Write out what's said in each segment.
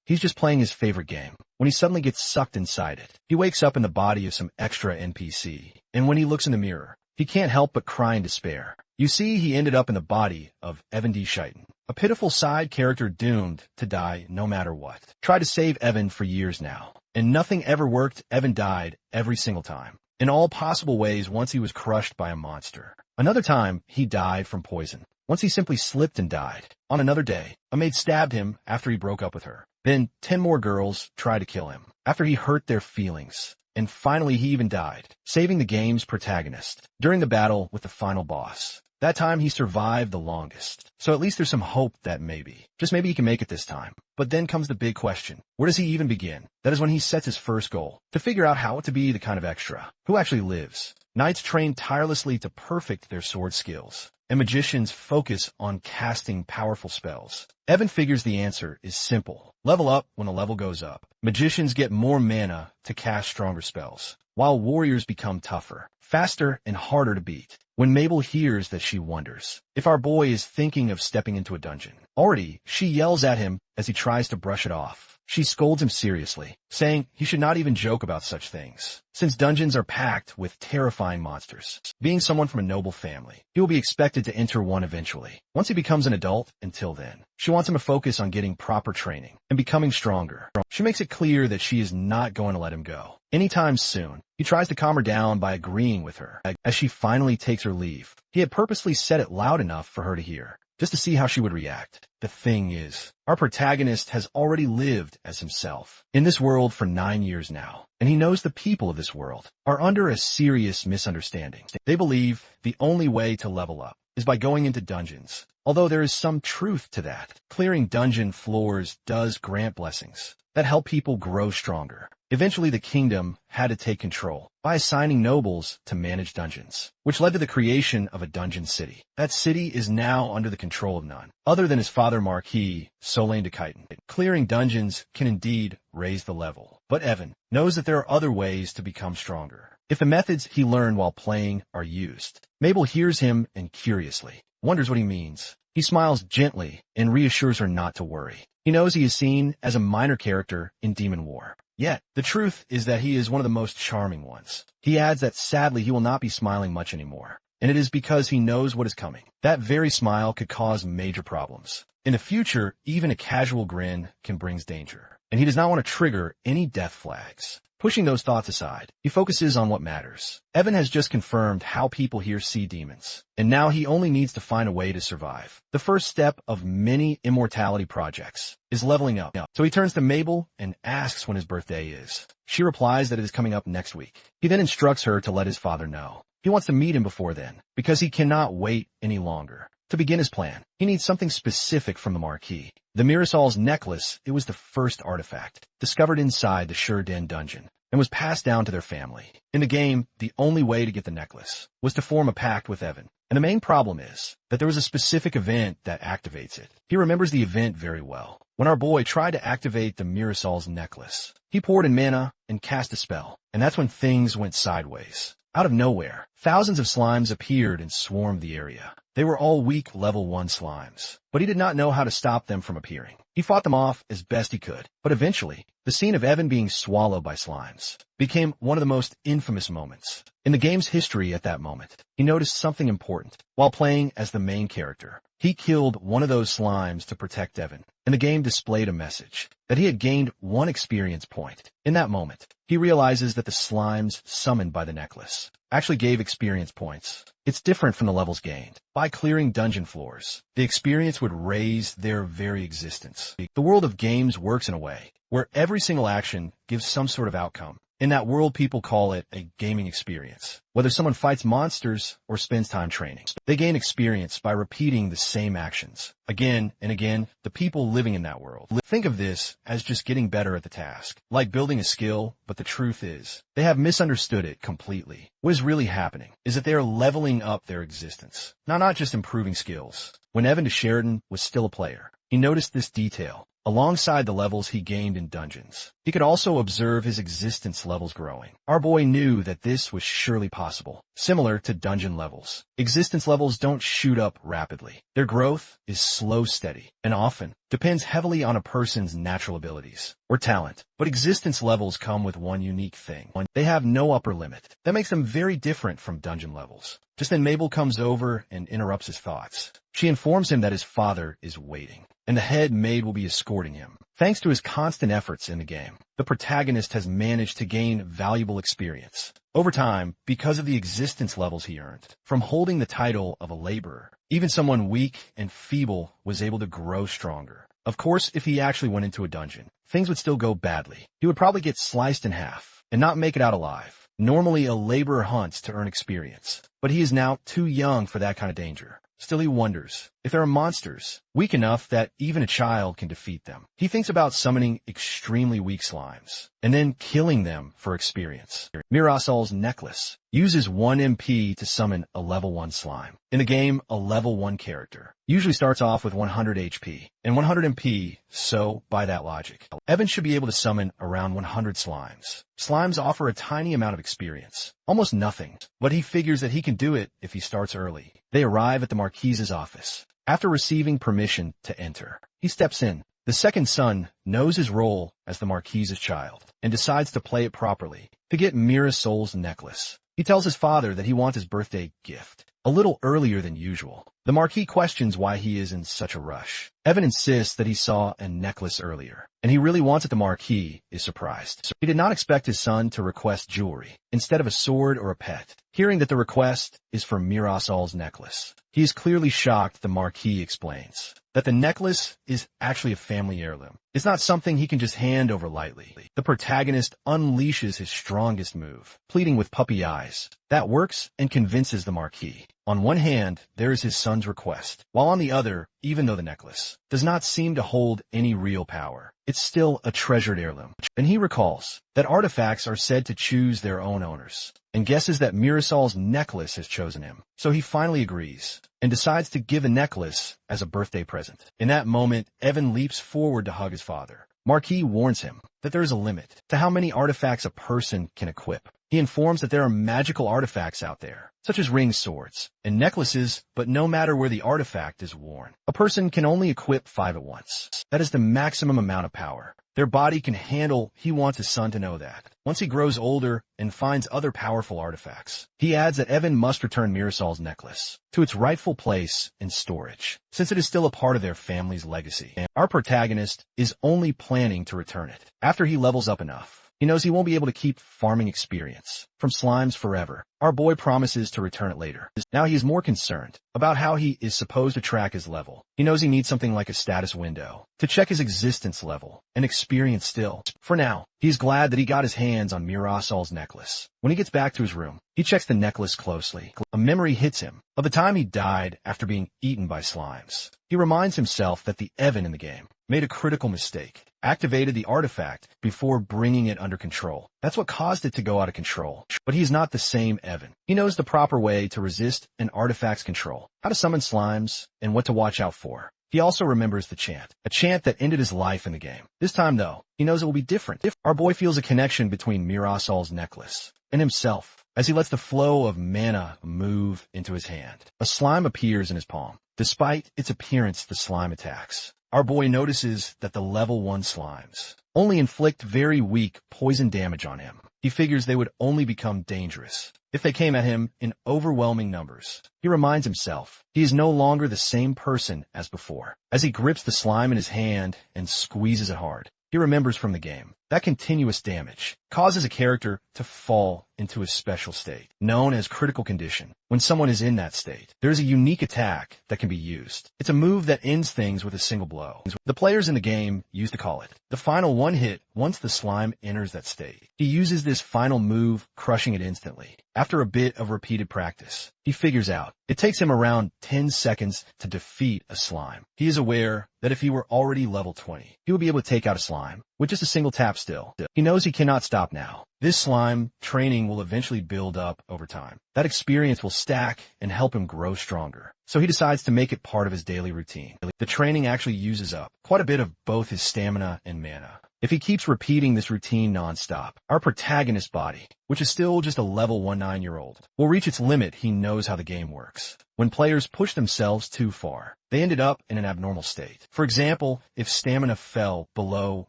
He's just playing his favorite game when he suddenly gets sucked inside it. He wakes up in the body of some extra NPC, and when he looks in the mirror, he can't help but cry in despair. You see, he ended up in the body of Evan D. Shighton, a pitiful side character doomed to die no matter what. Tried to save Evan for years now, and nothing ever worked. Evan died every single time. In all possible ways. Once he was crushed by a monster. Another time, he died from poison. Once he simply slipped and died. On another day, a maid stabbed him after he broke up with her. Then 10 more girls tried to kill him after he hurt their feelings. And finally, he even died, saving the game's protagonist during the battle with the final boss. That time he survived the longest. So at least there's some hope that maybe, just maybe he can make it this time. But then comes the big question. Where does he even begin? That is when he sets his first goal, to figure out how to be the kind of extra who actually lives. Knights train tirelessly to perfect their sword skills, and magicians focus on casting powerful spells. Evan figures the answer is simple. Level up when the level goes up. Magicians get more mana to cast stronger spells, while warriors become tougher, faster, and harder to beat. When Mabel hears that, she wonders if our boy is thinking of stepping into a dungeon. Already, she yells at him as he tries to brush it off. She scolds him seriously, saying he should not even joke about such things, since dungeons are packed with terrifying monsters. Being someone from a noble family, he will be expected to enter one eventually, once he becomes an adult. Until then, she wants him to focus on getting proper training and becoming stronger. She makes it clear that she is not going to let him go anytime soon. He tries to calm her down by agreeing with her. As she finally takes her leave, he had purposely said it loud enough for her to hear, just to see how she would react. The thing is, our protagonist has already lived as himself in this world for 9 years now, and he knows the people of this world are under a serious misunderstanding. They believe the only way to level up is by going into dungeons. Although there is some truth to that, clearing dungeon floors does grant blessings that help people grow stronger. Eventually, the kingdom had to take control by assigning nobles to manage dungeons, which led to the creation of a dungeon city. That city is now under the control of none other than his father Marquis Solane de Chiton. Clearing dungeons can indeed raise the level, but Evan knows that there are other ways to become stronger if the methods he learned while playing are used. Mabel hears him and curiously wonders what he means. He smiles gently and reassures her not to worry. He knows he is seen as a minor character in Demon War. Yet, the truth is that he is one of the most charming ones. He adds that sadly he will not be smiling much anymore, and it is because he knows what is coming. That very smile could cause major problems. In the future, even a casual grin can bring danger, and he does not want to trigger any death flags. Pushing those thoughts aside, he focuses on what matters. Evan has just confirmed how people here see demons, and now he only needs to find a way to survive. The first step of many immortality projects is leveling up. So he turns to Mabel and asks when his birthday is. She replies that it is coming up next week. He then instructs her to let his father know. He wants to meet him before then, because he cannot wait any longer. To begin his plan, he needs something specific from the Marquis. The Mirasol's necklace, it was the first artifact discovered inside the Shurden dungeon and was passed down to their family. In the game, the only way to get the necklace was to form a pact with Evan. And the main problem is that there was a specific event that activates it. He remembers the event very well. When our boy tried to activate the Mirasol's necklace, he poured in mana and cast a spell, and that's when things went sideways. Out of nowhere, thousands of slimes appeared and swarmed the area. They were all weak level 1 slimes, but he did not know how to stop them from appearing. He fought them off as best he could, but eventually, the scene of Evan being swallowed by slimes became one of the most infamous moments in the game's history. At that moment, he noticed something important. While playing as the main character, he killed one of those slimes to protect Evan, and the game displayed a message that he had gained 1 experience point. In that moment, he realizes that the slimes summoned by the necklace actually gave experience points. It's different from the levels gained. By clearing dungeon floors, the experience would raise their very existence. The world of games works in a way where every single action gives some sort of outcome. In that world, people call it a gaming experience. Whether someone fights monsters or spends time training, they gain experience by repeating the same actions again and again. The people living in that world think of this as just getting better at the task, like building a skill, but the truth is, they have misunderstood it completely. What is really happening is that they are leveling up their existence, not just improving skills. When Evan de Sheridan was still a player, he noticed this detail. alongside the levels he gained in dungeons. He could also observe his existence levels growing. Our boy knew that this was surely possible. Similar to dungeon levels, existence levels don't shoot up rapidly. Their growth is slow, steady, and often depends heavily on a person's natural abilities or talent. But existence levels come with one unique thing. They have no upper limit. That makes them very different from dungeon levels. Just then Mabel comes over and interrupts his thoughts. She informs him that his father is waiting, and the head maid will be escorting him. Thanks to his constant efforts in the game, the protagonist has managed to gain valuable experience over time because of the existence levels he earned. From holding the title of a laborer, even someone weak and feeble was able to grow stronger. Of course, if he actually went into a dungeon, things would still go badly. He would probably get sliced in half and not make it out alive. Normally, a laborer hunts to earn experience, but he is now too young for that kind of danger. Still, he wonders if there are monsters weak enough that even a child can defeat them. He thinks about summoning extremely weak slimes and then killing them for experience. Mirasol's necklace uses 1 MP to summon a level 1 slime. In the game, a level 1 character usually starts off with 100 HP and 100 MP, so by that logic, Evan should be able to summon around 100 slimes. Slimes offer a tiny amount of experience, almost nothing, but he figures that he can do it if he starts early. They arrive at the Marquise's office. After receiving permission to enter, he steps in. The second son knows his role as the Marquise's child and decides to play it properly to get Mirasol's necklace. He tells his father that he wants his birthday gift a little earlier than usual. The Marquis questions why he is in such a rush. Evan insists that he saw a necklace earlier, and he really wants it. The Marquis is surprised. He did not expect his son to request jewelry instead of a sword or a pet. Hearing that the request is for Mirasol's necklace, he is clearly shocked. The Marquis explains that the necklace is actually a family heirloom. It's not something he can just hand over lightly. The protagonist unleashes his strongest move, pleading with puppy eyes. That works and convinces the Marquis. On one hand, there is his son's request, while on the other, even though the necklace does not seem to hold any real power, it's still a treasured heirloom. And he recalls that artifacts are said to choose their own owners, and guesses that Mirasol's necklace has chosen him. So he finally agrees and decides to give a necklace as a birthday present. In that moment, Evan leaps forward to hug his father. Marquis warns him that there is a limit to how many artifacts a person can equip. He informs that there are magical artifacts out there, such as rings, swords, and necklaces, but no matter where the artifact is worn, a person can only equip 5 at once. That is the maximum amount of power their body can handle. He wants his son to know that. Once he grows older and finds other powerful artifacts, he adds that Evan must return Mirasol's necklace to its rightful place in storage, since it is still a part of their family's legacy. Our protagonist is only planning to return it after he levels up enough. He knows he won't be able to keep farming experience from slimes forever. Our boy promises to return it later. Now he is more concerned about how he is supposed to track his level. He knows he needs something like a status window to check his existence level and experience still. For now, he's glad that he got his hands on Mirasol's necklace. When he gets back to his room, he checks the necklace closely. A memory hits him of the time he died after being eaten by slimes. He reminds himself that the Evan in the game made a critical mistake, activated the artifact before bringing it under control. That's what caused it to go out of control. But he's not the same Evan. He knows the proper way to resist an artifact's control, how to summon slimes, and what to watch out for. He also remembers the chant, a chant that ended his life in the game. This time, though, he knows it will be different. Our boy feels a connection between Mirasol's necklace and himself as he lets the flow of mana move into his hand. A slime appears in his palm. Despite its appearance, the slime attacks. Our boy notices that the level 1 slimes only inflict very weak poison damage on him. He figures they would only become dangerous if they came at him in overwhelming numbers. He reminds himself he is no longer the same person as before. As he grips the slime in his hand and squeezes it hard, he remembers from the game that continuous damage causes a character to fall into a special state known as critical condition. When someone is in that state, there is a unique attack that can be used. It's a move that ends things with a single blow. The players in the game used to call it the final one hit once the slime enters that state. He uses this final move, crushing it instantly. After a bit of repeated practice, he figures out it takes him around 10 seconds to defeat a slime. He is aware that if he were already level 20, he would be able to take out a slime with just a single tap. still. He knows he cannot stop now. This slime training will eventually build up over time. That experience will stack and help him grow stronger. So he decides to make it part of his daily routine. The training actually uses up quite a bit of both his stamina and mana. If he keeps repeating this routine nonstop, our protagonist's body, which is still just a level 19-year-old, will reach its limit. He knows how the game works. When players push themselves too far, they ended up in an abnormal state. For example, if stamina fell below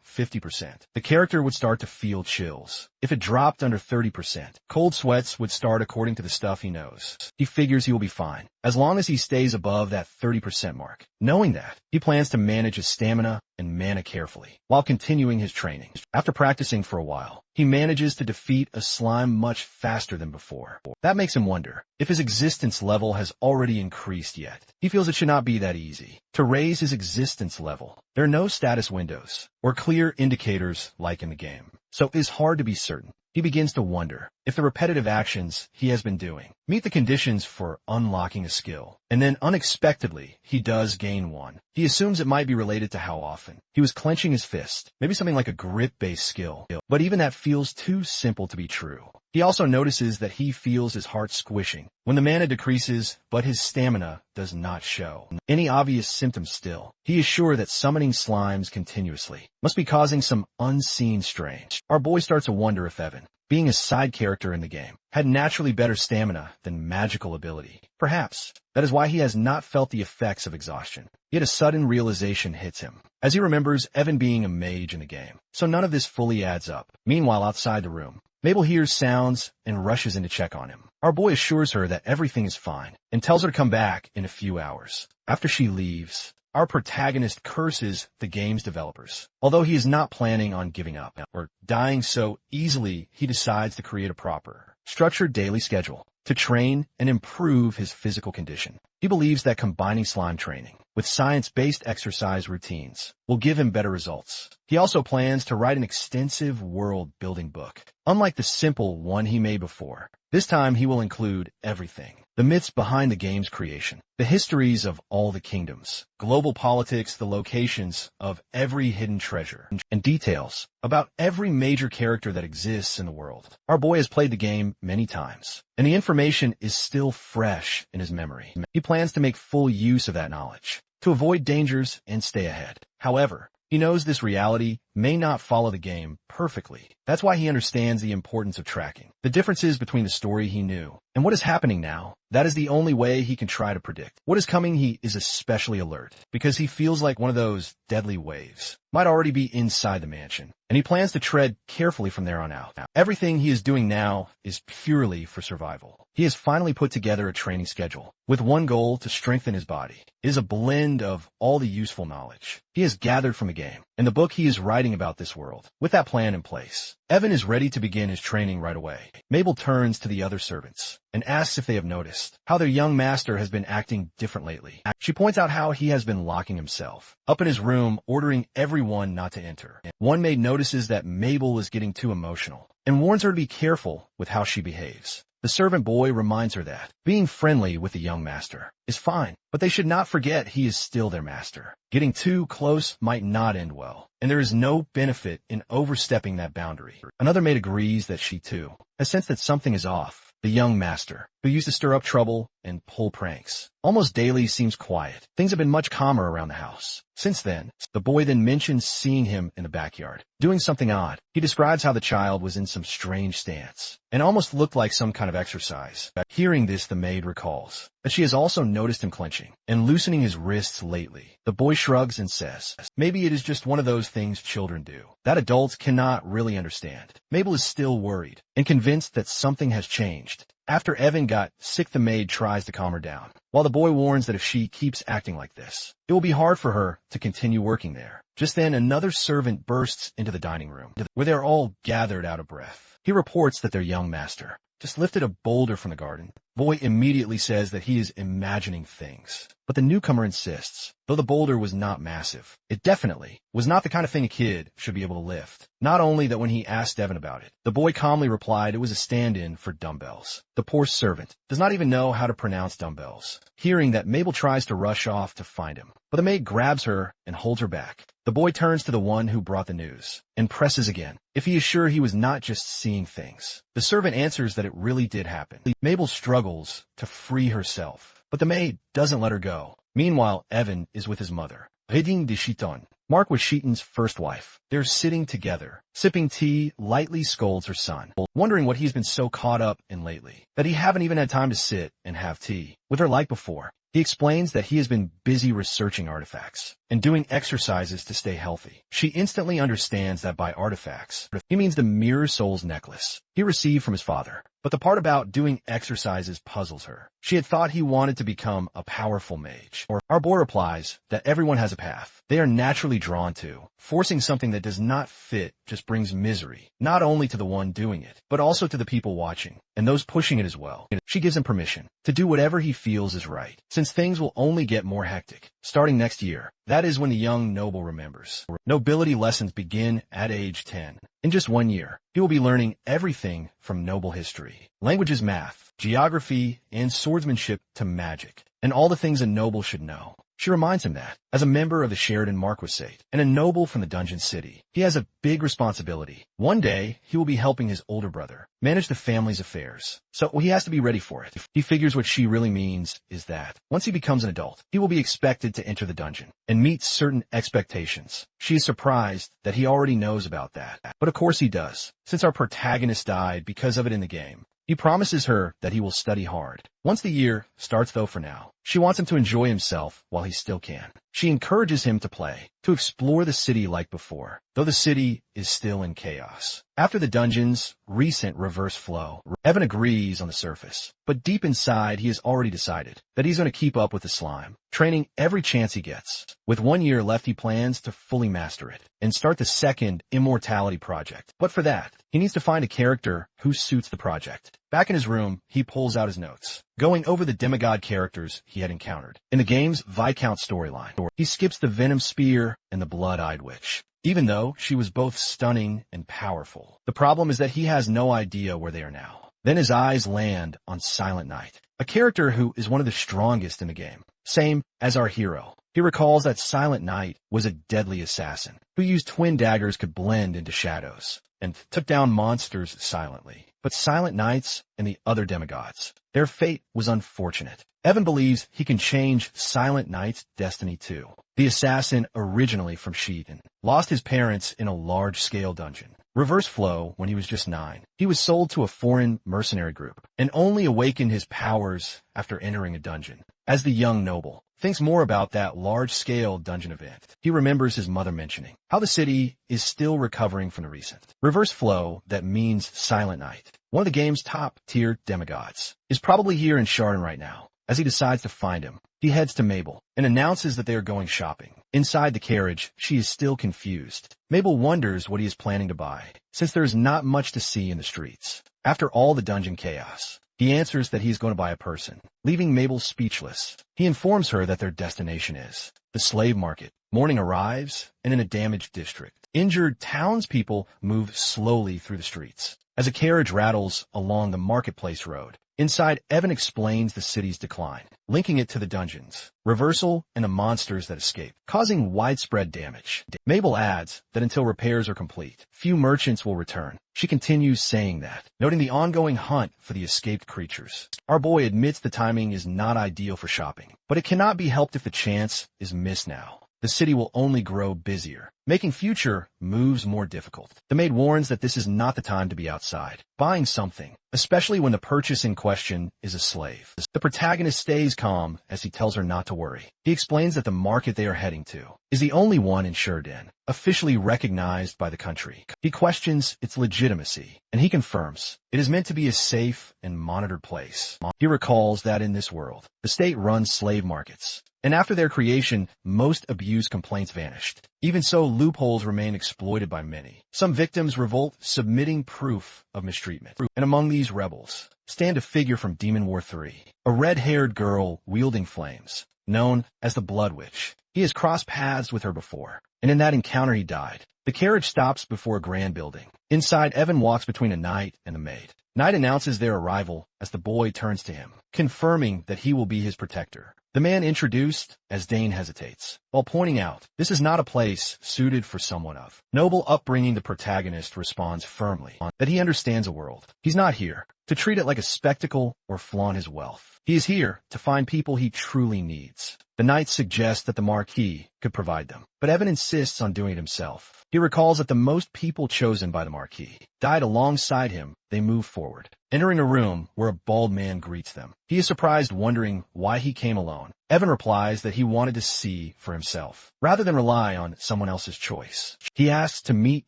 50%, the character would start to feel chills. If it dropped under 30%, cold sweats would start according to the stuff he knows. He figures he will be fine, as long as he stays above that 30% mark. Knowing that, he plans to manage his stamina and mana carefully, while continuing his training. After practicing for a while, he manages to defeat a slime much faster than before. That makes him wonder if his existence level has already increased yet. He feels it should not be that easy to raise his existence level. There are no status windows or clear indicators like in the game, so it is hard to be certain. He begins to wonder if the repetitive actions he has been doing meet the conditions for unlocking a skill. And then unexpectedly, he does gain one. He assumes it might be related to how often he was clenching his fist, maybe something like a grip-based skill. But even that feels too simple to be true. He also notices that he feels his heart squishing when the mana decreases, but his stamina does not show any obvious symptoms still. He is sure that summoning slimes continuously must be causing some unseen strain. Our boy starts to wonder if Evan, being a side character in the game, had naturally better stamina than magical ability. Perhaps that is why he has not felt the effects of exhaustion. Yet a sudden realization hits him, as he remembers Evan being a mage in the game, so none of this fully adds up. Meanwhile, outside the room, Mabel hears sounds and rushes in to check on him. Our boy assures her that everything is fine and tells her to come back in a few hours. After she leaves, our protagonist curses the game's developers. Although he is not planning on giving up or dying so easily, he decides to create a proper, structured daily schedule to train and improve his physical condition. He believes that combining slime training with science-based exercise routines will give him better results. He also plans to write an extensive world-building book, unlike the simple one he made before. This time he will include everything: the myths behind the game's creation, the histories of all the kingdoms, global politics, the locations of every hidden treasure, and details about every major character that exists in the world. Our boy has played the game many times, and the information is still fresh in his memory. He plans to make full use of that knowledge to avoid dangers and stay ahead. However, he knows this reality may not follow the game perfectly. That's why he understands the importance of tracking the differences between the story he knew and what is happening now. That is the only way he can try to predict what is coming. He is especially alert because he feels like one of those deadly waves might already be inside the mansion, and he plans to tread carefully from there on out. Everything he is doing now is purely for survival. He has finally put together a training schedule with one goal: to strengthen his body. It is a blend of all the useful knowledge he has gathered from the game and the book he is writing about this world. With that plan in place, Evan is ready to begin his training right away. Mabel turns to the other servants and asks if they have noticed how their young master has been acting different lately. She points out how he has been locking himself up in his room, ordering everyone not to enter. One maid notices that Mabel is getting too emotional and warns her to be careful with how she behaves. The servant boy reminds her that being friendly with the young master is fine, but they should not forget he is still their master. Getting too close might not end well, and there is no benefit in overstepping that boundary. Another maid agrees that she, too, has sensed that something is off. The young master, who used to stir up trouble and pull pranks, almost daily seems quiet. Things have been much calmer around the house since then. The boy then mentions seeing him in the backyard, doing something odd. He describes how the child was in some strange stance and almost looked like some kind of exercise. Hearing this, the maid recalls that she has also noticed him clenching and loosening his wrists lately. The boy shrugs and says, maybe it is just one of those things children do that adults cannot really understand. Mabel is still worried and convinced that something has changed. After Evan got sick, the maid tries to calm her down, while the boy warns that if she keeps acting like this, it will be hard for her to continue working there. Just then, another servant bursts into the dining room, where they are all gathered out of breath. He reports that their young master just lifted a boulder from the garden. Boy immediately says that he is imagining things, but the newcomer insists. Though the boulder was not massive, it definitely was not the kind of thing a kid should be able to lift. Not only that, when he asked Evan about it, the boy calmly replied it was a stand-in for dumbbells. The poor servant does not even know how to pronounce dumbbells. Hearing that, Mabel tries to rush off to find him, but the maid grabs her and holds her back. The boy turns to the one who brought the news and presses again if he is sure he was not just seeing things. The servant answers that it really did happen. Mabel struggles to free herself, but the maid doesn't let her go. Meanwhile, Evan is with his mother, Reding de Chiton. Mark was Sheaton's first wife. They're sitting together, sipping tea. Lightly scolds her son, wondering what he's been so caught up in lately, that he haven't even had time to sit and have tea with her like before. He explains that he has been busy researching artifacts and doing exercises to stay healthy. She instantly understands that by artifacts, he means the mirror soul's necklace he received from his father. But the part about doing exercises puzzles her. She had thought he wanted to become a powerful mage. Our boy replies that everyone has a path they are naturally drawn to. Forcing something that does not fit just brings misery, not only to the one doing it, but also to the people watching, and those pushing it as well. She gives him permission to do whatever he feels is right, since things will only get more hectic starting next year. That is when the young noble remembers. Nobility lessons begin at age 10. In just 1 year, he will be learning everything from noble history, languages, math, geography, and swordsmanship to magic, and all the things a noble should know. She reminds him that, as a member of the Sheridan Marquisate and a noble from the Dungeon City, he has a big responsibility. One day, he will be helping his older brother manage the family's affairs, so he has to be ready for it. He figures what she really means is that, once he becomes an adult, he will be expected to enter the dungeon and meet certain expectations. She is surprised that he already knows about that, but of course he does, since our protagonist died because of it in the game. He promises her that he will study hard. Once the year starts, though, for now, she wants him to enjoy himself while he still can. She encourages him to play, to explore the city like before, though the city is still in chaos. After the dungeon's recent reverse flow, Evan agrees on the surface, but deep inside he has already decided that he's going to keep up with the slime, training every chance he gets. With 1 year left, he plans to fully master it and start the second immortality project. But for that, he needs to find a character who suits the project. Back in his room, he pulls out his notes, going over the demigod characters he had encountered in the game's Viscount storyline. He skips the Venom Spear and the Blood-Eyed Witch, even though she was both stunning and powerful. The problem is that he has no idea where they are now. Then his eyes land on Silent Knight, a character who is one of the strongest in the game, same as our hero. He recalls that Silent Knight was a deadly assassin who used twin daggers, could blend into shadows, and took down monsters silently. But Silent Knights and the other demigods, their fate was unfortunate. Evan believes he can change Silent Knight's destiny too. The assassin, originally from Sheaton, lost his parents in a large-scale dungeon. Reverse flow when he was just 9. He was sold to a foreign mercenary group and only awakened his powers after entering a dungeon. As the young noble thinks more about that large-scale dungeon event, he remembers his mother mentioning how the city is still recovering from the recent reverse flow. That means Silent Knight, one of the game's top-tier demigods, is probably here in Chardon right now. As he decides to find him, he heads to Mabel and announces that they are going shopping. Inside the carriage, she is still confused. Mabel wonders what he is planning to buy, since there is not much to see in the streets. After all the dungeon chaos, he answers that he is going to buy a person, leaving Mabel speechless. He informs her that their destination is the slave market. Morning arrives, and in a damaged district, injured townspeople move slowly through the streets as a carriage rattles along the marketplace road. Inside, Evan explains the city's decline, linking it to the dungeons, reversal, and the monsters that escape, causing widespread damage. Mabel adds that until repairs are complete, few merchants will return. She continues saying that, noting the ongoing hunt for the escaped creatures. Our boy admits the timing is not ideal for shopping, but it cannot be helped if the chance is missed now. The city will only grow busier, making future moves more difficult. The maid warns that this is not the time to be outside, buying something, especially when the purchase in question is a slave. The protagonist stays calm as he tells her not to worry. He explains that the market they are heading to is the only one in Sheridan, officially recognized by the country. He questions its legitimacy, and he confirms it is meant to be a safe and monitored place. He recalls that in this world, the state runs slave markets, and after their creation, most abuse complaints vanished. Even so, loopholes remain exploited by many. Some victims revolt, submitting proof of mistreatment. And among these rebels stand a figure from Demon War 3, a red-haired girl wielding flames. known as the Blood Witch. He has crossed paths with her before, and in that encounter he died. The carriage stops before a grand building. Inside, Evan walks between a knight and a maid. Knight announces their arrival as the boy turns to him, confirming that he will be his protector. The man introduced as Dane hesitates, while pointing out this is not a place suited for someone of noble upbringing. The protagonist responds firmly that he understands a world. He's not here to treat it like a spectacle or flaunt his wealth. He is here to find people he truly needs. The knight suggests that the Marquis could provide them, but Evan insists on doing it himself. He recalls that the most people chosen by the Marquis died alongside him. They move forward, entering a room where a bald man greets them. He is surprised, wondering why he came alone. Evan replies that he wanted to see for himself, rather than rely on someone else's choice. He asks to meet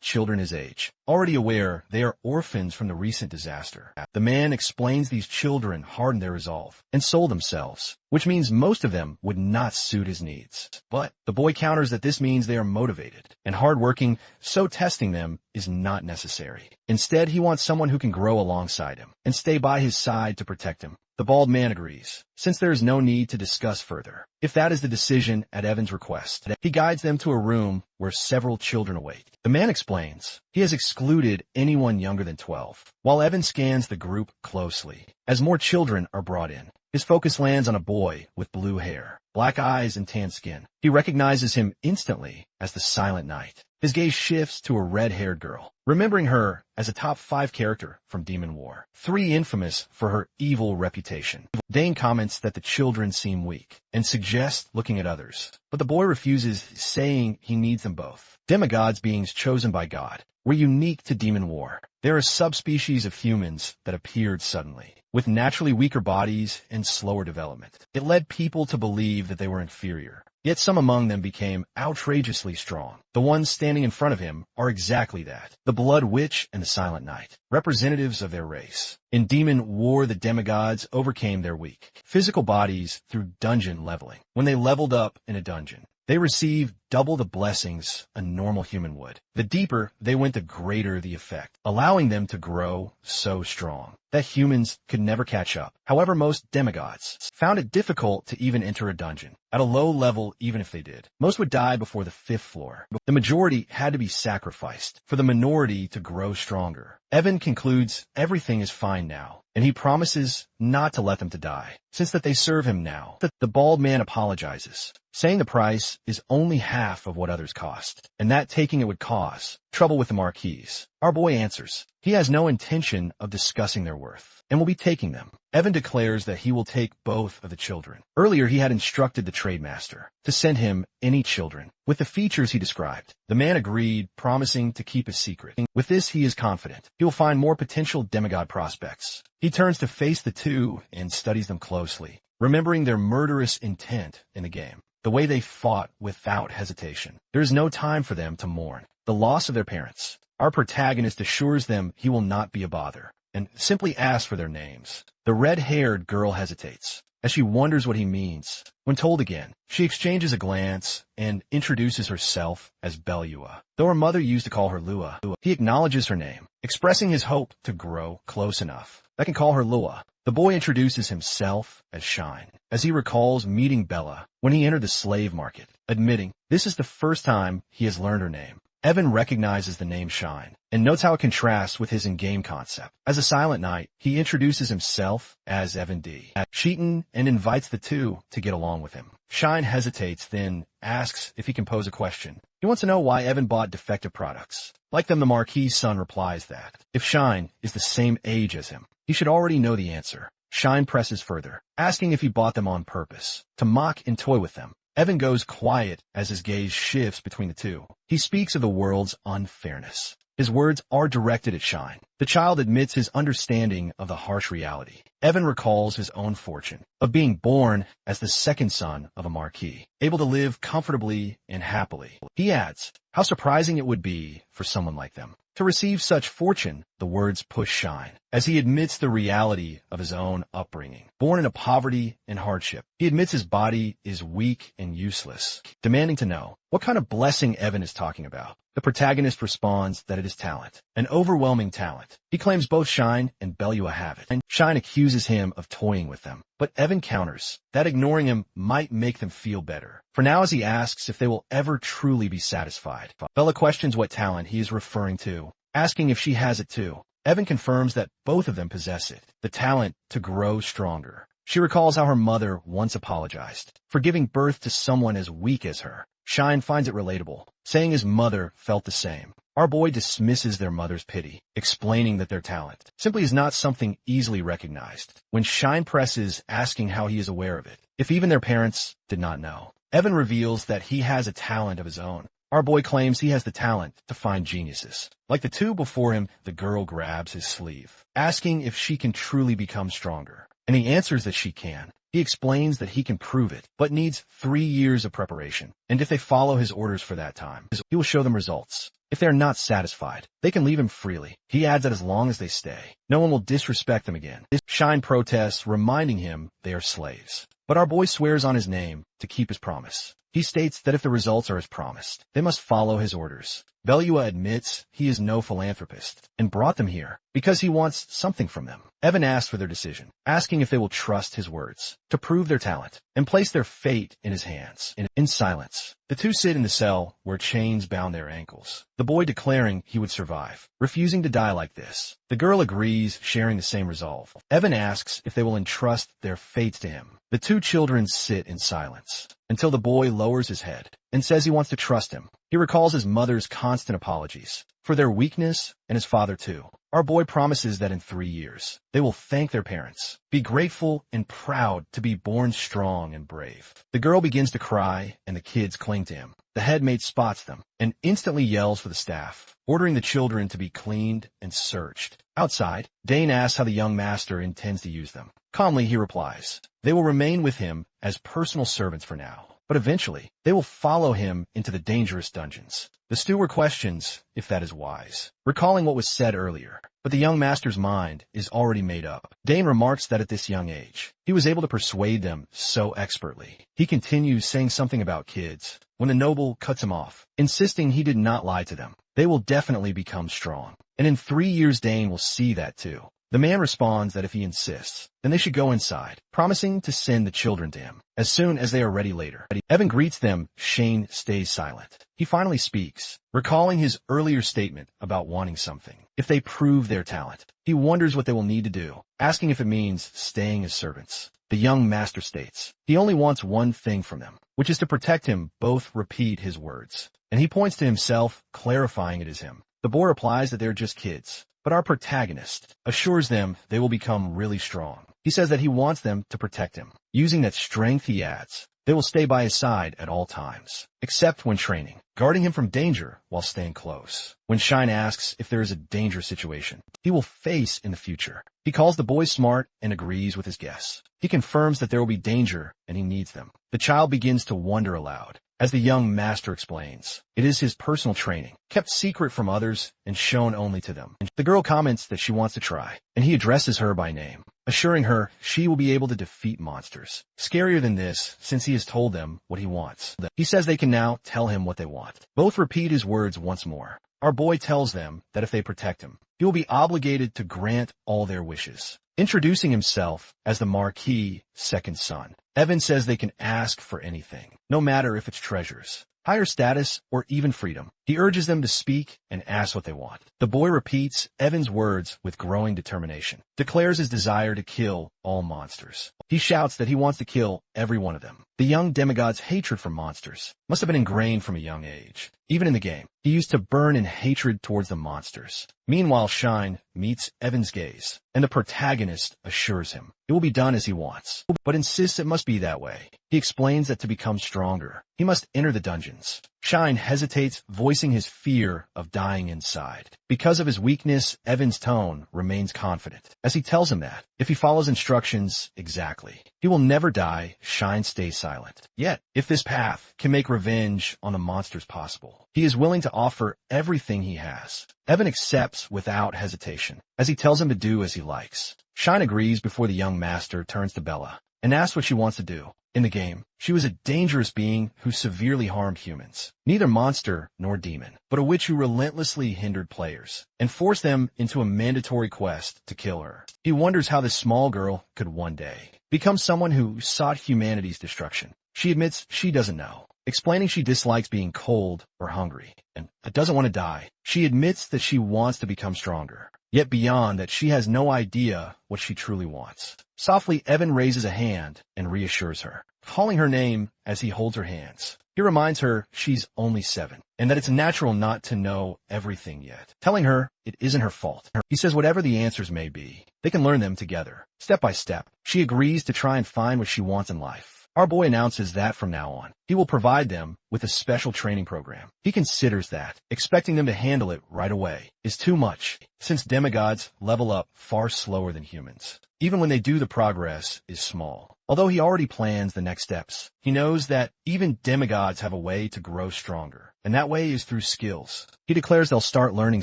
children his age, already aware they are orphans from the recent disaster. The man explains these children hardened their resolve and sold themselves, which means most of them would not suit his needs. But the boy counters that this means they are motivated and hardworking, so testing them is not necessary. Instead, he wants someone who can grow alongside him and stay by his side to protect him. The bald man agrees, since there is no need to discuss further. If that is the decision at Evan's request, he guides them to a room where several children await. The man explains he has excluded anyone younger than 12, while Evan scans the group closely. As more children are brought in, his focus lands on a boy with blue hair, black eyes, and tan skin. He recognizes him instantly as the Silent Knight. His gaze shifts to a red-haired girl, remembering her as a top 5 character from Demon War, 3 infamous for her evil reputation. Dane comments that the children seem weak and suggests looking at others, but the boy refuses, saying he needs them both. Demigods, beings chosen by God, were unique to Demon War. There are subspecies of humans that appeared suddenly, with naturally weaker bodies and slower development. It led people to believe that they were inferior. Yet some among them became outrageously strong. The ones standing in front of him are exactly that, the Blood Witch and the Silent Knight, representatives of their race. In Demon War, the demigods overcame their weak physical bodies through dungeon leveling. When they leveled up in a dungeon, they received double the blessings a normal human would. The deeper they went, the greater the effect, allowing them to grow so strong that humans could never catch up. However, most demigods found it difficult to even enter a dungeon. At a low level, even if they did, most would die before the 5th floor. The majority had to be sacrificed for the minority to grow stronger. Evan concludes everything is fine now, and he promises not to let them to die, since that they serve him now. The bald man apologizes, saying the price is only half of what others cost, and that taking it would cause trouble with the Marquis. Our boy answers he has no intention of discussing their worth, and will be taking them. Evan declares that he will take both of the children. Earlier, he had instructed the trademaster to send him any children with the features he described. The man agreed, promising to keep his secret. With this, he is confident he will find more potential demigod prospects. He turns to face the two and studies them closely, remembering their murderous intent in the game, the way they fought without hesitation. There is no time for them to mourn the loss of their parents. Our protagonist assures them he will not be a bother, and simply asks for their names. The red-haired girl hesitates, as she wonders what he means. When told again, she exchanges a glance and introduces herself as Belua, though her mother used to call her Lua. He acknowledges her name, expressing his hope to grow close enough that can call her Lua. The boy introduces himself as Shine, as he recalls meeting Bella when he entered the slave market, admitting this is the first time he has learned her name. Evan recognizes the name Shine and notes how it contrasts with his in-game concept. As a Silent Knight, he introduces himself as Evan D. Cheaton and invites the two to get along with him. Shine hesitates, then asks if he can pose a question. He wants to know why Evan bought defective products. Like them, the Marquis' son replies that if Shine is the same age as him, he should already know the answer. Shine presses further, asking if he bought them on purpose, to mock and toy with them. Evan goes quiet as his gaze shifts between the two. He speaks of the world's unfairness. His words are directed at Shine. The child admits his understanding of the harsh reality. Evan recalls his own fortune of being born as the second son of a Marquis, able to live comfortably and happily. He adds how surprising it would be for someone like them to receive such fortune. the words push Shine, as he admits the reality of his own upbringing. Born into poverty and hardship, he admits his body is weak and useless, demanding to know what kind of blessing Evan is talking about. The protagonist responds that it is talent, an overwhelming talent. He claims both Shine and Belua have it, and Shine accuses him of toying with them. But Evan counters that ignoring him might make them feel better. For now, as he asks if they will ever truly be satisfied. Bella questions what talent he is referring to, asking if she has it too. Evan confirms that both of them possess it, the talent to grow stronger. She recalls how her mother once apologized for giving birth to someone as weak as her. Shine finds it relatable, saying his mother felt the same. Our boy dismisses their mother's pity, explaining that their talent simply is not something easily recognized. When Shine presses, asking how he is aware of it, if even their parents did not know, Evan reveals that he has a talent of his own. Our boy claims he has the talent to find geniuses. Like the two before him, the girl grabs his sleeve, asking if she can truly become stronger. And he answers that she can. He explains that he can prove it, but needs 3 years of preparation. And if they follow his orders for that time, he will show them results. If they are not satisfied, they can leave him freely. He adds that as long as they stay, no one will disrespect them again. Shine protests, reminding him they are slaves. But our boy swears on his name to keep his promise. He states that if the results are as promised, they must follow his orders. Belua admits he is no philanthropist and brought them here because he wants something from them. Evan asks for their decision, asking if they will trust his words to prove their talent and place their fate in his hands. In silence, the two sit in the cell where chains bound their ankles, the boy declaring he would survive, refusing to die like this. The girl agrees, sharing the same resolve. Evan asks if they will entrust their fates to him. The two children sit in silence until the boy lowers his head and says he wants to trust him. He recalls his mother's constant apologies for their weakness and his father too. Our boy promises that in 3 years, they will thank their parents, be grateful and proud to be born strong and brave. The girl begins to cry and the kids cling to him. The headmate spots them and instantly yells for the staff, ordering the children to be cleaned and searched. Outside, Dane asks how the young master intends to use them. Calmly, he replies, they will remain with him as personal servants for now, but eventually they will follow him into the dangerous dungeons. The steward questions if that is wise, recalling what was said earlier, but the young master's mind is already made up. Dane remarks that at this young age, he was able to persuade them so expertly. He continues saying something about kids when the noble cuts him off, insisting he did not lie to them. They will definitely become strong, and in 3 years Dane will see that too. The man responds that if he insists, then they should go inside, promising to send the children to him as soon as they are ready later. Evan greets them. Shane stays silent. He finally speaks, recalling his earlier statement about wanting something. If they prove their talent, he wonders what they will need to do, asking if it means staying as servants. The young master states he only wants one thing from them, which is to protect him. Both repeat his words, and he points to himself, clarifying it is him. The boy replies that they're just kids, but our protagonist assures them they will become really strong. He says that he wants them to protect him. Using that strength, he adds, they will stay by his side at all times, except when training, guarding him from danger while staying close. When Shine asks if there is a dangerous situation he will face in the future, he calls the boy smart and agrees with his guess. He confirms that there will be danger and he needs them. The child begins to wonder aloud. As the young master explains, it is his personal training, kept secret from others and shown only to them. The girl comments that she wants to try, and he addresses her by name, assuring her she will be able to defeat monsters. Scarier than this, since he has told them what he wants. He says they can now tell him what they want. Both repeat his words once more. Our boy tells them that if they protect him, he will be obligated to grant all their wishes. Introducing himself as the Marquis' second son, Evan says they can ask for anything, no matter if it's treasures, higher status, or even freedom. He urges them to speak and ask what they want. The boy repeats Evan's words with growing determination, declares his desire to kill all monsters. He shouts that he wants to kill every one of them. The young demigod's hatred for monsters must have been ingrained from a young age. Even in the game, he used to burn in hatred towards the monsters. Meanwhile, Shine meets Evan's gaze, and the protagonist assures him it will be done as he wants, but insists it must be that way. He explains that to become stronger, he must enter the dungeons, Shine hesitates, voicing his fear of dying inside. Because of his weakness, Evan's tone remains confident. As he tells him that, if he follows instructions exactly, he will never die, Shine stays silent. Yet, if this path can make revenge on the monsters possible, he is willing to offer everything he has. Evan accepts without hesitation, as he tells him to do as he likes. Shine agrees before the young master turns to Bella and asks what she wants to do. In the game, she was a dangerous being who severely harmed humans. Neither monster nor demon, but a witch who relentlessly hindered players and forced them into a mandatory quest to kill her. He wonders how this small girl could one day become someone who sought humanity's destruction. She admits she doesn't know, explaining she dislikes being cold or hungry and doesn't want to die. She admits that she wants to become stronger, yet beyond that she has no idea what she truly wants. Softly, Evan raises a hand and reassures her, calling her name as he holds her hands. He reminds her she's only 7 and that it's natural not to know everything yet, telling her it isn't her fault. He says whatever the answers may be, they can learn them together, step by step. She agrees to try and find what she wants in life. Our boy announces that from now on, he will provide them with a special training program. He considers that expecting them to handle it right away is too much, since demigods level up far slower than humans. Even when they do, the progress is small. Although he already plans the next steps, he knows that even demigods have a way to grow stronger, and that way is through skills. He declares they'll start learning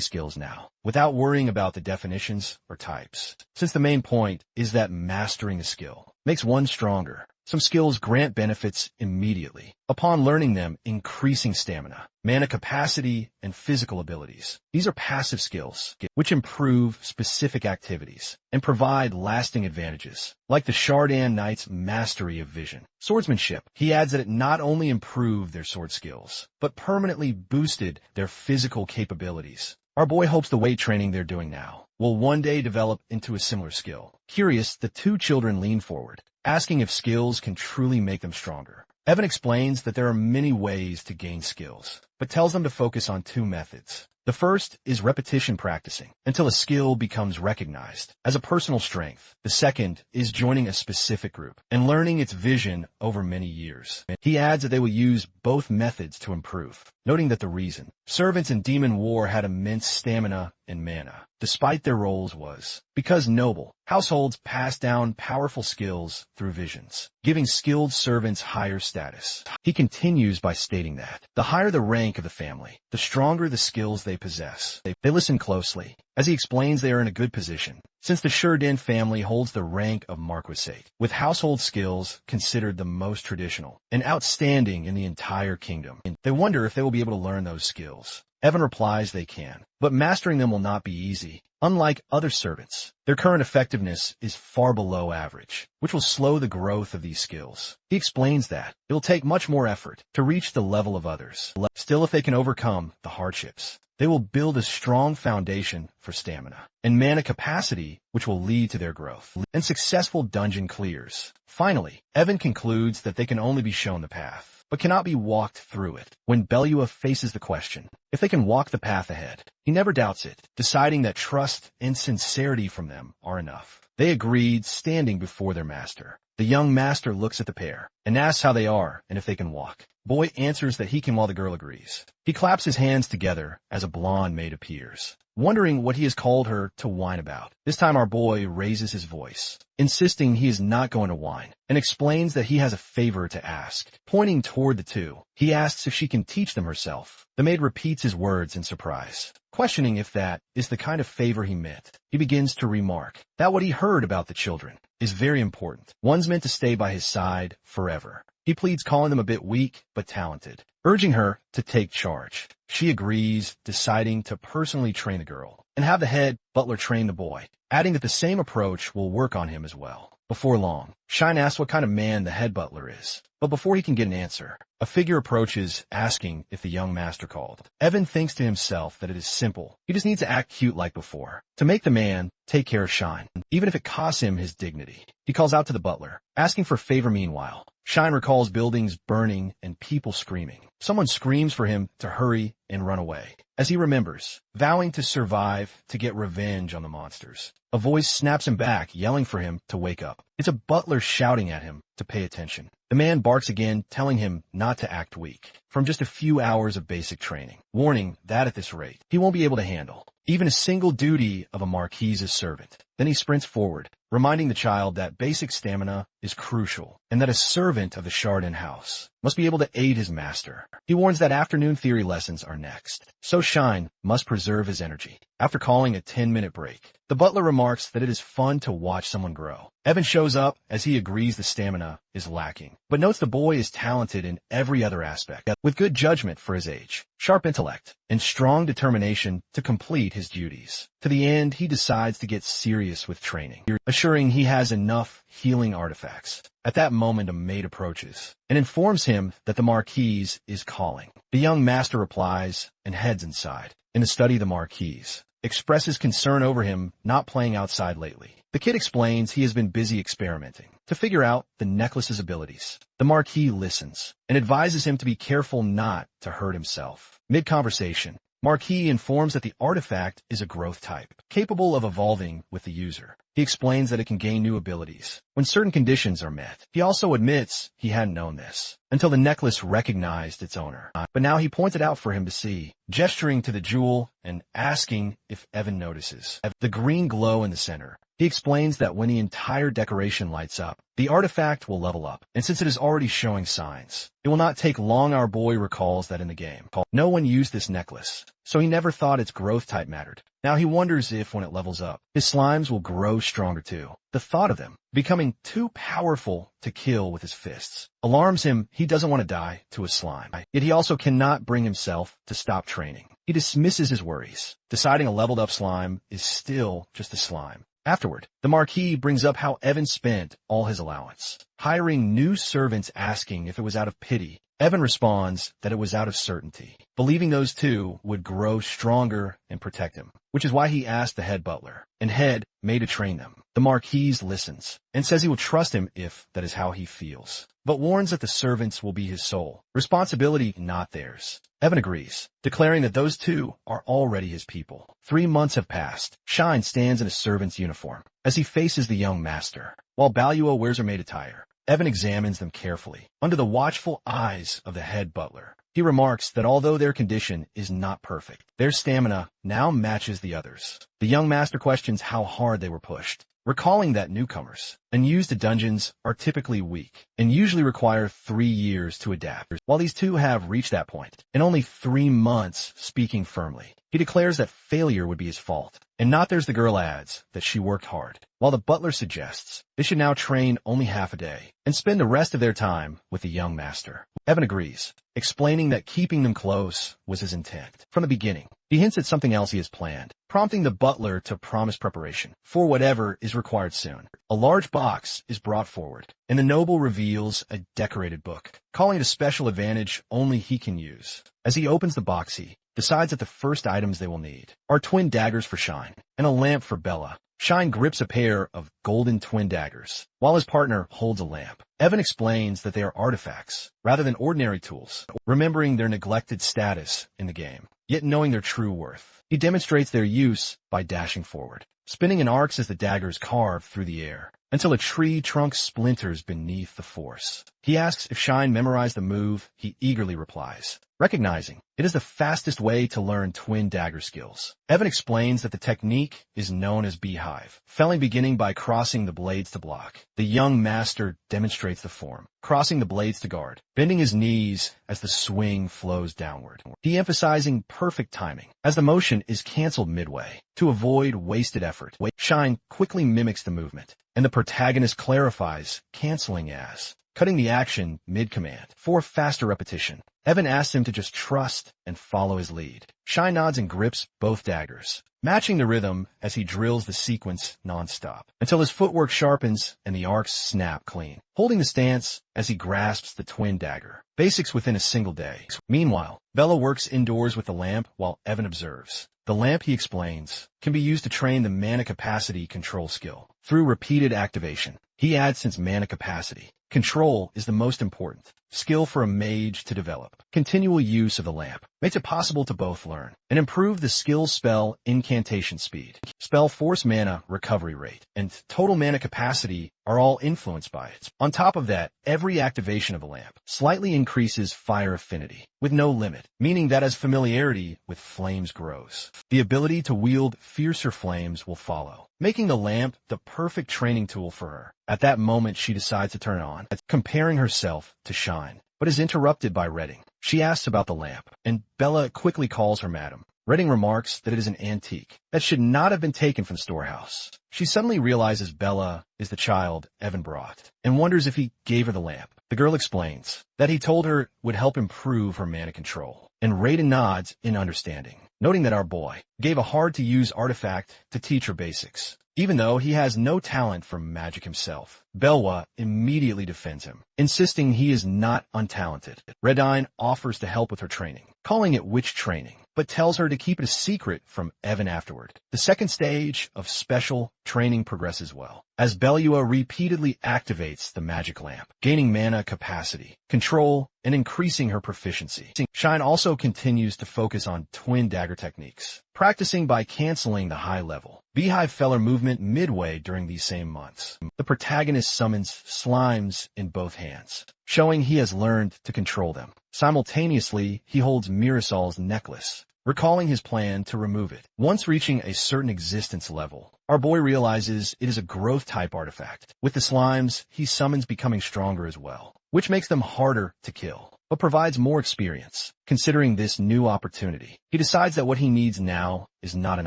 skills now, without worrying about the definitions or types, since the main point is that mastering a skill makes one stronger. Some skills grant benefits immediately, upon learning them, increasing stamina, mana capacity, and physical abilities. These are passive skills, which improve specific activities and provide lasting advantages, like the Shardan Knight's mastery of vision. Swordsmanship. He adds that it not only improved their sword skills, but permanently boosted their physical capabilities. Our boy hopes the weight training they're doing now will one day develop into a similar skill. Curious, the two children lean forward, asking if skills can truly make them stronger. Evan explains that there are many ways to gain skills, but tells them to focus on 2 methods. The first is repetition practicing until a skill becomes recognized as a personal strength. The second is joining a specific group and learning its vision over many years. He adds that they will use both methods to improve, noting that the reason servants in Demon War had immense stamina and mana, despite their roles, was because noble households passed down powerful skills through visions, giving skilled servants higher status. He continues by stating that the higher the rank of the family, the stronger the skills they possess. They listen closely, as he explains they are in a good position, since the Shardan family holds the rank of marquisate, with household skills considered the most traditional and outstanding in the entire kingdom. They wonder if they will be able to learn those skills. Evan replies they can, but mastering them will not be easy. Unlike other servants, their current effectiveness is far below average, which will slow the growth of these skills. He explains that it will take much more effort to reach the level of others. Still, if they can overcome the hardships, they will build a strong foundation for stamina and mana capacity, which will lead to their growth and successful dungeon clears. Finally, Evan concludes that they can only be shown the path, but cannot be walked through it. When Belua faces the question if they can walk the path ahead, he never doubts it, deciding that trust and sincerity from them are enough. They agreed, standing before their master. The young master looks at the pair and asks how they are and if they can walk. Boy answers that he can while the girl agrees. He claps his hands together as a blonde maid appears, wondering what he has called her to whine about. This time our boy raises his voice, insisting he is not going to whine, and explains that he has a favor to ask. Pointing toward the two, he asks if she can teach them herself. The maid repeats his words in surprise, questioning if that is the kind of favor he meant. He begins to remark that what he heard about the children is very important. One's meant to stay by his side forever. He pleads, calling them a bit weak but talented, urging her to take charge. She agrees, deciding to personally train the girl and have the head butler train the boy, adding that the same approach will work on him as well. Before long, Shine asks what kind of man the head butler is, but before he can get an answer, a figure approaches, asking if the young master called. Evan thinks to himself that it is simple. He just needs to act cute like before, to make the man take care of Shine, even if it costs him his dignity. He calls out to the butler, asking for favor meanwhile, Shine recalls buildings burning and people screaming. Someone screams for him to hurry and run away. As he remembers, vowing to survive to get revenge on the monsters, a voice snaps him back, yelling for him to wake up. It's a butler shouting at him to pay attention. The man barks again, telling him not to act weak from just a few hours of basic training, warning that at this rate, he won't be able to handle even a single duty of a marquise's servant. Then he sprints forward, reminding the child that basic stamina is crucial and that a servant of the Chardin house must be able to aid his master. He warns that afternoon theory lessons are next, so Shine must preserve his energy. After calling a 10-minute break, the butler remarks that it is fun to watch someone grow. Evan shows up as he agrees the stamina is lacking, but notes the boy is talented in every other aspect, with good judgment for his age, sharp intellect, and strong determination to complete his duties. To the end, he decides to get serious with training, assuring he has enough healing artifacts. At that moment, a maid approaches and informs him that the Marquise is calling. The young master replies and heads inside. In the study, the Marquise expresses concern over him not playing outside lately. The kid explains he has been busy experimenting to figure out the necklace's abilities. The Marquis listens and advises him to be careful not to hurt himself. Mid-conversation, Marquis informs that the artifact is a growth type, capable of evolving with the user. He explains that it can gain new abilities when certain conditions are met. He also admits he hadn't known this until the necklace recognized its owner. But now he points it out for him to see, gesturing to the jewel and asking if Evan notices the green glow in the center. He explains that when the entire decoration lights up, the artifact will level up, and since it is already showing signs, it will not take long. Our boy recalls that in the game, no one used this necklace, so he never thought its growth type mattered. Now he wonders if, when it levels up, his slimes will grow stronger too. The thought of them becoming too powerful to kill with his fists alarms him. He doesn't want to die to a slime, yet he also cannot bring himself to stop training. He dismisses his worries, deciding a leveled up slime is still just a slime. Afterward, the Marquis brings up how Evan spent all his allowance, hiring new servants, asking if it was out of pity. Evan responds that it was out of certainty, believing those two would grow stronger and protect him, which is why he asked the head butler and head maid to train them. The Marquis listens and says he will trust him if that is how he feels, but warns that the servants will be his sole responsibility, not theirs. Evan agrees, declaring that those two are already his people. 3 months have passed. Shine stands in a servant's uniform as he faces the young master, while Balua wears her maid attire. Evan examines them carefully, under the watchful eyes of the head butler. He remarks that although their condition is not perfect, their stamina now matches the others. The young master questions how hard they were pushed, recalling that newcomers unused to dungeons are typically weak and usually require 3 years to adapt, while these two have reached that point in only 3 months. Speaking firmly, he declares that failure would be his fault and not theirs. The girl adds that she worked hard, while the butler suggests they should now train only half a day and spend the rest of their time with the young master. Evan agrees, explaining that keeping them close was his intent from the beginning. He hints at something else he has planned, prompting the butler to promise preparation for whatever is required soon. A large box is brought forward, and the noble reveals a decorated book, calling it a special advantage only he can use. As he opens the box, he decides that the first items they will need are twin daggers for Shine and a lamp for Bella. Shine grips a pair of golden twin daggers, while his partner holds a lamp. Evan explains that they are artifacts, rather than ordinary tools, remembering their neglected status in the game, yet knowing their true worth. He demonstrates their use by dashing forward, spinning in arcs as the daggers carve through the air, until a tree trunk splinters beneath the force. He asks if Shine memorized the move. He eagerly replies, recognizing it is the fastest way to learn twin dagger skills. Evan explains that the technique is known as beehive, felling beginning by crossing the blades to block. The young master demonstrates the form, crossing the blades to guard, bending his knees as the swing flows downward. He emphasizing perfect timing, as the motion is canceled midway, to avoid wasted effort. Shine quickly mimics the movement, and the protagonist clarifies, canceling as cutting the action mid-command for faster repetition. Evan asks him to just trust and follow his lead. Shine nods and grips both daggers, matching the rhythm as he drills the sequence non-stop, until his footwork sharpens and the arcs snap clean, holding the stance as he grasps the twin dagger. Basics within a single day. Meanwhile, Bella works indoors with the lamp while Evan observes. The lamp, he explains, can be used to train the mana capacity control skill through repeated activation. He adds, since mana capacity Control is the most important skill for a mage to develop. Continual use of the lamp makes it possible to both learn and improve the skill's spell incantation speed, spell force mana recovery rate, and total mana capacity are all influenced by it. On top of that, every activation of a lamp slightly increases fire affinity with no limit, meaning that as familiarity with flames grows, the ability to wield fiercer flames will follow, making the lamp the perfect training tool for her. At that moment, she decides to turn it on, comparing herself to Shine, but is interrupted by Redding. She asks about the lamp, and Bella quickly calls her madam. Redding remarks that it is an antique that should not have been taken from the storehouse. She suddenly realizes Bella is the child Evan brought, and wonders if he gave her the lamp. The girl explains that he told her it would help improve her mana control, and Raiden nods in understanding, noting that our boy gave a hard-to-use artifact to teach her basics. Even though he has no talent for magic himself, Belwa immediately defends him, insisting he is not untalented. Redine offers to help with her training, calling it witch training, but tells her to keep it a secret from Evan afterward. The second stage of special training progresses well, as Belua repeatedly activates the magic lamp, gaining mana capacity, control, and increasing her proficiency. Shine also continues to focus on twin dagger techniques, practicing by canceling the high-level Beehive Feller movement midway during these same months. The protagonist summons slimes in both hands, showing he has learned to control them. Simultaneously, he holds Mirasol's necklace, recalling his plan to remove it. Once reaching a certain existence level, our boy realizes it is a growth-type artifact. With the slimes, he summons becoming stronger as well, which makes them harder to kill, but provides more experience. Considering this new opportunity, he decides that what he needs now is not an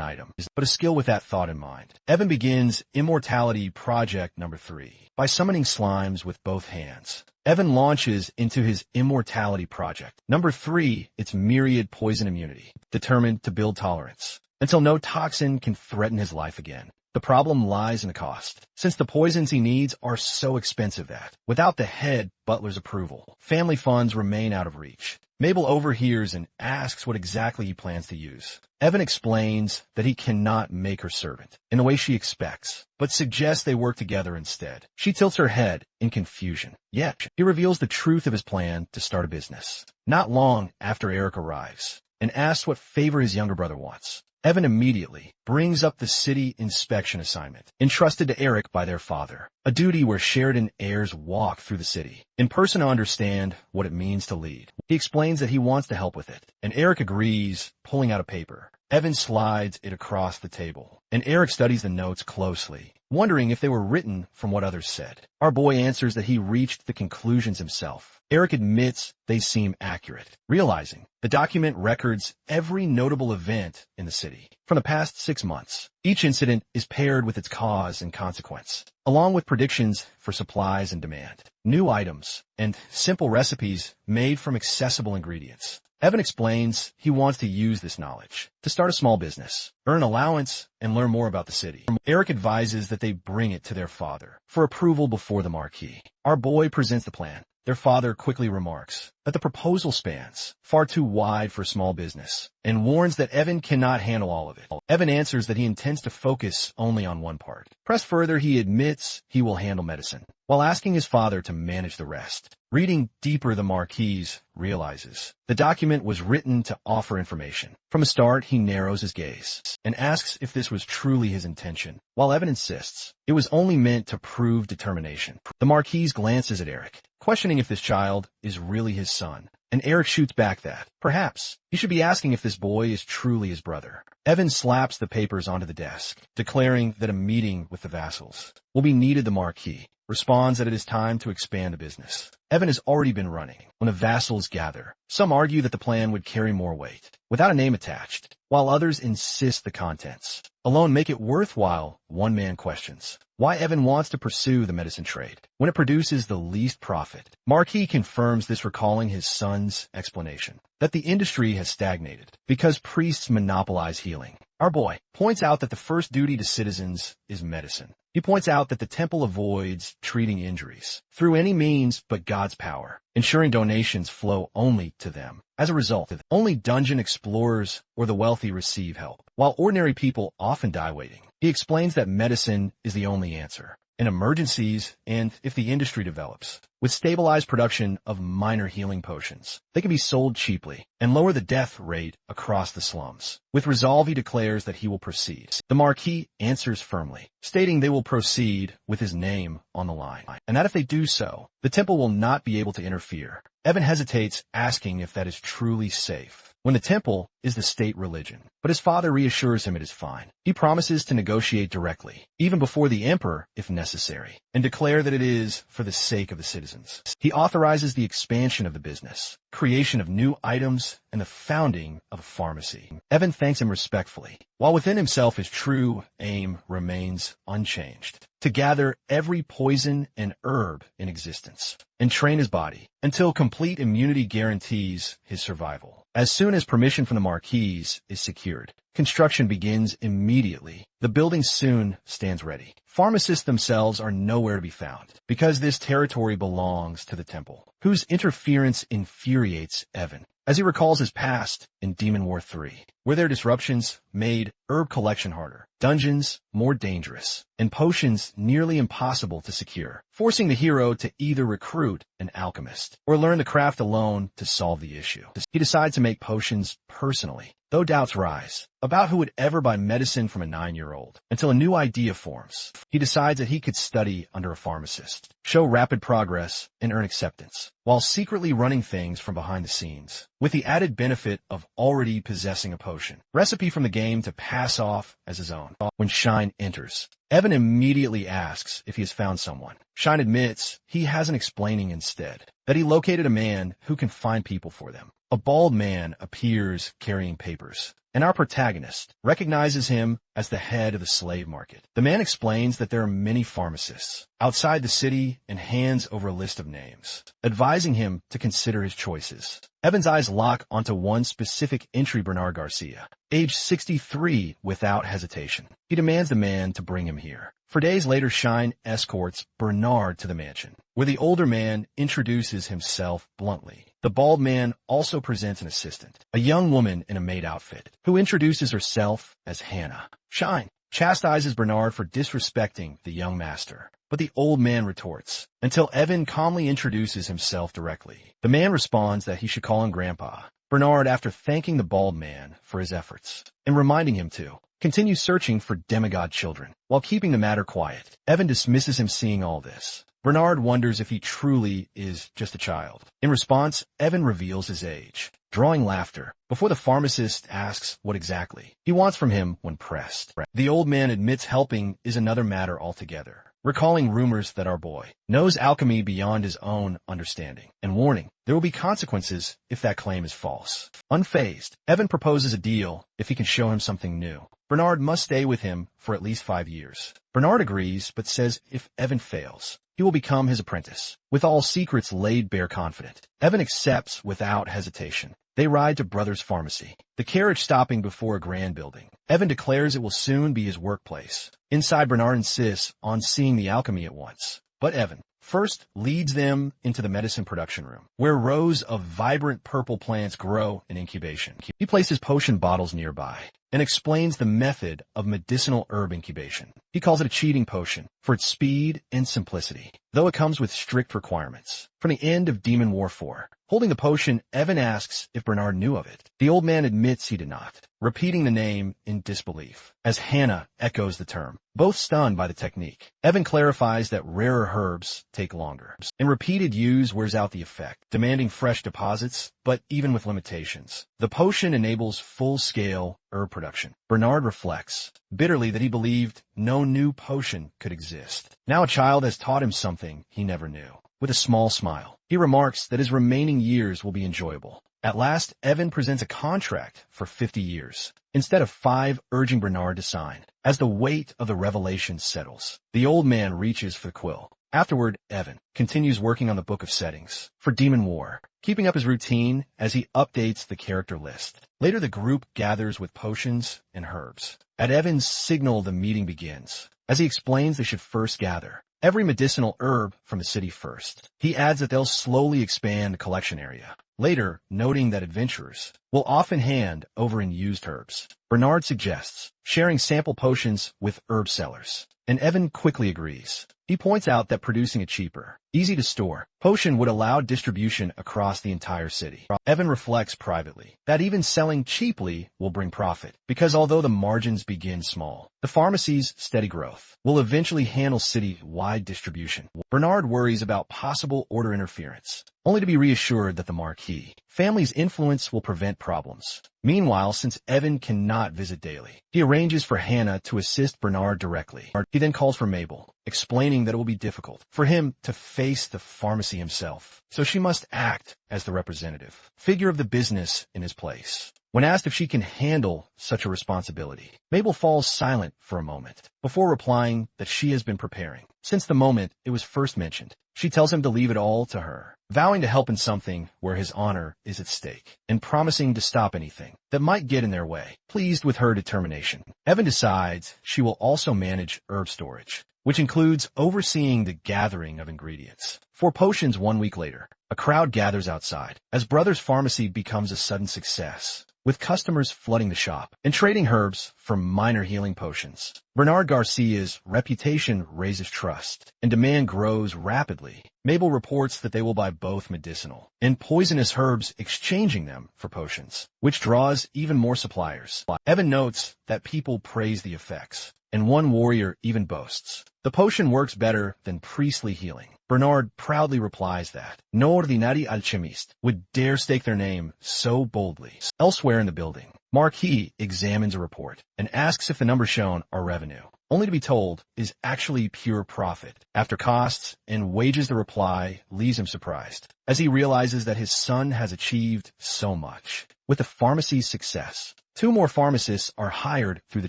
item, but a skill with that thought in mind. Evan begins Immortality Project number 3 by summoning slimes with both hands. Evan launches into his Immortality Project number 3, its myriad poison immunity, determined to build tolerance until no toxin can threaten his life again. The problem lies in the cost, since the poisons he needs are so expensive that, without the head butler's approval, family funds remain out of reach. Mabel overhears and asks what exactly he plans to use. Evan explains that he cannot make her servant in the way she expects, but suggests they work together instead. She tilts her head in confusion, yet he reveals the truth of his plan to start a business. Not long after Eric arrives and asks what favor his younger brother wants, Evan immediately brings up the city inspection assignment entrusted to Eric by their father, a duty where Sheridan heirs walk through the city in person to understand what it means to lead. He explains that he wants to help with it, and Eric agrees, pulling out a paper. Evan slides it across the table, and Eric studies the notes closely, wondering if they were written from what others said. Our boy answers that he reached the conclusions himself. Eric admits they seem accurate, realizing the document records every notable event in the city from the past 6 months. Each incident is paired with its cause and consequence, along with predictions for supplies and demand, new items, and simple recipes made from accessible ingredients. Evan explains he wants to use this knowledge to start a small business, earn allowance, and learn more about the city. Eric advises that they bring it to their father for approval before the Marquis. Our boy presents the plan. Their father quickly remarks that the proposal spans far too wide for small business and warns that Evan cannot handle all of it. Evan answers that he intends to focus only on one part. Pressed further, he admits he will handle medicine, while asking his father to manage the rest. Reading deeper, the Marquis realizes the document was written to offer information. From the start, he narrows his gaze and asks if this was truly his intention, while Evan insists it was only meant to prove determination. The Marquis glances at Eric, questioning if this child is really his son, and Eric shoots back that, perhaps, he should be asking if this boy is truly his brother. Evan slaps the papers onto the desk, declaring that a meeting with the vassals will be needed. The Marquis responds that it is time to expand the business. Evan has already been running when the vassals gather. Some argue that the plan would carry more weight without a name attached, while others insist the contents alone make it worthwhile. One man questions why Evan wants to pursue the medicine trade when it produces the least profit. Marquis confirms this, recalling his son's explanation that the industry has stagnated because priests monopolize healing. Our boy points out that the first duty to citizens is medicine. He points out that the temple avoids treating injuries through any means but God's power, ensuring donations flow only to them. As a result, only dungeon explorers or the wealthy receive help, while ordinary people often die waiting. He explains that medicine is the only answer in emergencies and if the industry develops. With stabilized production of minor healing potions, they can be sold cheaply and lower the death rate across the slums. With resolve, he declares that he will proceed. The Marquis answers firmly, stating they will proceed with his name on the line, and that if they do so, the temple will not be able to interfere. Evan hesitates, asking if that is truly safe, when the temple is the state religion. But his father reassures him it is fine. He promises to negotiate directly, even before the emperor if necessary, and declare that it is for the sake of the citizens. He authorizes the expansion of the business, creation of new items, and the founding of a pharmacy. Evan thanks him respectfully, while within himself his true aim remains unchanged: to gather every poison and herb in existence and train his body until complete immunity guarantees his survival. As soon as permission from the Marquis is secured, construction begins immediately. The building soon stands ready. Pharmacists themselves are nowhere to be found, because this territory belongs to the temple, whose interference infuriates Evan, as he recalls his past in Demon War 3, where their disruptions made herb collection harder, dungeons more dangerous, and potions nearly impossible to secure, forcing the hero to either recruit an alchemist or learn the craft alone to solve the issue. He decides to make potions personally, though doubts rise about who would ever buy medicine from a 9-year-old, until a new idea forms. He decides that he could study under a pharmacist, show rapid progress, and earn acceptance, while secretly running things from behind the scenes, with the added benefit of already possessing a potion recipe from the game to pass off as his own. When Shine enters, Evan immediately asks if he has found someone. Shine admits he hasn't, explaining instead that he located a man who can find people for them. A bald man appears carrying papers, and our protagonist recognizes him as the head of the slave market. The man explains that there are many pharmacists outside the city and hands over a list of names, advising him to consider his choices. Evan's eyes lock onto one specific entry: Bernard Garcia, age 63, without hesitation. He demands the man to bring him here. For days later, Shine escorts Bernard to the mansion, where the older man introduces himself bluntly. The bald man also presents an assistant, a young woman in a maid outfit, who introduces herself as Hannah. Shine chastises Bernard for disrespecting the young master, but the old man retorts, until Evan calmly introduces himself directly. The man responds that he should call him Grandpa. Bernard, after thanking the bald man for his efforts and reminding him to continue searching for demigod children while keeping the matter quiet, Evan dismisses him. Seeing all this, Bernard wonders if he truly is just a child. In response, Evan reveals his age, drawing laughter, before the pharmacist asks what exactly he wants from him when pressed. The old man admits helping is another matter altogether, recalling rumors that our boy knows alchemy beyond his own understanding, and warning there will be consequences if that claim is false. Unfazed, Evan proposes a deal if he can show him something new. Bernard must stay with him for at least 5 years. Bernard agrees, but says if Evan fails, he will become his apprentice, with all secrets laid bare. Confident, Evan accepts without hesitation. They ride to Brothers Pharmacy, the carriage stopping before a grand building. Evan declares it will soon be his workplace. Inside, Bernard insists on seeing the alchemy at once, but Evan first leads them into the medicine production room, where rows of vibrant purple plants grow in incubation. He places potion bottles nearby and explains the method of medicinal herb incubation. He calls it a cheating potion for its speed and simplicity, though it comes with strict requirements. From the end of Demon War 4, holding the potion, Evan asks if Bernard knew of it. The old man admits he did not, repeating the name in disbelief, as Hannah echoes the term, both stunned by the technique. Evan clarifies that rarer herbs take longer, and repeated use wears out the effect, demanding fresh deposits, but even with limitations, the potion enables full-scale herb production. Bernard reflects bitterly that he believed no new potion could exist. Now a child has taught him something he never knew. With a small smile, he remarks that his remaining years will be enjoyable. At last, Evan presents a contract for 50 years, instead of 5, urging Bernard to sign. As the weight of the revelation settles, the old man reaches for the quill, Afterward, Evan continues working on the book of settings for Demon War, keeping up his routine as he updates the character list. Later, the group gathers with potions and herbs. At Evan's signal, the meeting begins. As he explains, they should first gather every medicinal herb from the city first. He adds that they'll slowly expand the collection area. Later, noting that adventurers will often hand over unused herbs, Bernard suggests sharing sample potions with herb sellers, and Evan quickly agrees. He points out that producing a cheaper, easy-to-store potion would allow distribution across the entire city. Evan reflects privately that even selling cheaply will bring profit, because although the margins begin small, the pharmacy's steady growth will eventually handle city-wide distribution. Bernard worries about possible order interference, only to be reassured that the Marquis family's influence will prevent problems. Meanwhile, since Evan cannot visit daily, he arranges for Hannah to assist Bernard directly. He then calls for Mabel, explaining that it will be difficult for him to face the pharmacy himself, so she must act as the representative figure of the business in his place. When asked if she can handle such a responsibility, Mabel falls silent for a moment before replying that she has been preparing since the moment it was first mentioned. She tells him to leave it all to her, vowing to help in something where his honor is at stake, and promising to stop anything that might get in their way. Pleased with her determination, Evan decides she will also manage herb storage, which includes overseeing the gathering of ingredients for potions. 1 week later, a crowd gathers outside as Brothers Pharmacy becomes a sudden success, with customers flooding the shop and trading herbs for minor healing potions. Bernard Garcia's reputation raises trust, and demand grows rapidly. Mabel reports that they will buy both medicinal and poisonous herbs, exchanging them for potions, which draws even more suppliers. Evan notes that people praise the effects, and one warrior even boasts the potion works better than priestly healing. Bernard proudly replies that no ordinary alchemist would dare stake their name so boldly. Elsewhere in the building, Marquis examines a report and asks if the numbers shown are revenue, only to be told is actually pure profit. After costs and wages, the reply leaves him surprised, as he realizes that his son has achieved so much. With the pharmacy's success, 2 more pharmacists are hired through the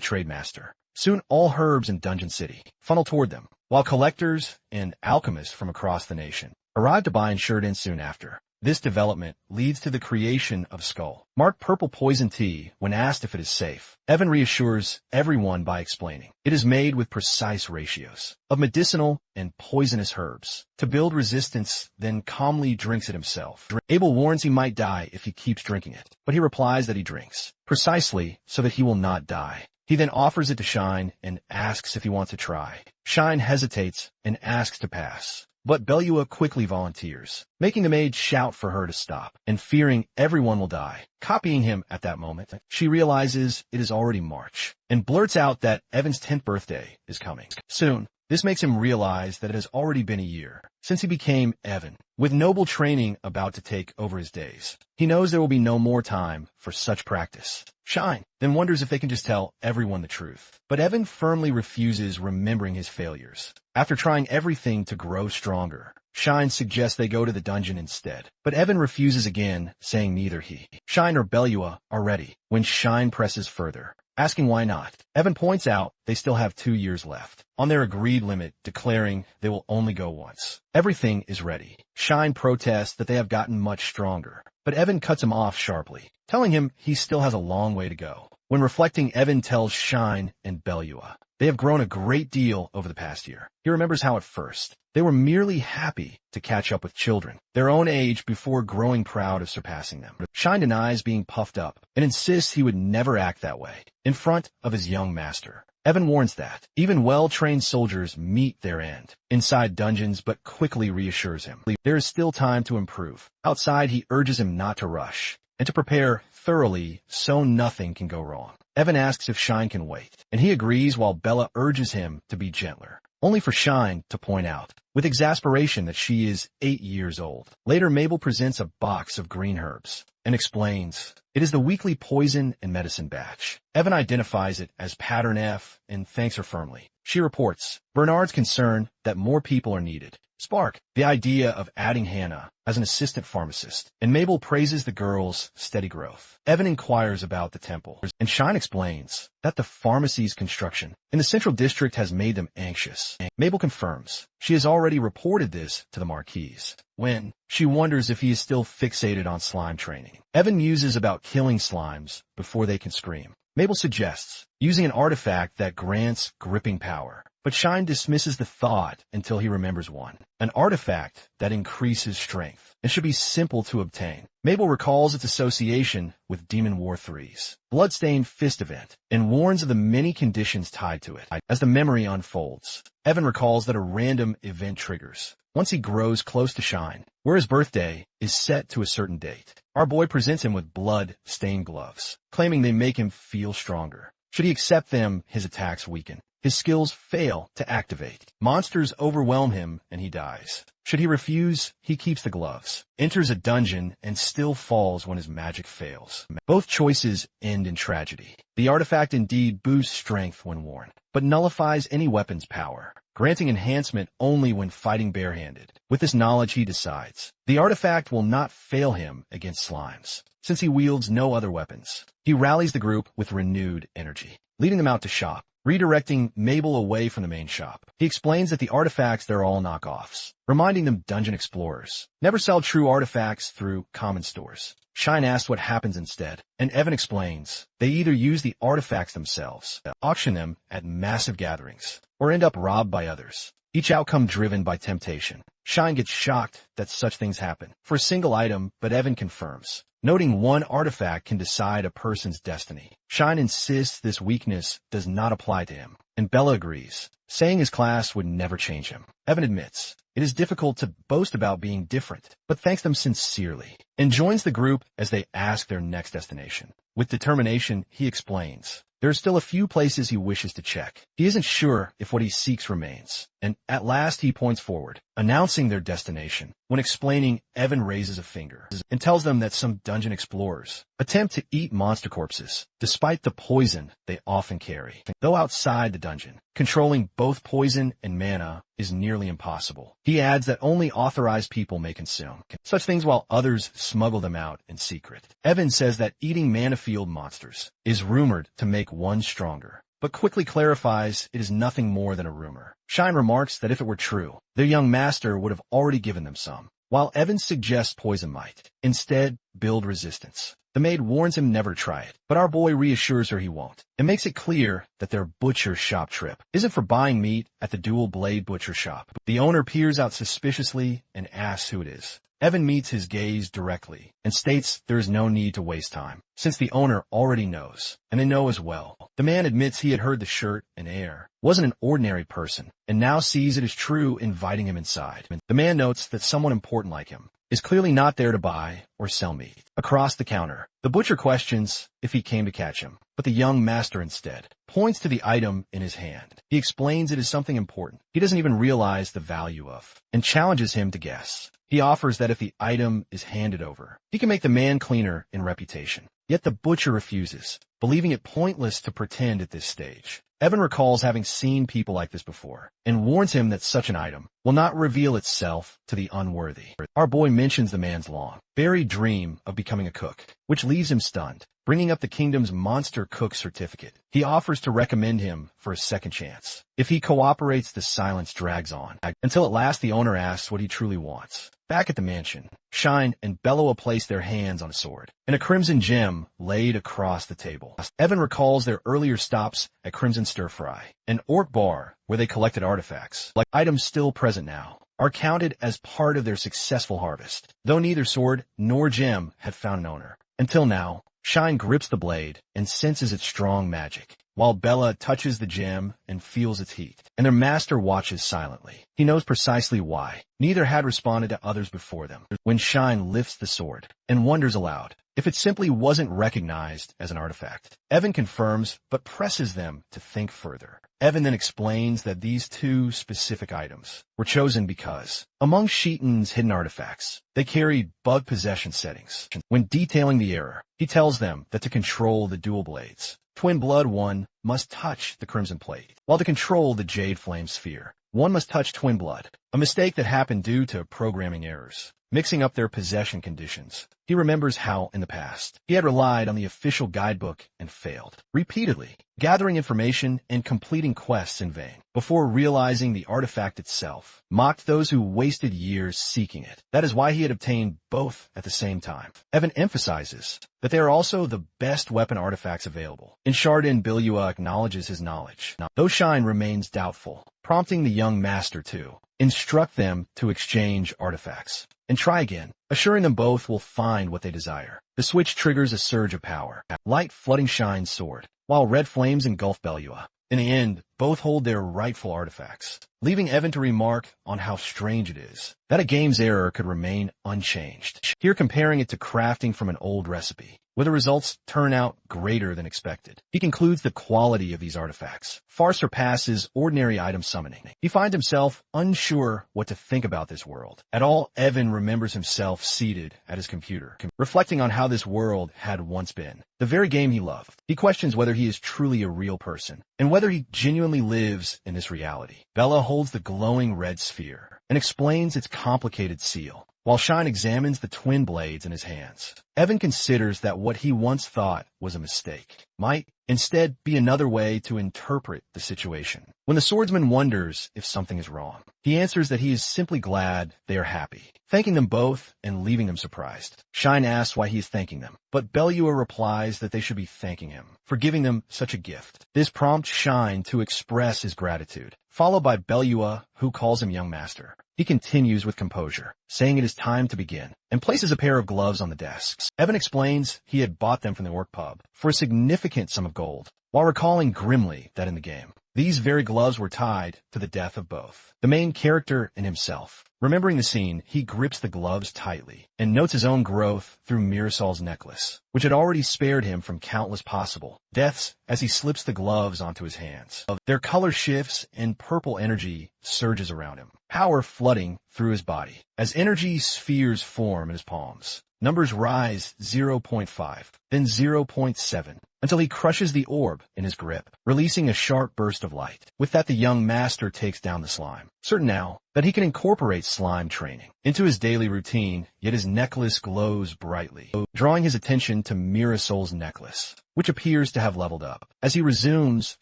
trademaster. Soon all herbs in Dungeon City funnel toward them, while collectors and alchemists from across the nation arrive to buy and shirt in soon after. This development leads to the creation of Skull, marked purple poison tea. When asked if it is safe, Evan reassures everyone by explaining it is made with precise ratios of medicinal and poisonous herbs to build resistance, then calmly drinks it himself. Abel warns he might die if he keeps drinking it, but he replies that he drinks precisely so that he will not die. He then offers it to Shine and asks if he wants to try. Shine hesitates and asks to pass, but Belua quickly volunteers, making the maid shout for her to stop, and fearing everyone will die. Copying him at that moment, she realizes it is already March, and blurts out that Evan's 10th birthday is coming soon. This makes him realize that it has already been a year since he became Evan, with noble training about to take over his days. He knows there will be no more time for such practice. Shine then wonders if they can just tell everyone the truth, but Evan firmly refuses, remembering his failures. After trying everything to grow stronger, Shine suggests they go to the dungeon instead, but Evan refuses again, saying neither he, Shine, or Belua are ready. When Shine presses further, asking why not, Evan points out they still have 2 years left on their agreed limit, declaring they will only go once. Everything is ready. Shine protests that they have gotten much stronger, but Evan cuts him off sharply, telling him he still has a long way to go. When reflecting, Evan tells Shine and Belua they have grown a great deal over the past year. He remembers how at first they were merely happy to catch up with children their own age before growing proud of surpassing them. Shine denies being puffed up and insists he would never act that way in front of his young master. Evan warns that even well-trained soldiers meet their end inside dungeons, but quickly reassures him there is still time to improve. Outside, he urges him not to rush and to prepare thoroughly so nothing can go wrong. Evan asks if Shine can wait, and he agrees while Bella urges him to be gentler, only for Shine to point out with exasperation that she is 8 years old. Later, Mabel presents a box of green herbs and explains it is the weekly poison and medicine batch. Evan identifies it as Pattern F and thanks her firmly. She reports Bernard's concern that more people are needed spark the idea of adding Hannah as an assistant pharmacist, and Mabel praises the girl's steady growth. Evan inquires about the temple, and Shine explains that the pharmacy's construction in the Central District has made them anxious. Mabel confirms she has already reported this to the Marquis. When she wonders if he is still fixated on slime training, Evan muses about killing slimes before they can scream. Mabel suggests using an artifact that grants gripping power, but Shine dismisses the thought until he remembers one. An artifact that increases strength and should be simple to obtain. Mabel recalls its association with Demon War 3's Bloodstained Fist event and warns of the many conditions tied to it. As the memory unfolds, Evan recalls that a random event triggers once he grows close to Shine, where his birthday is set to a certain date. Our boy presents him with blood-stained gloves, claiming they make him feel stronger. Should he accept them, his attacks weaken. His skills fail to activate. Monsters overwhelm him and he dies. Should he refuse, he keeps the gloves, enters a dungeon, and still falls when his magic fails. Both choices end in tragedy. The artifact indeed boosts strength when worn, but nullifies any weapon's power, granting enhancement only when fighting barehanded. With this knowledge, he decides the artifact will not fail him against slimes, since he wields no other weapons. He rallies the group with renewed energy, leading them out to shop, redirecting Mabel away from the main shop. He explains that the artifacts, they're all knockoffs, reminding them dungeon explorers never sell true artifacts through common stores. Shine asks what happens instead, and Evan explains they either use the artifacts themselves, auction them at massive gatherings, or end up robbed by others, each outcome driven by temptation. Shine gets shocked that such things happen for a single item, but Evan confirms, noting one artifact can decide a person's destiny. Shine insists this weakness does not apply to him, and Bella agrees, saying his class would never change him. Evan admits it is difficult to boast about being different, but thanks them sincerely, and joins the group as they ask their next destination. With determination, he explains there are still a few places he wishes to check. He isn't sure if what he seeks remains, and at last he points forward, announcing their destination. When explaining, Evan raises a finger and tells them that some dungeon explorers attempt to eat monster corpses, despite the poison they often carry. Though outside the dungeon, controlling both poison and mana is nearly impossible. He adds that only authorized people may consume such things while others smuggle them out in secret. Evan says that eating mana-field monsters is rumored to make one stronger, but quickly clarifies it is nothing more than a rumor. Shine remarks that if it were true, their young master would have already given them some, while Evan suggests poison might instead build resistance. The maid warns him never to try it, but our boy reassures her he won't, and makes it clear that their butcher shop trip isn't for buying meat at the dual blade butcher shop. The owner peers out suspiciously and asks who it is. Evan meets his gaze directly and states there is no need to waste time, since the owner already knows, and they know as well. The man admits he had heard the shirt and air wasn't an ordinary person, and now sees it is true, inviting him inside. The man notes that someone important like him is clearly not there to buy or sell meat. Across the counter, the butcher questions if he came to catch him, but the young master instead points to the item in his hand. He explains it is something important he doesn't even realize the value of, and challenges him to guess. He offers that if the item is handed over, he can make the man cleaner in reputation. Yet the butcher refuses, believing it pointless to pretend at this stage. Evan recalls having seen people like this before, and warns him that such an item will not reveal itself to the unworthy. Our boy mentions the man's long, buried dream of becoming a cook, which leaves him stunned, bringing up the kingdom's monster cook certificate. He offers to recommend him for a second chance. If he cooperates, the silence drags on, until at last the owner asks what he truly wants. Back at the mansion, Shine and Belloa place their hands on a sword and a crimson gem laid across the table. Evan recalls their earlier stops at Crimson Stir Fry, an orc bar where they collected artifacts, like items still present now, are counted as part of their successful harvest, though neither sword nor gem had found an owner. Until now, Shine grips the blade and senses its strong magic, while Bella touches the gem and feels its heat, and their master watches silently. He knows precisely why neither had responded to others before them. When Shine lifts the sword and wonders aloud if it simply wasn't recognized as an artifact, Evan confirms but presses them to think further. Evan then explains that these two specific items were chosen because, among Sheetan's hidden artifacts, they carried bug possession settings. When detailing the error, he tells them that to control the dual blades, Twin Blood 1 must touch the Crimson Plate, while to control the Jade Flame Sphere, One must touch twin blood, a mistake that happened due to programming errors, mixing up their possession conditions. He remembers how, in the past, he had relied on the official guidebook and failed, repeatedly, gathering information and completing quests in vain, before realizing the artifact itself mocked those who wasted years seeking it. That is why he had obtained both at the same time. Evan emphasizes that they are also the best weapon artifacts available. In Chardin, Billua acknowledges his knowledge, though Shine remains doubtful, prompting the young master to instruct them to exchange artifacts and try again, assuring them both will find what they desire. The switch triggers a surge of power, light flooding Shine's sword, while red flames engulf Bellua. In the end, both hold their rightful artifacts, leaving Evan to remark on how strange it is that a game's error could remain unchanged. Here comparing it to crafting from an old recipe, where the results turn out greater than expected. He concludes the quality of these artifacts far surpasses ordinary item summoning. He finds himself unsure what to think about this world. At all, Evan remembers himself seated at his computer, reflecting on how this world had once been, the very game he loved. He questions whether he is truly a real person, and whether he genuinely lives in this reality. Bella holds the glowing red sphere and explains its complicated seal, while Shine examines the twin blades in his hands. Evan considers that what he once thought was a mistake might instead be another way to interpret the situation. When the swordsman wonders if something is wrong, he answers that he is simply glad they are happy, thanking them both and leaving them surprised. Shine asks why he is thanking them, but Bellua replies that they should be thanking him for giving them such a gift. This prompts Shine to express his gratitude, followed by Bellua, who calls him young master. He continues with composure, saying it is time to begin, and places a pair of gloves on the desks. Evan explains he had bought them from the Orc Pub for a significant sum of gold, while recalling grimly that in the game, these very gloves were tied to the death of both the main character and himself. Remembering the scene, he grips the gloves tightly and notes his own growth through Mirasol's necklace, which had already spared him from countless possible deaths as he slips the gloves onto his hands. Their color shifts and purple energy surges around him, power flooding through his body. As energy spheres form in his palms, numbers rise 0.5, then 0.7, until he crushes the orb in his grip, releasing a sharp burst of light. With that, the young master takes down the slime, certain now that he can incorporate slime training into his daily routine, yet his necklace glows brightly, drawing his attention to Mirasol's necklace, which appears to have leveled up. As he resumes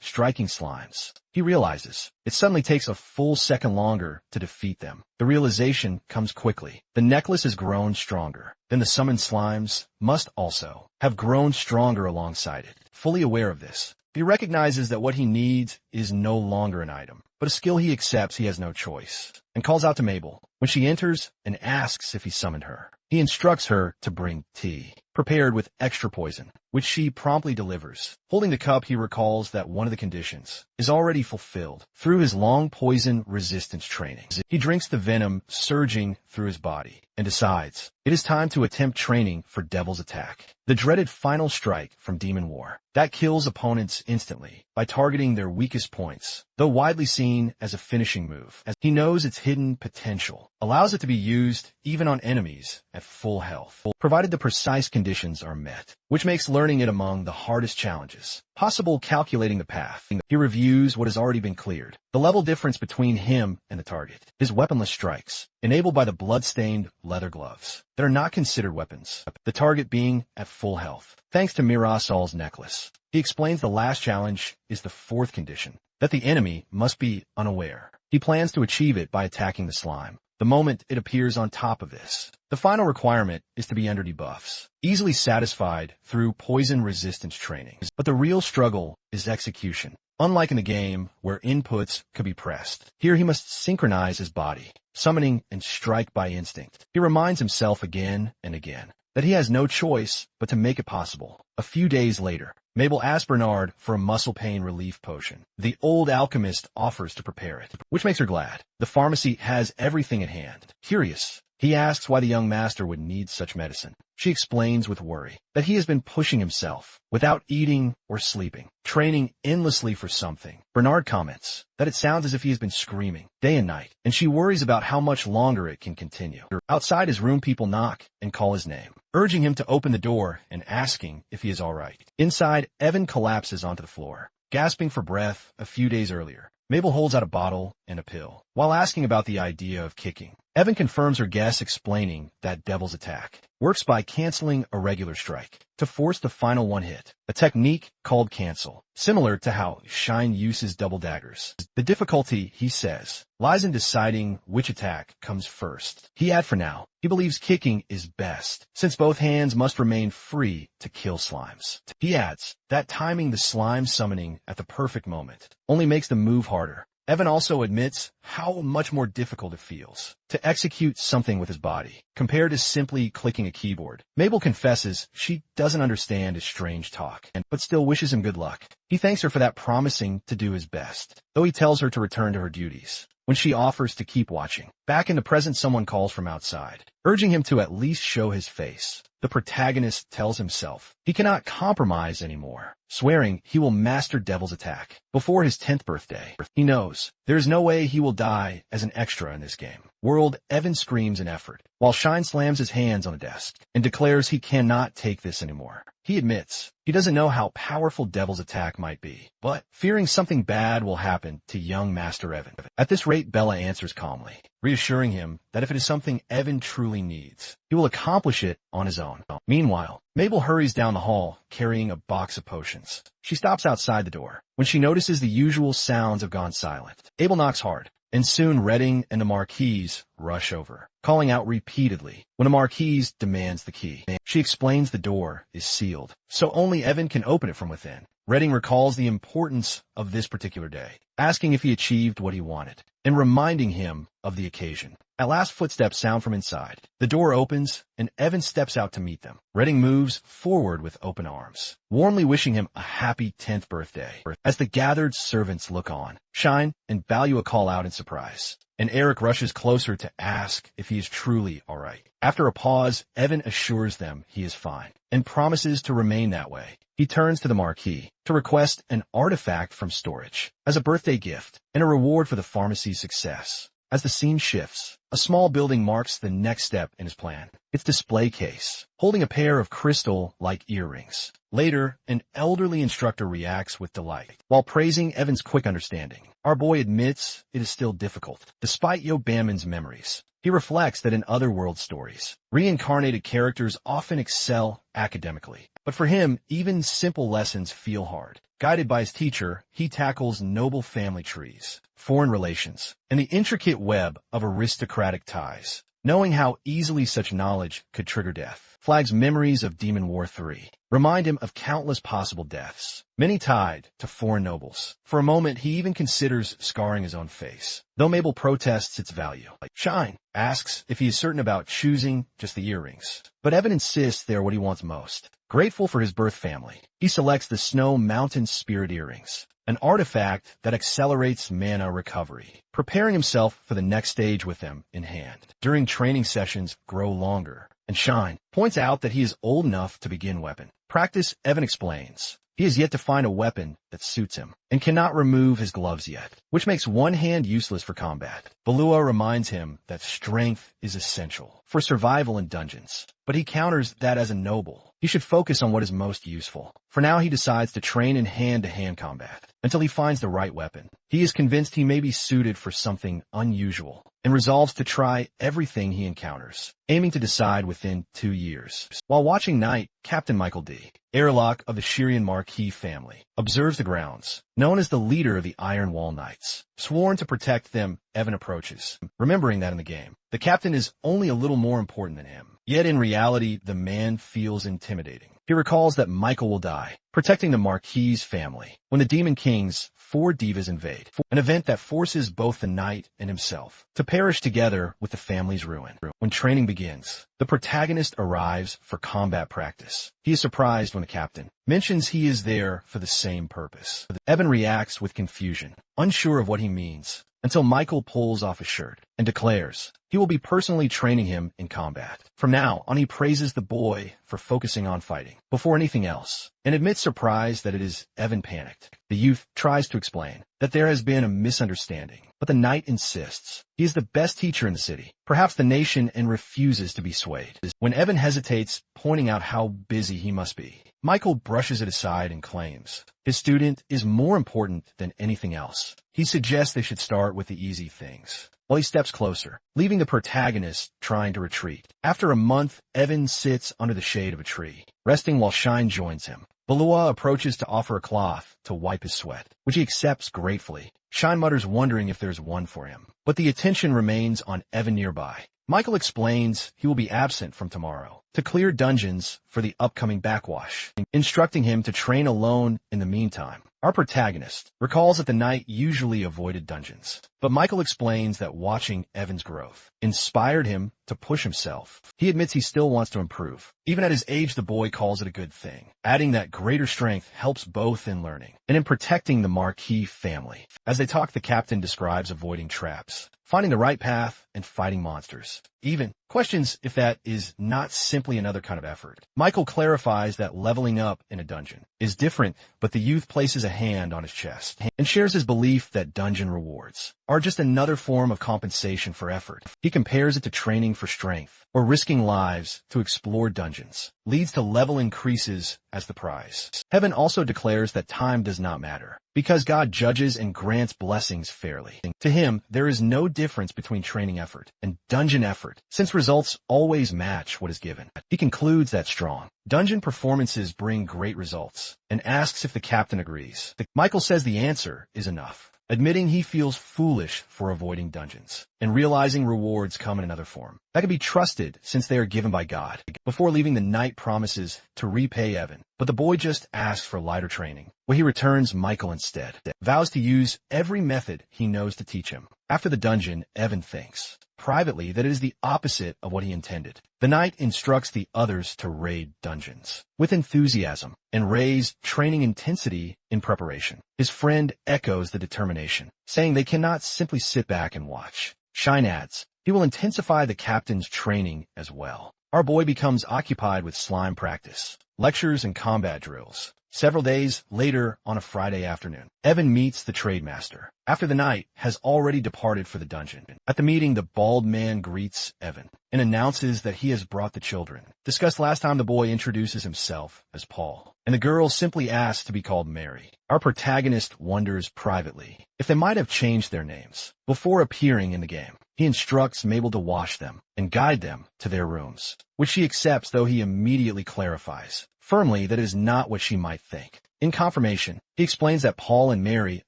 striking slimes, he realizes it suddenly takes a full second longer to defeat them. The realization comes quickly. The necklace has grown stronger. Then the summoned slimes must also have grown stronger alongside it. Fully aware of this, he recognizes that what he needs is no longer an item, but a skill he accepts he has no choice, and calls out to Mabel when she enters and asks if he summoned her. He instructs her to bring tea, prepared with extra poison, which she promptly delivers. Holding the cup, he recalls that one of the conditions is already fulfilled through his long poison resistance training. He drinks the venom surging through his body and decides it is time to attempt training for Devil's Attack, the dreaded final strike from Demon War that kills opponents instantly by targeting their weakest points. Though widely seen as a finishing move, as he knows its hidden potential allows it to be used even on enemies at full health, provided the precise conditions are met, which makes learning it among the hardest challenges possible. Calculating the path, he reviews what has already been cleared, the level difference between him and the target, his weaponless strikes, enabled by the blood-stained leather gloves that are not considered weapons, the target being at full health, thanks to Mirasol's necklace. He explains the last challenge is the fourth condition, that the enemy must be unaware. He plans to achieve it by attacking the slime the moment it appears on top of this. The final requirement is to be under debuffs, easily satisfied through poison resistance training. But the real struggle is execution. Unlike in the game, where inputs could be pressed, here he must synchronize his body, summoning and strike by instinct. He reminds himself again and again that he has no choice but to make it possible. A few days later, Mabel asks Bernard for a muscle pain relief potion. The old alchemist offers to prepare it, which makes her glad. The pharmacy has everything at hand. Curious, he asks why the young master would need such medicine. She explains with worry that he has been pushing himself without eating or sleeping, training endlessly for something. Bernard comments that it sounds as if he has been screaming day and night, and she worries about how much longer it can continue. Outside his room, people knock and call his name, urging him to open the door and asking if he is all right. Inside, Evan collapses onto the floor, gasping for breath. A few days earlier, Mabel holds out a bottle and a pill. While asking about the idea of kicking, Evan confirms her guess, explaining that Devil's Attack works by canceling a regular strike to force the final one hit, a technique called cancel, similar to how Shine uses double daggers. The difficulty, he says, lies in deciding which attack comes first. He adds for now, he believes kicking is best, since both hands must remain free to kill slimes. He adds that timing the slime summoning at the perfect moment only makes the move harder. Evan also admits how much more difficult it feels to execute something with his body, compared to simply clicking a keyboard. Mabel confesses she doesn't understand his strange talk, but still wishes him good luck. He thanks her for that, promising to do his best, though he tells her to return to her duties. When she offers to keep watching, back in the present, someone calls from outside, urging him to at least show his face. The protagonist tells himself he cannot compromise anymore, swearing he will master Devil's Attack before his 10th birthday. He knows there is no way he will die as an extra in this game. World, Evan screams in effort, while Shine slams his hands on the desk and declares he cannot take this anymore. He admits he doesn't know how powerful Devil's Attack might be, but fearing something bad will happen to young Master Evan. At this rate, Bella answers calmly, reassuring him that if it is something Evan truly needs, he will accomplish it on his own. Meanwhile, Mabel hurries down the hall, carrying a box of potions. She stops outside the door when she notices the usual sounds have gone silent. Abel knocks hard, and soon Redding and the Marquise rush over, calling out repeatedly when the Marquise demands the key. She explains the door is sealed, so only Evan can open it from within. Redding recalls the importance of this particular day, asking if he achieved what he wanted, and reminding him of the occasion. At last, footsteps sound from inside. The door opens, and Evan steps out to meet them. Redding moves forward with open arms, warmly wishing him a happy 10th birthday. As the gathered servants look on, Shine and Balua call out in surprise, and Eric rushes closer to ask if he is truly all right. After a pause, Evan assures them he is fine, and promises to remain that way. He turns to the Marquis to request an artifact from storage as a birthday gift and a reward for the pharmacy's success. As the scene shifts, a small building marks the next step in his plan. Its display case, holding a pair of crystal-like earrings. Later, an elderly instructor reacts with delight, while praising Evan's quick understanding. Our boy admits it is still difficult, despite Yobamon's memories. He reflects that in other world stories, reincarnated characters often excel academically. But for him, even simple lessons feel hard. Guided by his teacher, he tackles noble family trees, foreign relations, and the intricate web of aristocratic ties. Knowing how easily such knowledge could trigger death, Flag's memories of Demon War 3 remind him of countless possible deaths, many tied to foreign nobles. For a moment, he even considers scarring his own face, though Mabel protests its value. Shine asks if he is certain about choosing just the earrings, but Evan insists they are what he wants most. Grateful for his birth family, he selects the Snow Mountain Spirit Earrings, an artifact that accelerates mana recovery, preparing himself for the next stage with them in hand. During training sessions grow longer, and Shine points out that he is old enough to begin weapon practice. Evan explains he has yet to find a weapon that suits him, and cannot remove his gloves yet, which makes one hand useless for combat. Balua reminds him that strength is essential for survival in dungeons, but he counters that as a noble, he should focus on what is most useful. For now, he decides to train in hand-to-hand combat until he finds the right weapon. He is convinced he may be suited for something unusual, and resolves to try everything he encounters, aiming to decide within 2 years. While watching night, Captain Michael D. Airlock of the Shirian Marquis family observes the grounds, known as the leader of the Iron Wall Knights. Sworn to protect them, Evan approaches, remembering that in the game, the captain is only a little more important than him. Yet in reality, the man feels intimidating. He recalls that Michael will die, protecting the Marquis family, when the Demon King's 4 divas invade, an event that forces both the knight and himself to perish together with the family's ruin. When training begins, the protagonist arrives for combat practice. He is surprised when the captain mentions he is there for the same purpose. Evan reacts with confusion, unsure of what he means, until Michael pulls off his shirt, and declares he will be personally training him in combat. From now on, he praises the boy for focusing on fighting before anything else, and admits surprise that it is Evan panicked. The youth tries to explain that there has been a misunderstanding, but the knight insists he is the best teacher in the city, perhaps the nation, and refuses to be swayed. When Evan hesitates, pointing out how busy he must be, Michael brushes it aside and claims his student is more important than anything else. He suggests they should start with the easy things, while he steps closer, leaving the protagonist trying to retreat. After a month, Evan sits under the shade of a tree, resting while Shine joins him. Balua approaches to offer a cloth to wipe his sweat, which he accepts gratefully. Shine mutters, wondering if there's one for him, but the attention remains on Evan nearby. Michael explains he will be absent from tomorrow to clear dungeons for the upcoming backwash, instructing him to train alone in the meantime. Our protagonist recalls that the knight usually avoided dungeons, but Michael explains that watching Evan's growth inspired him to push himself. He admits he still wants to improve. Even at his age, the boy calls it a good thing, adding that greater strength helps both in learning and in protecting the Marquis family. As they talk, the captain describes avoiding traps, finding the right path, and fighting monsters. Even questions if that is not simply another kind of effort. Michael clarifies that leveling up in a dungeon is different, but the youth places a hand on his chest and shares his belief that dungeon rewards are just another form of compensation for effort. He compares it to training for strength or risking lives to explore dungeons leads to level increases as the prize. Heaven also declares that time does not matter, because God judges and grants blessings fairly. To him, there is no difference between training effort and dungeon effort, since results always match what is given. He concludes that strong dungeon performances bring great results, and asks if the captain agrees. Michael says the answer is enough, admitting he feels foolish for avoiding dungeons, and realizing rewards come in another form that can be trusted since they are given by God. Before leaving, the knight promises to repay Evan, but the boy just asks for lighter training, where he returns Michael instead. Vows to use every method he knows to teach him. After the dungeon, Evan thinks privately that it is the opposite of what he intended. The knight instructs the others to raid dungeons with enthusiasm and raise training intensity in preparation. His friend echoes the determination, saying they cannot simply sit back and watch. Shine adds he will intensify the captain's training as well. Our boy becomes occupied with slime practice, lectures, and combat drills. Several days later, on a Friday afternoon, Evan meets the trademaster, after the knight has already departed for the dungeon. At the meeting, the bald man greets Evan and announces that he has brought the children. Discussed last time, the boy introduces himself as Paul, and the girl simply asks to be called Mary. Our protagonist wonders privately if they might have changed their names before appearing in the game. He instructs Mabel to wash them and guide them to their rooms, which she accepts, though he immediately clarifies firmly that it is not what she might think. In confirmation, he explains that Paul and Mary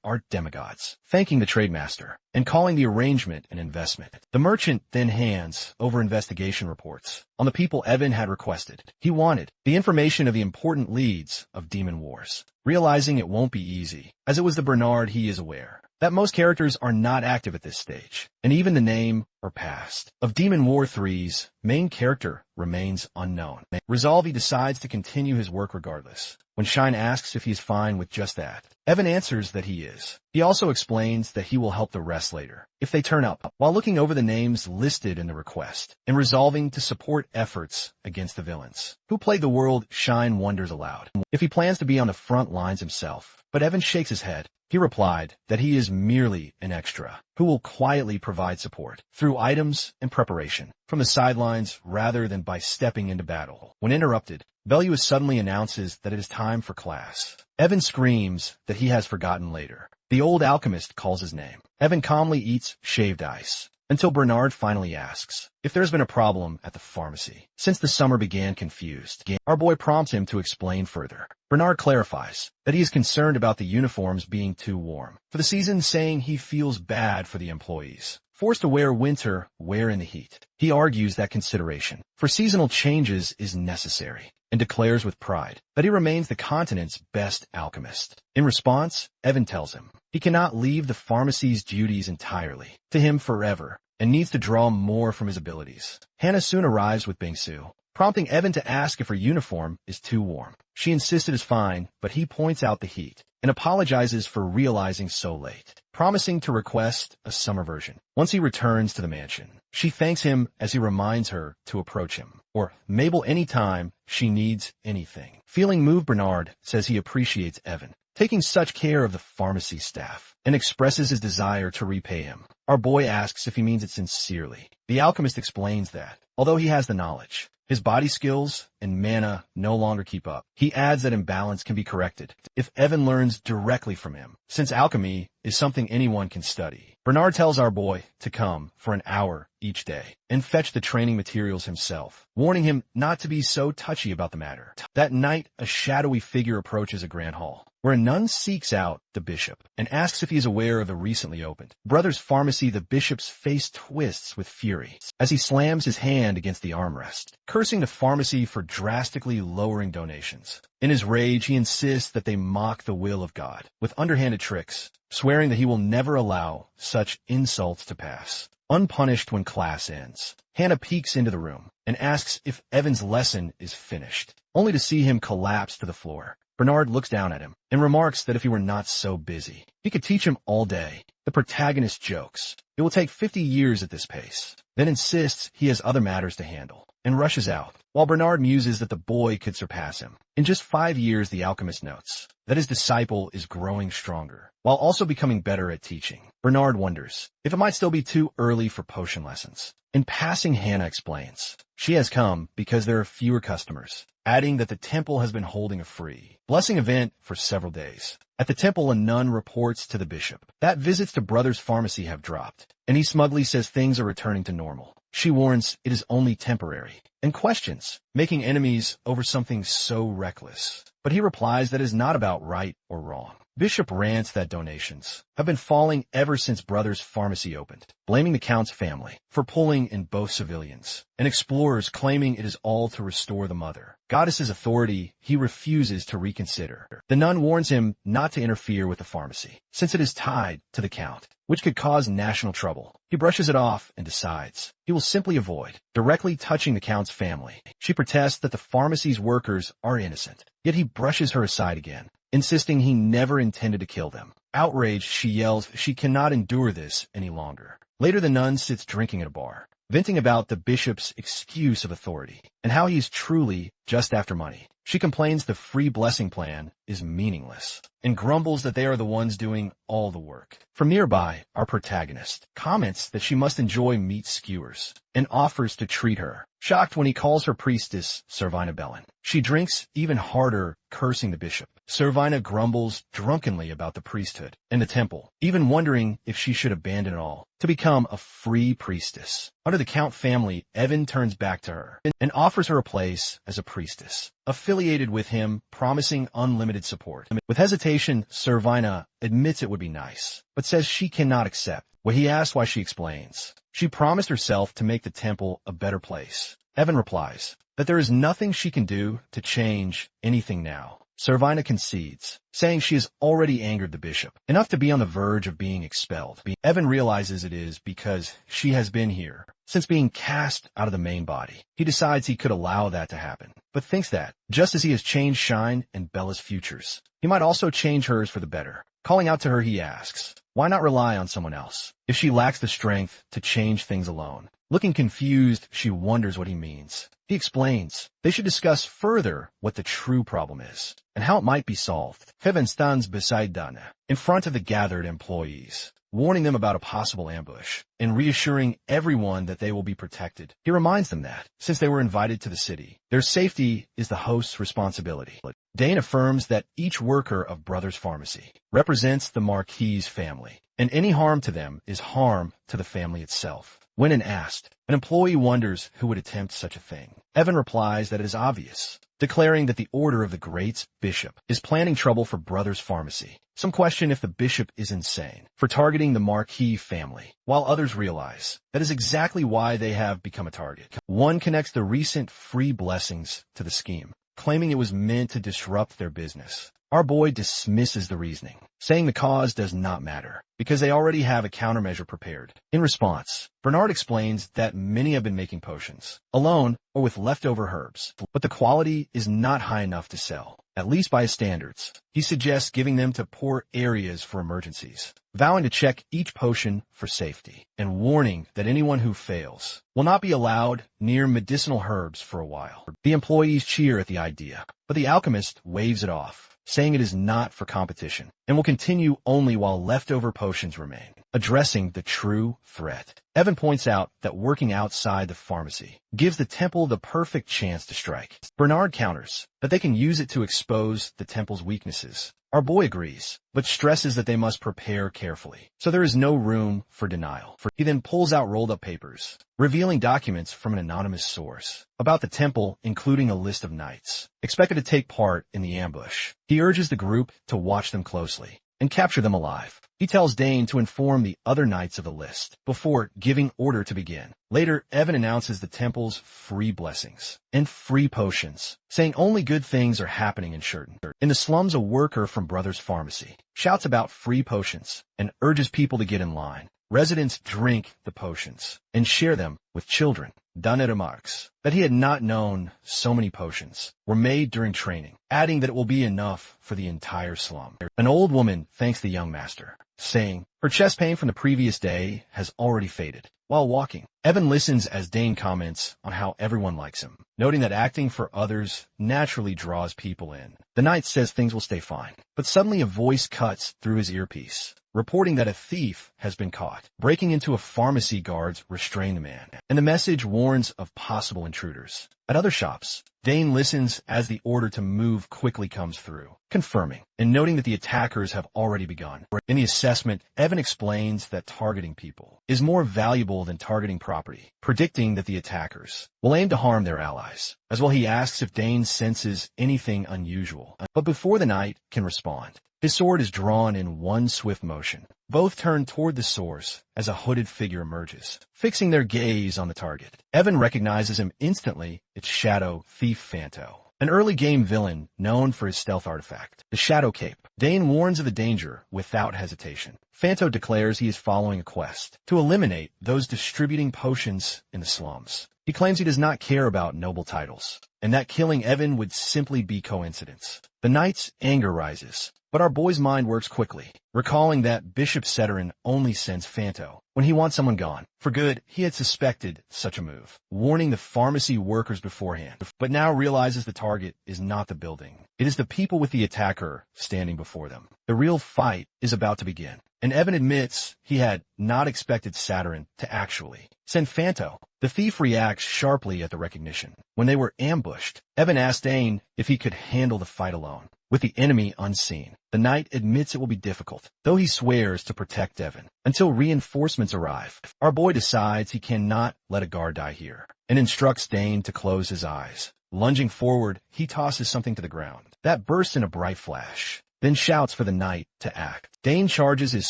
are demigods, thanking the trademaster and calling the arrangement an investment. The merchant then hands over investigation reports on the people Evan had requested. He wanted the information of the important leads of Demon Wars, realizing it won't be easy, as it was the Bernard. He is aware that most characters are not active at this stage, and even the name or past of Demon War 3's main character remains unknown. Resolve, he decides to continue his work regardless. When Shine asks if he's fine with just that, Evan answers that he is. He also explains that he will help the rest later, if they turn up, while looking over the names listed in the request, and resolving to support efforts against the villains. Who plague the world? Shine wonders aloud if he plans to be on the front lines himself, but Evan shakes his head. He replied that he is merely an extra who will quietly provide support through items and preparation from the sidelines rather than by stepping into battle. When interrupted, Bellius suddenly announces that it is time for class. Evan screams that he has forgotten later. The old alchemist calls his name. Evan calmly eats shaved ice until Bernard finally asks if there's been a problem at the pharmacy since the summer began. Confused, our boy prompts him to explain further. Bernard clarifies that he is concerned about the uniforms being too warm for the season, saying he feels bad for the employees forced to wear winter wear in the heat. He argues that consideration for seasonal changes is necessary and declares with pride that he remains the continent's best alchemist. In response, Evan tells him he cannot leave the pharmacy's duties entirely to him forever and needs to draw more from his abilities. Hannah soon arrives with Bingsu, prompting Evan to ask if her uniform is too warm. She insists it is fine, but he points out the heat and apologizes for realizing so late. promising to request a summer version. Once he returns to the mansion, she thanks him as he reminds her to approach him, or Mabel anytime she needs anything. Feeling moved, Bernard says he appreciates Evan taking such care of the pharmacy staff, and expresses his desire to repay him. Our boy asks if he means it sincerely. The alchemist explains that, although he has the knowledge, his body skills and mana no longer keep up. He adds that imbalance can be corrected if Evan learns directly from him, since alchemy is something anyone can study. Bernard tells our boy to come for an hour each day and fetch the training materials himself, warning him not to be so touchy about the matter. That night, a shadowy figure approaches a grand hall, where a nun seeks out the bishop and asks if he is aware of the recently opened Brothers Pharmacy. The bishop's face twists with fury as he slams his hand against the armrest, cursing the pharmacy for drastically lowering donations. In his rage, he insists that they mock the will of God with underhanded tricks, swearing that he will never allow such insults to pass unpunished. When class ends, Hannah peeks into the room and asks if Evan's lesson is finished, only to see him collapse to the floor. Bernard looks down at him and remarks that if he were not so busy, he could teach him all day. The protagonist jokes it will take 50 years at this pace, then insists he has other matters to handle, and rushes out, while Bernard muses that the boy could surpass him. In just 5 years, the alchemist notes that his disciple is growing stronger, while also becoming better at teaching. Bernard wonders if it might still be too early for potion lessons. In passing, Hannah explains she has come because there are fewer customers, adding that the temple has been holding a free blessing event for several days. At the temple, a nun reports to the bishop that visits to Brothers Pharmacy have dropped, and he smugly says things are returning to normal. She warns it is only temporary, and questions making enemies over something so reckless. But he replies that it is not about right or wrong. Bishop rants that donations have been falling ever since Brothers Pharmacy opened, blaming the Count's family for pulling in both civilians, and explorers claiming it is all to restore the mother goddess's authority. He refuses to reconsider. The nun warns him not to interfere with the pharmacy, since it is tied to the Count, which could cause national trouble. He brushes it off and decides he will simply avoid directly touching the Count's family. She protests that the pharmacy's workers are innocent, yet he brushes her aside again, insisting he never intended to kill them. Outraged, she yells she cannot endure this any longer. Later, the nun sits drinking at a bar, venting about the bishop's excuse of authority and how he is truly just after money. She complains the free blessing plan is meaningless and grumbles that they are the ones doing all the work. From nearby, our protagonist comments that she must enjoy meat skewers and offers to treat her. Shocked when he calls her priestess Servina Bellin, she drinks even harder, cursing the bishop. Servina grumbles drunkenly about the priesthood and the temple, even wondering if she should abandon it all to become a free priestess. Under the Count family, Evan turns back to her and offers her a place as a priestess, affiliated with him, promising unlimited support. With hesitation, Servina admits it would be nice, but says she cannot accept. When he asks why, she explains she promised herself to make the temple a better place. Evan replies that there is nothing she can do to change anything now. Servina concedes, saying she has already angered the bishop enough to be on the verge of being expelled. Evan realizes it is because she has been here since being cast out of the main body. He decides he could allow that to happen, but thinks that, just as he has changed Shine and Bella's futures, he might also change hers for the better. Calling out to her, he asks, why not rely on someone else if she lacks the strength to change things alone? Looking confused, she wonders what he means. He explains they should discuss further what the true problem is and how it might be solved. Kevin stands beside Dana in front of the gathered employees, warning them about a possible ambush and reassuring everyone that they will be protected. He reminds them that, since they were invited to the city, their safety is the host's responsibility. Dane affirms that each worker of Brothers Pharmacy represents the Marquis's family, and any harm to them is harm to the family itself. When asked, an employee wonders who would attempt such a thing. Evan replies that it is obvious, declaring that the Order of the Great Bishop is planning trouble for Brothers Pharmacy. Some question if the bishop is insane for targeting the Marquis family, while others realize that is exactly why they have become a target. One connects the recent free blessings to the scheme, claiming it was meant to disrupt their business. Our boy dismisses the reasoning, saying the cause does not matter because they already have a countermeasure prepared. In response, Bernard explains that many have been making potions, alone or with leftover herbs, but the quality is not high enough to sell. at least by his standards. He suggests giving them to poor areas for emergencies, vowing to check each potion for safety, and warning that anyone who fails will not be allowed near medicinal herbs for a while. The employees cheer at the idea, but the alchemist waves it off, saying it is not for competition, and will continue only while leftover potions remain. Addressing the true threat, Evan points out that working outside the pharmacy gives the temple the perfect chance to strike. Bernard counters that they can use it to expose the temple's weaknesses. Our boy agrees, but stresses that they must prepare carefully, so there is no room for denial. He then pulls out rolled-up papers, revealing documents from an anonymous source about the temple, including a list of knights expected to take part in the ambush. He urges the group to watch them closely and capture them alive. He tells Dane to inform the other knights of the list before giving order to begin. Later, Evan announces the temple's free blessings and free potions, saying only good things are happening in Shurton. In the slums, a worker from Brothers Pharmacy shouts about free potions and urges people to get in line. Residents drink the potions and share them with children. Dunnet remarks that he had not known so many potions were made during training, adding that it will be enough for the entire slum. An old woman thanks the young master, saying her chest pain from the previous day has already faded. While walking, Evan listens as Dane comments on how everyone likes him, noting that acting for others naturally draws people in. The knight says things will stay fine, but suddenly a voice cuts through his earpiece, reporting that a thief has been caught. Breaking into a pharmacy, guards restrain the man, and the message warns of possible intruders. At other shops, Dane listens as the order to move quickly comes through, confirming and noting that the attackers have already begun. In the assessment, Evan explains that targeting people is more valuable than targeting property, predicting that the attackers will aim to harm their allies. As well, he asks if Dane senses anything unusual, but before the knight can respond, his sword is drawn in one swift motion. Both turn toward the source as a hooded figure emerges, fixing their gaze on the target. Evan recognizes him instantly. It's Shadow Thief Fanto, an early game villain known for his stealth artifact, the Shadow Cape. Dane warns of the danger without hesitation. Fanto declares he is following a quest to eliminate those distributing potions in the slums. He claims he does not care about noble titles, and that killing Evan would simply be coincidence. The knight's anger rises, but our boy's mind works quickly, recalling that Bishop Seterin only sends Fanto when he wants someone gone. For good, he had suspected such a move, warning the pharmacy workers beforehand, but now realizes the target is not the building. It is the people with the attacker standing before them. The real fight is about to begin, and Evan admits he had not expected Saturn to actually send Fanto. The thief reacts sharply at the recognition. When they were ambushed, Evan asked Dane if he could handle the fight alone, with the enemy unseen. The knight admits it will be difficult, though he swears to protect Evan until reinforcements arrive. Our boy decides he cannot let a guard die here, and instructs Dane to close his eyes. Lunging forward, he tosses something to the ground. That bursts in a bright flash, then shouts for the knight to act. Dane charges his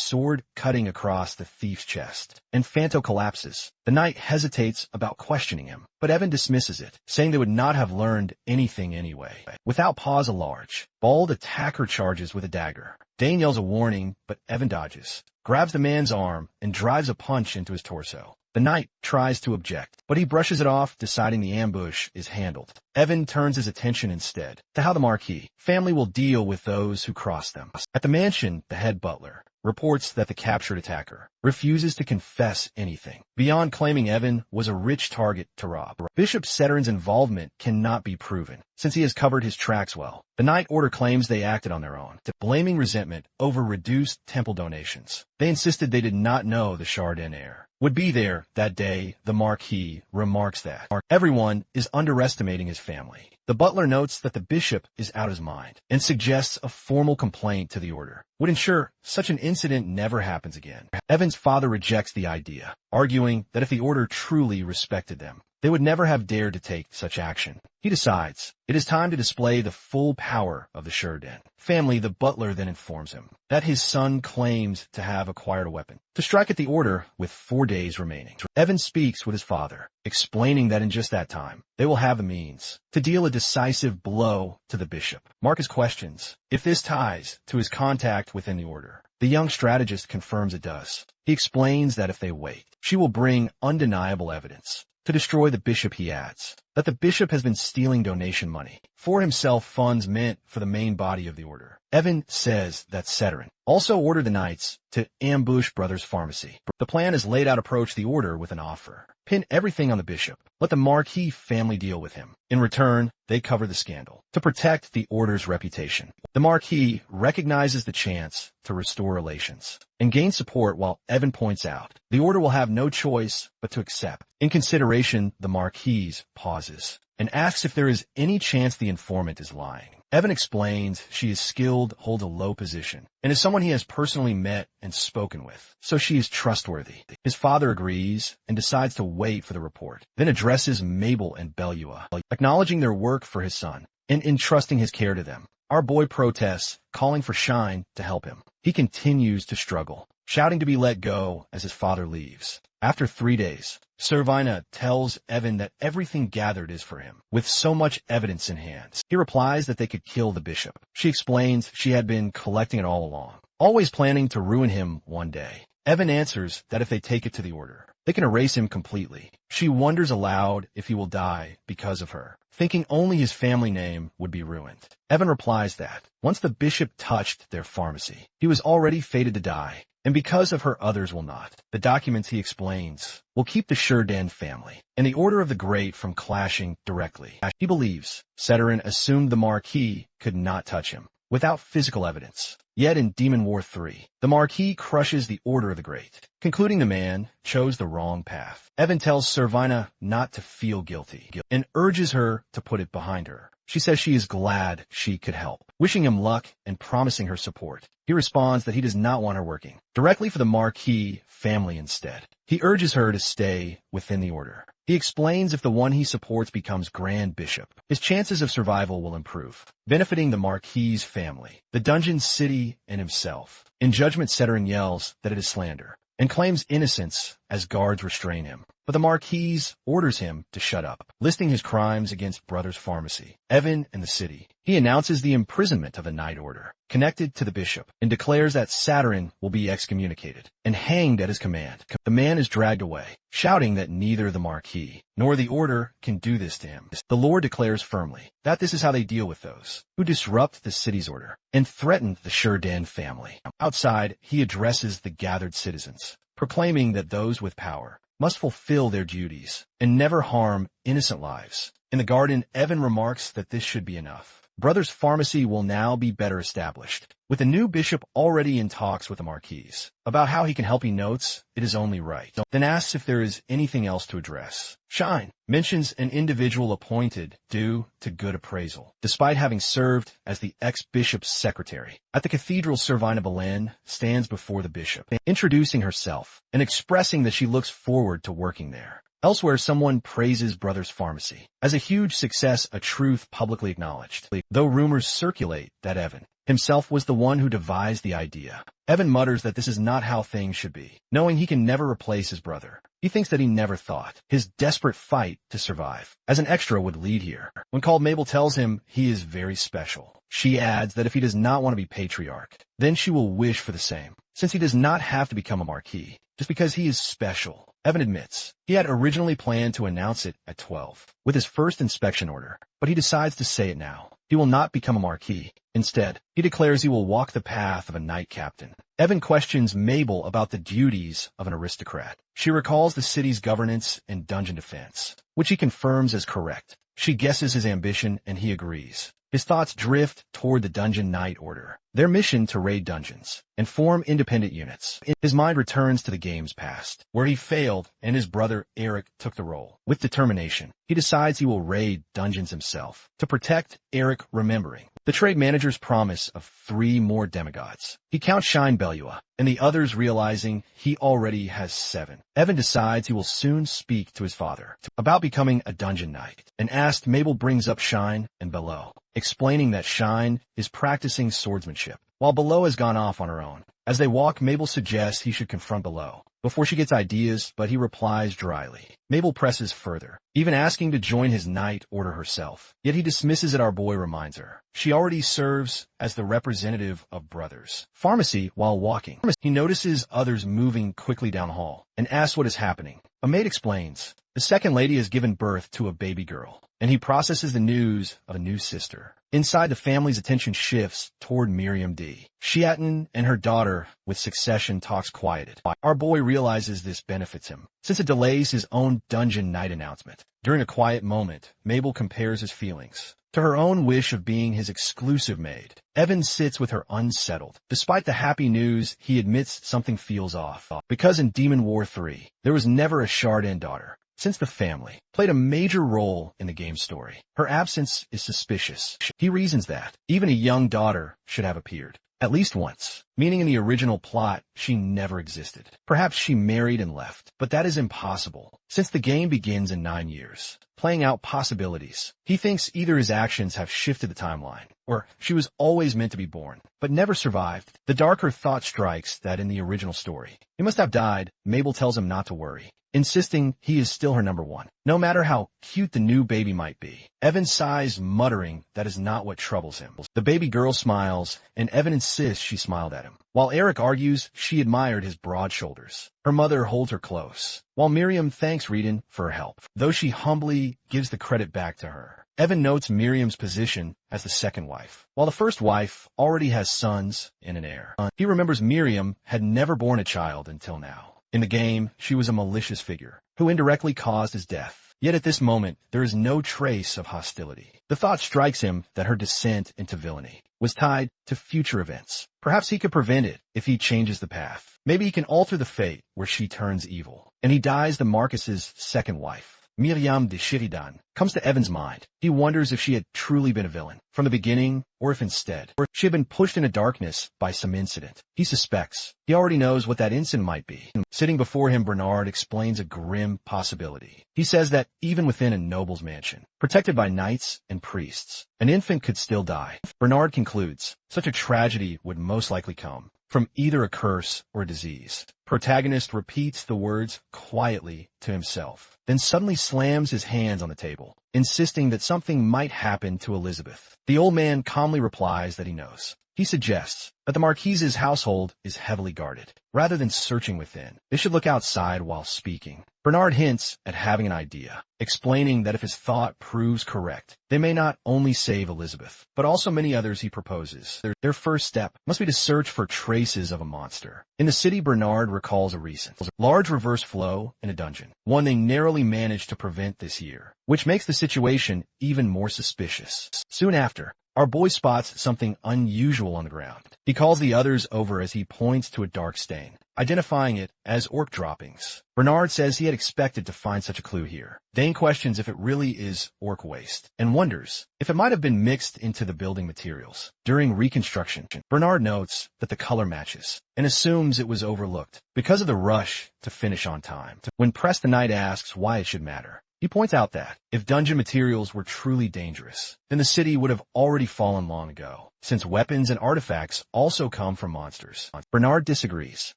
sword, cutting across the thief's chest, and Fanto collapses. The knight hesitates about questioning him, but Evan dismisses it, saying they would not have learned anything anyway. Without pause, a large, bald attacker charges with a dagger. Dane yells a warning, but Evan dodges, grabs the man's arm, and drives a punch into his torso. The knight tries to object, but he brushes it off, deciding the ambush is handled. Evan turns his attention instead to how the Marquis family will deal with those who cross them. At the mansion, the head butler reports that the captured attacker refuses to confess anything, beyond claiming Evan was a rich target to rob. Bishop Seterin's involvement cannot be proven, since he has covered his tracks well. The Knight Order claims they acted on their own, blaming resentment over reduced temple donations. They insisted they did not know the Chardin heir would be there that day. The Marquis remarks that everyone is underestimating his family. The butler notes that the bishop is out of his mind and suggests a formal complaint to the order would ensure such an incident never happens again. Evan's father rejects the idea, arguing that if the order truly respected them, they would never have dared to take such action. He decides it is time to display the full power of the Chardin family. The butler then informs him that his son claims to have acquired a weapon to strike at the order with 4 days remaining. Evan speaks with his father, explaining that in just that time, they will have the means to deal a decisive blow to the bishop. Marcus questions if this ties to his contact within the order. The young strategist confirms it does. He explains that if they wait, she will bring undeniable evidence to destroy the bishop. He adds that the bishop has been stealing donation money for himself, funds meant for the main body of the order. Evan says that Seterin also ordered the knights to ambush Brothers Pharmacy. The plan is laid out: approach the order with an offer. Pin everything on the bishop. Let the Marquis family deal with him. In return, they cover the scandal to protect the order's reputation. The Marquis recognizes the chance to restore relations and gain support, while Evan points out the order will have no choice but to accept. In consideration, the Marquis pauses and asks if there is any chance the informant is lying. Evan explains she is skilled, holds a low position, and is someone he has personally met and spoken with, so she is trustworthy. His father agrees and decides to wait for the report, then addresses Mabel and Belua, acknowledging their work for his son and entrusting his care to them. Our boy protests, calling for Shine to help him. He continues to struggle, shouting to be let go as his father leaves. After 3 days, Servina tells Evan that everything gathered is for him, with so much evidence in hand. He replies that they could kill the bishop. She explains she had been collecting it all along, always planning to ruin him one day. Evan answers that if they take it to the order, they can erase him completely. She wonders aloud if he will die because of her, thinking only his family name would be ruined. Evan replies that once the bishop touched their pharmacy, he was already fated to die, and because of her, others will not. The documents, he explains, will keep the Shurdan family and the Order of the Great from clashing directly. He believes Seterin assumed the Marquis could not touch him without physical evidence. Yet in Demon War 3, the Marquis crushes the Order of the Great, concluding the man chose the wrong path. Evan tells Servina not to feel guilty and urges her to put it behind her. She says she is glad she could help, wishing him luck and promising her support. He responds that he does not want her working directly for the Marquis family instead. He urges her to stay within the order. He explains if the one he supports becomes Grand Bishop, his chances of survival will improve, benefiting the Marquis family, the dungeon city, and himself. In judgment, Seterin yells that it is slander and claims innocence as guards restrain him. But the Marquis orders him to shut up, listing his crimes against Brothers Pharmacy, Evan, and the city. He announces the imprisonment of the Knight Order, connected to the bishop, and declares that Seterin will be excommunicated and hanged at his command. The man is dragged away, shouting that neither the Marquis nor the Order can do this to him. The Lord declares firmly that this is how they deal with those who disrupt the city's order and threaten the Shurdan family. Outside, he addresses the gathered citizens, proclaiming that those with power must fulfill their duties and never harm innocent lives. In the garden, Evan remarks that this should be enough. Brothers Pharmacy will now be better established, with the new bishop already in talks with the Marquis about how he can help. He notes it is only right, then asks if there is anything else to address. Shine mentions an individual appointed due to good appraisal, despite having served as the ex-bishop's secretary. At the cathedral, Servina Belen stands before the bishop, introducing herself and expressing that she looks forward to working there. Elsewhere, someone praises Brothers Pharmacy as a huge success, a truth publicly acknowledged, though rumors circulate that Evan himself was the one who devised the idea. Evan mutters that this is not how things should be, knowing he can never replace his brother. He thinks that he never thought his desperate fight to survive as an extra would lead here. When called, Mabel tells him he is very special. She adds that if he does not want to be patriarch, then she will wish for the same, since he does not have to become a Marquis just because he is special. Evan admits he had originally planned to announce it at 12 with his first inspection order, but he decides to say it now. He will not become a Marquis. Instead, he declares he will walk the path of a knight captain. Evan questions Mabel about the duties of an aristocrat. She recalls the city's governance and dungeon defense, which he confirms as correct. She guesses his ambition, and he agrees. His thoughts drift toward the Dungeon Knight Order, their mission to raid dungeons and form independent units. His mind returns to the game's past, where he failed and his brother Eric took the role. With determination, he decides he will raid dungeons himself to protect Eric, remembering the trade manager's promise of 3 more demigods. He counts Shine Belua, and the others, realizing he already has 7. Evan decides he will soon speak to his father about becoming a dungeon knight, and asked Mabel brings up Shine and Below, explaining that Shine is practicing swordsmanship, while Below has gone off on her own. As they walk, Mabel suggests he should confront Below before she gets ideas, but he replies dryly. Mabel presses further, even asking to join his knight order herself. Yet he dismisses it. Our boy reminds her she already serves as the representative of Brothers Pharmacy. While walking, he notices others moving quickly down the hall and asks what is happening. A maid explains The second lady has given birth to a baby girl, and he processes the news of a new sister. Inside, the family's attention shifts toward Miriam D. Shiatin and her daughter with succession talks quieted. Our boy realizes this benefits him, since it delays his own dungeon night announcement. During a quiet moment, Mabel compares his feelings to her own wish of being his exclusive maid. Evan sits with her unsettled. Despite the happy news, he admits something feels off. Because in Demon War 3, there was never a Chardin daughter, since the family played a major role in the game's story. Her absence is suspicious. He reasons that even a young daughter should have appeared, at least once, meaning in the original plot, she never existed. Perhaps she married and left, but that is impossible, since the game begins in 9 years, playing out possibilities. He thinks either his actions have shifted the timeline, or she was always meant to be born, but never survived. The darker thought strikes that in the original story, he must have died. Mabel tells him not to worry, insisting he is still her number one, no matter how cute the new baby might be. Evan sighs, muttering that is not what troubles him. The baby girl smiles, and Evan insists she smiled at him, while Eric argues she admired his broad shoulders. Her mother holds her close, while Miriam thanks Reedon for her help, though she humbly gives the credit back to her. Evan notes Miriam's position as the second wife, while the first wife already has sons and an heir. He remembers Miriam had never borne a child until now. In the game, she was a malicious figure who indirectly caused his death. Yet at this moment, there is no trace of hostility. The thought strikes him that her descent into villainy was tied to future events. Perhaps he could prevent it if he changes the path. Maybe he can alter the fate where she turns evil, and he dies the Marcus's second wife. Miriam de Sheridan comes to Evan's mind. He wonders if she had truly been a villain from the beginning, or if instead she had been pushed into darkness by some incident. He suspects. He already knows what that incident might be. Sitting before him, Bernard explains a grim possibility. He says that even within a noble's mansion, protected by knights and priests, an infant could still die. Bernard concludes such a tragedy would most likely come from either a curse or a disease. Protagonist repeats the words quietly to himself, then suddenly slams his hands on the table, insisting that something might happen to Elizabeth. The old man calmly replies that he knows. He suggests that the Marquise's household is heavily guarded. Rather than searching within, they should look outside while speaking. Bernard hints at having an idea, explaining that if his thought proves correct, they may not only save Elizabeth, but also many others he proposes. Their first step must be to search for traces of a monster. In the city, Bernard recalls a recent large reverse flow in a dungeon, one they narrowly managed to prevent this year, which makes the situation even more suspicious. Soon after, our boy spots something unusual on the ground. He calls the others over as he points to a dark stain, identifying it as orc droppings. Bernard says he had expected to find such a clue here. Dane questions if it really is orc waste, and wonders if it might have been mixed into the building materials. During reconstruction, Bernard notes that the color matches, and assumes it was overlooked because of the rush to finish on time. When pressed, the knight asks why it should matter. He points out that if dungeon materials were truly dangerous, then the city would have already fallen long ago, since weapons and artifacts also come from monsters. Bernard disagrees,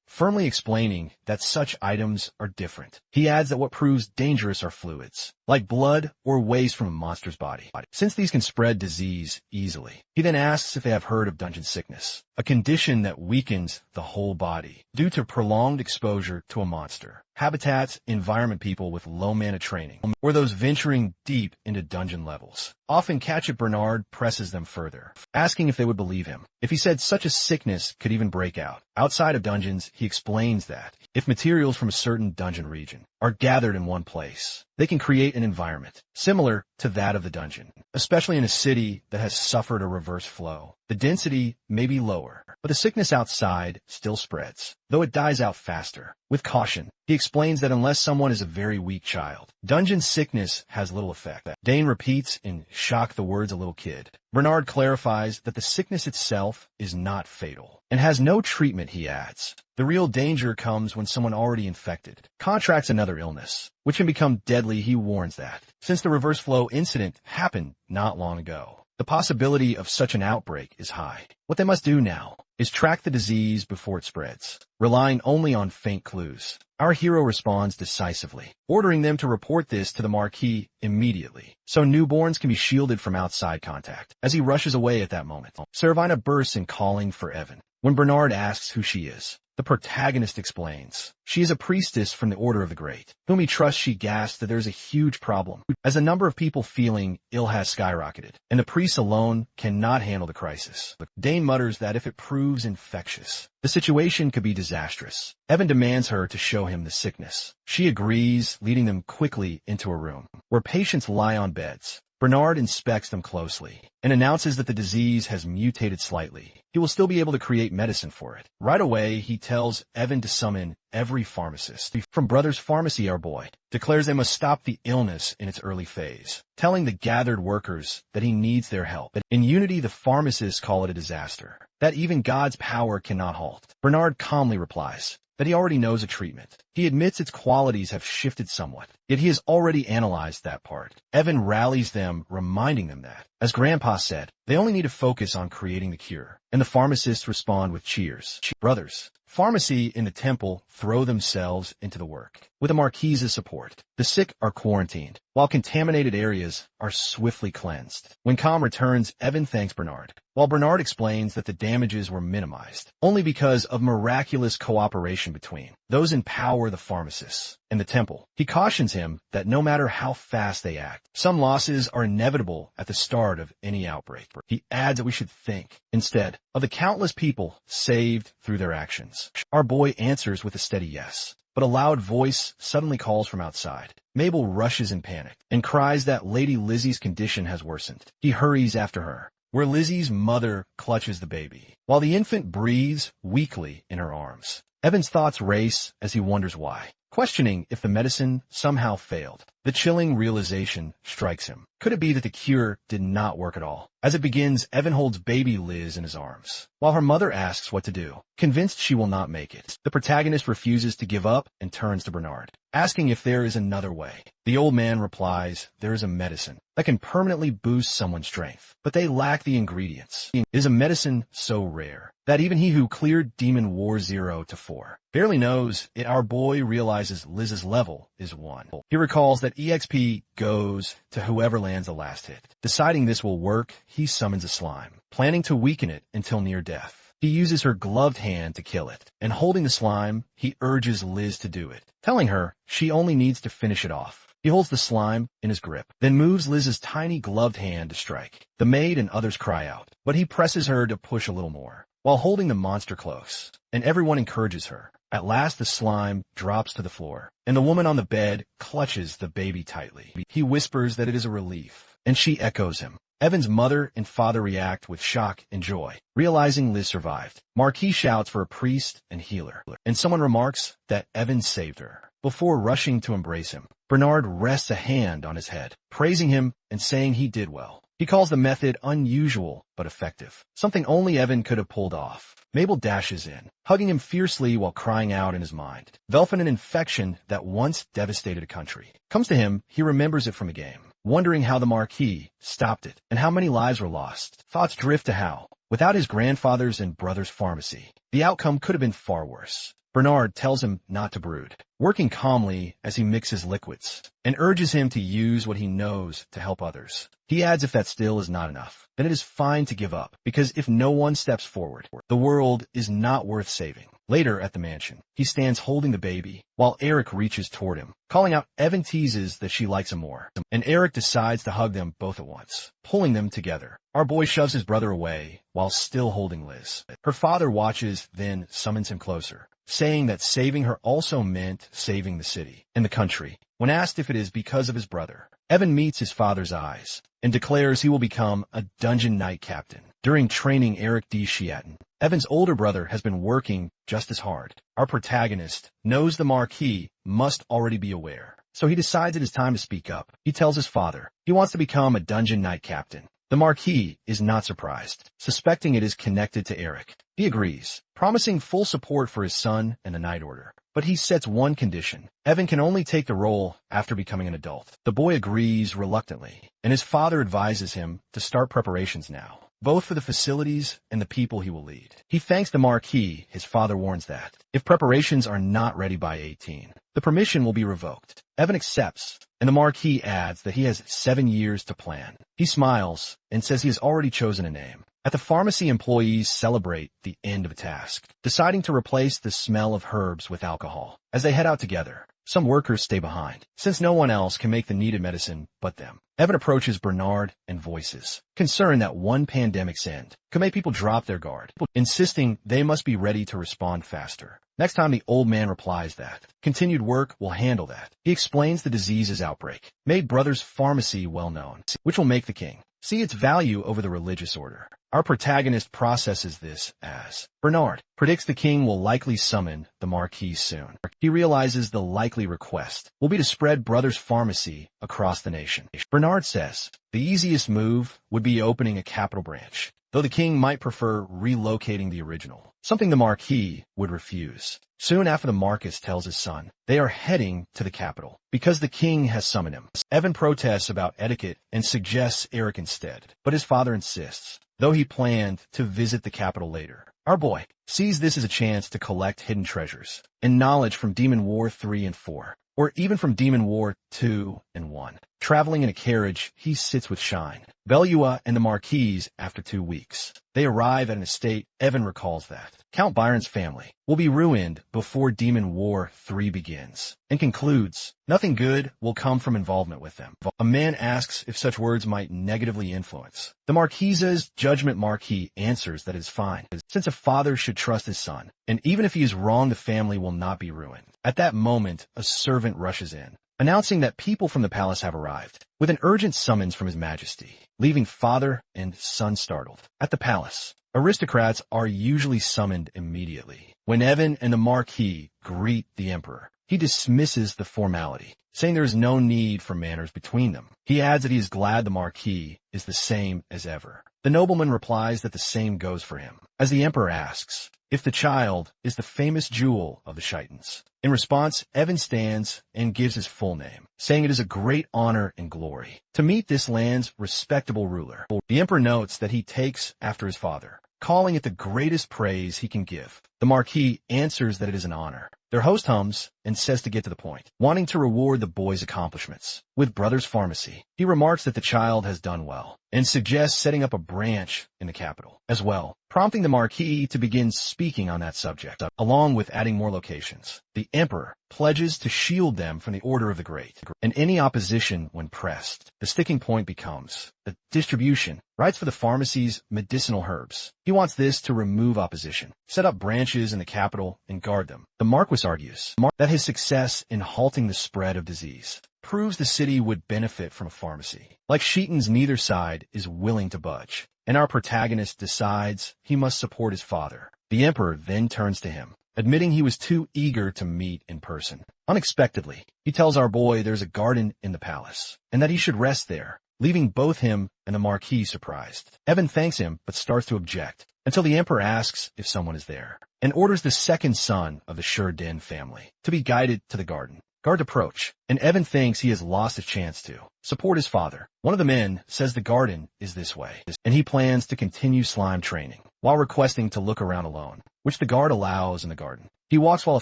firmly explaining that such items are different. He adds that what proves dangerous are fluids, like blood or waste from a monster's body, since these can spread disease easily. He then asks if they have heard of dungeon sickness, a condition that weakens the whole body due to prolonged exposure to a monster. Habitats environment people with low mana training, or those venturing deep into dungeon levels, often catch it. Bernard presses them further, asking if they would believe him if he said such a sickness could even break out. Outside of dungeons, he explains that if materials from a certain dungeon region are gathered in one place, they can create an environment similar to that of the dungeon, especially in a city that has suffered a reverse flow. The density may be lower, but the sickness outside still spreads, though it dies out faster. With caution, he explains that unless someone is a very weak child, dungeon sickness has little effect. Dane repeats in shock the words "a little kid." Bernard clarifies that the sickness itself is not fatal and has no treatment. He adds, the real danger comes when someone already infected contracts another illness, which can become deadly. He warns that, since the reverse flow incident happened not long ago, the possibility of such an outbreak is high. What they must do now is track the disease before it spreads, relying only on faint clues. Our hero responds decisively, ordering them to report this to the Marquis immediately, so newborns can be shielded from outside contact. As he rushes away at that moment, Servina bursts in calling for Evan. When Bernard asks who she is, the The protagonist explains. She is a priestess from the Order of the Great, whom he trusts. She gasps that there is a huge problem, as the number of people feeling ill has skyrocketed, and the priests alone cannot handle the crisis. Dane mutters that if it proves infectious, the situation could be disastrous. Evan demands her to show him the sickness. She agrees, leading them quickly into a room, where patients lie on beds. Bernard inspects them closely and announces that the disease has mutated slightly. He will still be able to create medicine for it. Right away, he tells Evan to summon every pharmacist. From Brothers Pharmacy, our boy declares they must stop the illness in its early phase, telling the gathered workers that he needs their help. In unity, the pharmacists call it a disaster that even God's power cannot halt. Bernard calmly replies that he already knows a treatment. He admits its qualities have shifted somewhat, yet he has already analyzed that part. Evan rallies them, reminding them that, as Grandpa said, they only need to focus on creating the cure. And the pharmacists respond with cheers. Brothers Pharmacy in the temple throw themselves into the work. With the Marquise's support, the sick are quarantined, while contaminated areas are swiftly cleansed. When Calm returns, Evan thanks Bernard, while Bernard explains that the damages were minimized, only because of miraculous cooperation between those in power, the pharmacists, and the temple. He cautions him that no matter how fast they act, some losses are inevitable at the start of any outbreak. He adds that we should think, instead, of the countless people saved through their actions. Our boy answers with a steady yes, but a loud voice suddenly calls from outside. Mabel rushes in panic and cries that Lady Lizzie's condition has worsened. He hurries after her, where Lizzie's mother clutches the baby, while the infant breathes weakly in her arms. Evan's thoughts race as he wonders why, questioning if the medicine somehow failed. The chilling realization strikes him. Could it be that the cure did not work at all? As it begins, Evan holds baby Liz in his arms, while her mother asks what to do, convinced she will not make it. The protagonist refuses to give up and turns to Bernard, asking if there is another way. The old man replies, there is a medicine that can permanently boost someone's strength, but they lack the ingredients. It is a medicine so rare that even he who cleared Demon War 0 to 4 barely knows it. Our boy realizes Liz's level is 1. He recalls that EXP goes to whoever lands the last hit. Deciding this will work, he summons a slime, planning to weaken it until near death. He uses her gloved hand to kill it, and holding the slime, he urges Liz to do it, telling her she only needs to finish it off. He holds the slime in his grip, then moves Liz's tiny gloved hand to strike. The maid and others cry out, but he presses her to push a little more, while holding the monster close, and everyone encourages her. At last the slime drops to the floor, and the woman on the bed clutches the baby tightly. He whispers that it is a relief, and she echoes him. Evan's mother and father react with shock and joy, realizing Liz survived. Marquis shouts for a priest and healer, and someone remarks that Evan saved her. Before rushing to embrace him, Bernard rests a hand on his head, praising him and saying he did well. He calls the method unusual but effective, something only Evan could have pulled off. Mabel dashes in, hugging him fiercely while crying out in his mind. Velphin, an infection that once devastated a country, comes to him. He remembers it from a game, wondering how the Marquis stopped it and how many lives were lost. Thoughts drift to how, without his grandfather's and brother's pharmacy, the outcome could have been far worse. Bernard tells him not to brood, working calmly as he mixes liquids, and urges him to use what he knows to help others. He adds if that still is not enough, then it is fine to give up, because if no one steps forward, the world is not worth saving. Later at the mansion, he stands holding the baby, while Eric reaches toward him, calling out. Evan teases that she likes him more, and Eric decides to hug them both at once, pulling them together. Our boy shoves his brother away, while still holding Liz. Her father watches, then summons him closer, saying that saving her also meant saving the city and the country. When asked if it is because of his brother, Evan meets his father's eyes and declares he will become a dungeon knight captain. During training Eric D. Shiatin, Evan's older brother has been working just as hard. Our protagonist knows the Marquis must already be aware, so he decides it is time to speak up. He tells his father he wants to become a dungeon knight captain. The Marquis is not surprised, suspecting it is connected to Eric. He agrees, promising full support for his son and the Night Order. But he sets one condition. Evan can only take the role after becoming an adult. The boy agrees reluctantly, and his father advises him to start preparations now, both for the facilities and the people he will lead. He thanks the Marquis. His father warns that, if preparations are not ready by 18, the permission will be revoked. Evan accepts, and the Marquis adds that he has 7 years to plan. He smiles and says he has already chosen a name. At the pharmacy, employees celebrate the end of a task, deciding to replace the smell of herbs with alcohol. As they head out together, some workers stay behind, since no one else can make the needed medicine but them. Evan approaches Bernard and voices concern that one pandemic's end could make people drop their guard, insisting they must be ready to respond faster. Next time, the old man replies that continued work will handle that. He explains the disease's outbreak made Brothers Pharmacy well known, which will make the king see its value over the religious order. Our protagonist processes this as Bernard predicts the king will likely summon the Marquis soon. He realizes the likely request will be to spread Brothers Pharmacy across the nation. Bernard says the easiest move would be opening a capital branch, though the king might prefer relocating the original, something the Marquis would refuse. Soon after, the Marquis tells his son they are heading to the capital because the king has summoned him. Evan protests about etiquette and suggests Eric instead, but his father insists, though he planned to visit the capital later. Our boy sees this as a chance to collect hidden treasures and knowledge from Demon War 3 and 4, or even from Demon War 2 and 1. Traveling in a carriage, he sits with Shine, Belua, and the Marquis after 2 weeks. They arrive at an estate. Evan recalls that Count Byron's family will be ruined before Demon War 3 begins, and concludes nothing good will come from involvement with them. A man asks if such words might negatively influence. The Marquise's judgment Marquis answers that it is fine, since a father should trust his son, and even if he is wrong, the family will not be ruined. At that moment, a servant rushes in, announcing that people from the palace have arrived, with an urgent summons from His Majesty, leaving father and son startled. At the palace, aristocrats are usually summoned immediately. When Evan and the Marquis greet the Emperor, he dismisses the formality, saying there is no need for manners between them. He adds that he is glad the Marquis is the same as ever. The nobleman replies that the same goes for him, as the Emperor asks if the child is the famous jewel of the Shitans. In response, Evan stands and gives his full name, saying it is a great honor and glory to meet this land's respectable ruler. The Emperor notes that he takes after his father, calling it the greatest praise he can give. The Marquis answers that it is an honor. Their host hums and says to get to the point, wanting to reward the boy's accomplishments with Brothers Pharmacy. He remarks that the child has done well and suggests setting up a branch in the capital as well, prompting the Marquis to begin speaking on that subject, along with adding more locations. The Emperor pledges to shield them from the Order of the Great and any opposition when pressed. The sticking point becomes the distribution rights for the pharmacy's medicinal herbs. He wants this to remove opposition, set up branches in the capital, and guard them. The Marquis argues that his success in halting the spread of disease proves the city would benefit from a pharmacy. Like Sheetans, neither side is willing to budge, and our protagonist decides he must support his father. The Emperor then turns to him, admitting he was too eager to meet in person. Unexpectedly, he tells our boy there's a garden in the palace, and that he should rest there, leaving both him and the Marquis surprised. Evan thanks him, but starts to object, until the Emperor asks if someone is there, and orders the second son of the Shurden family to be guided to the garden. Guards approach, and Evan thinks he has lost his chance to support his father. One of the men says the garden is this way, and he plans to continue slime training, while requesting to look around alone, which the guard allows in the garden. He walks while a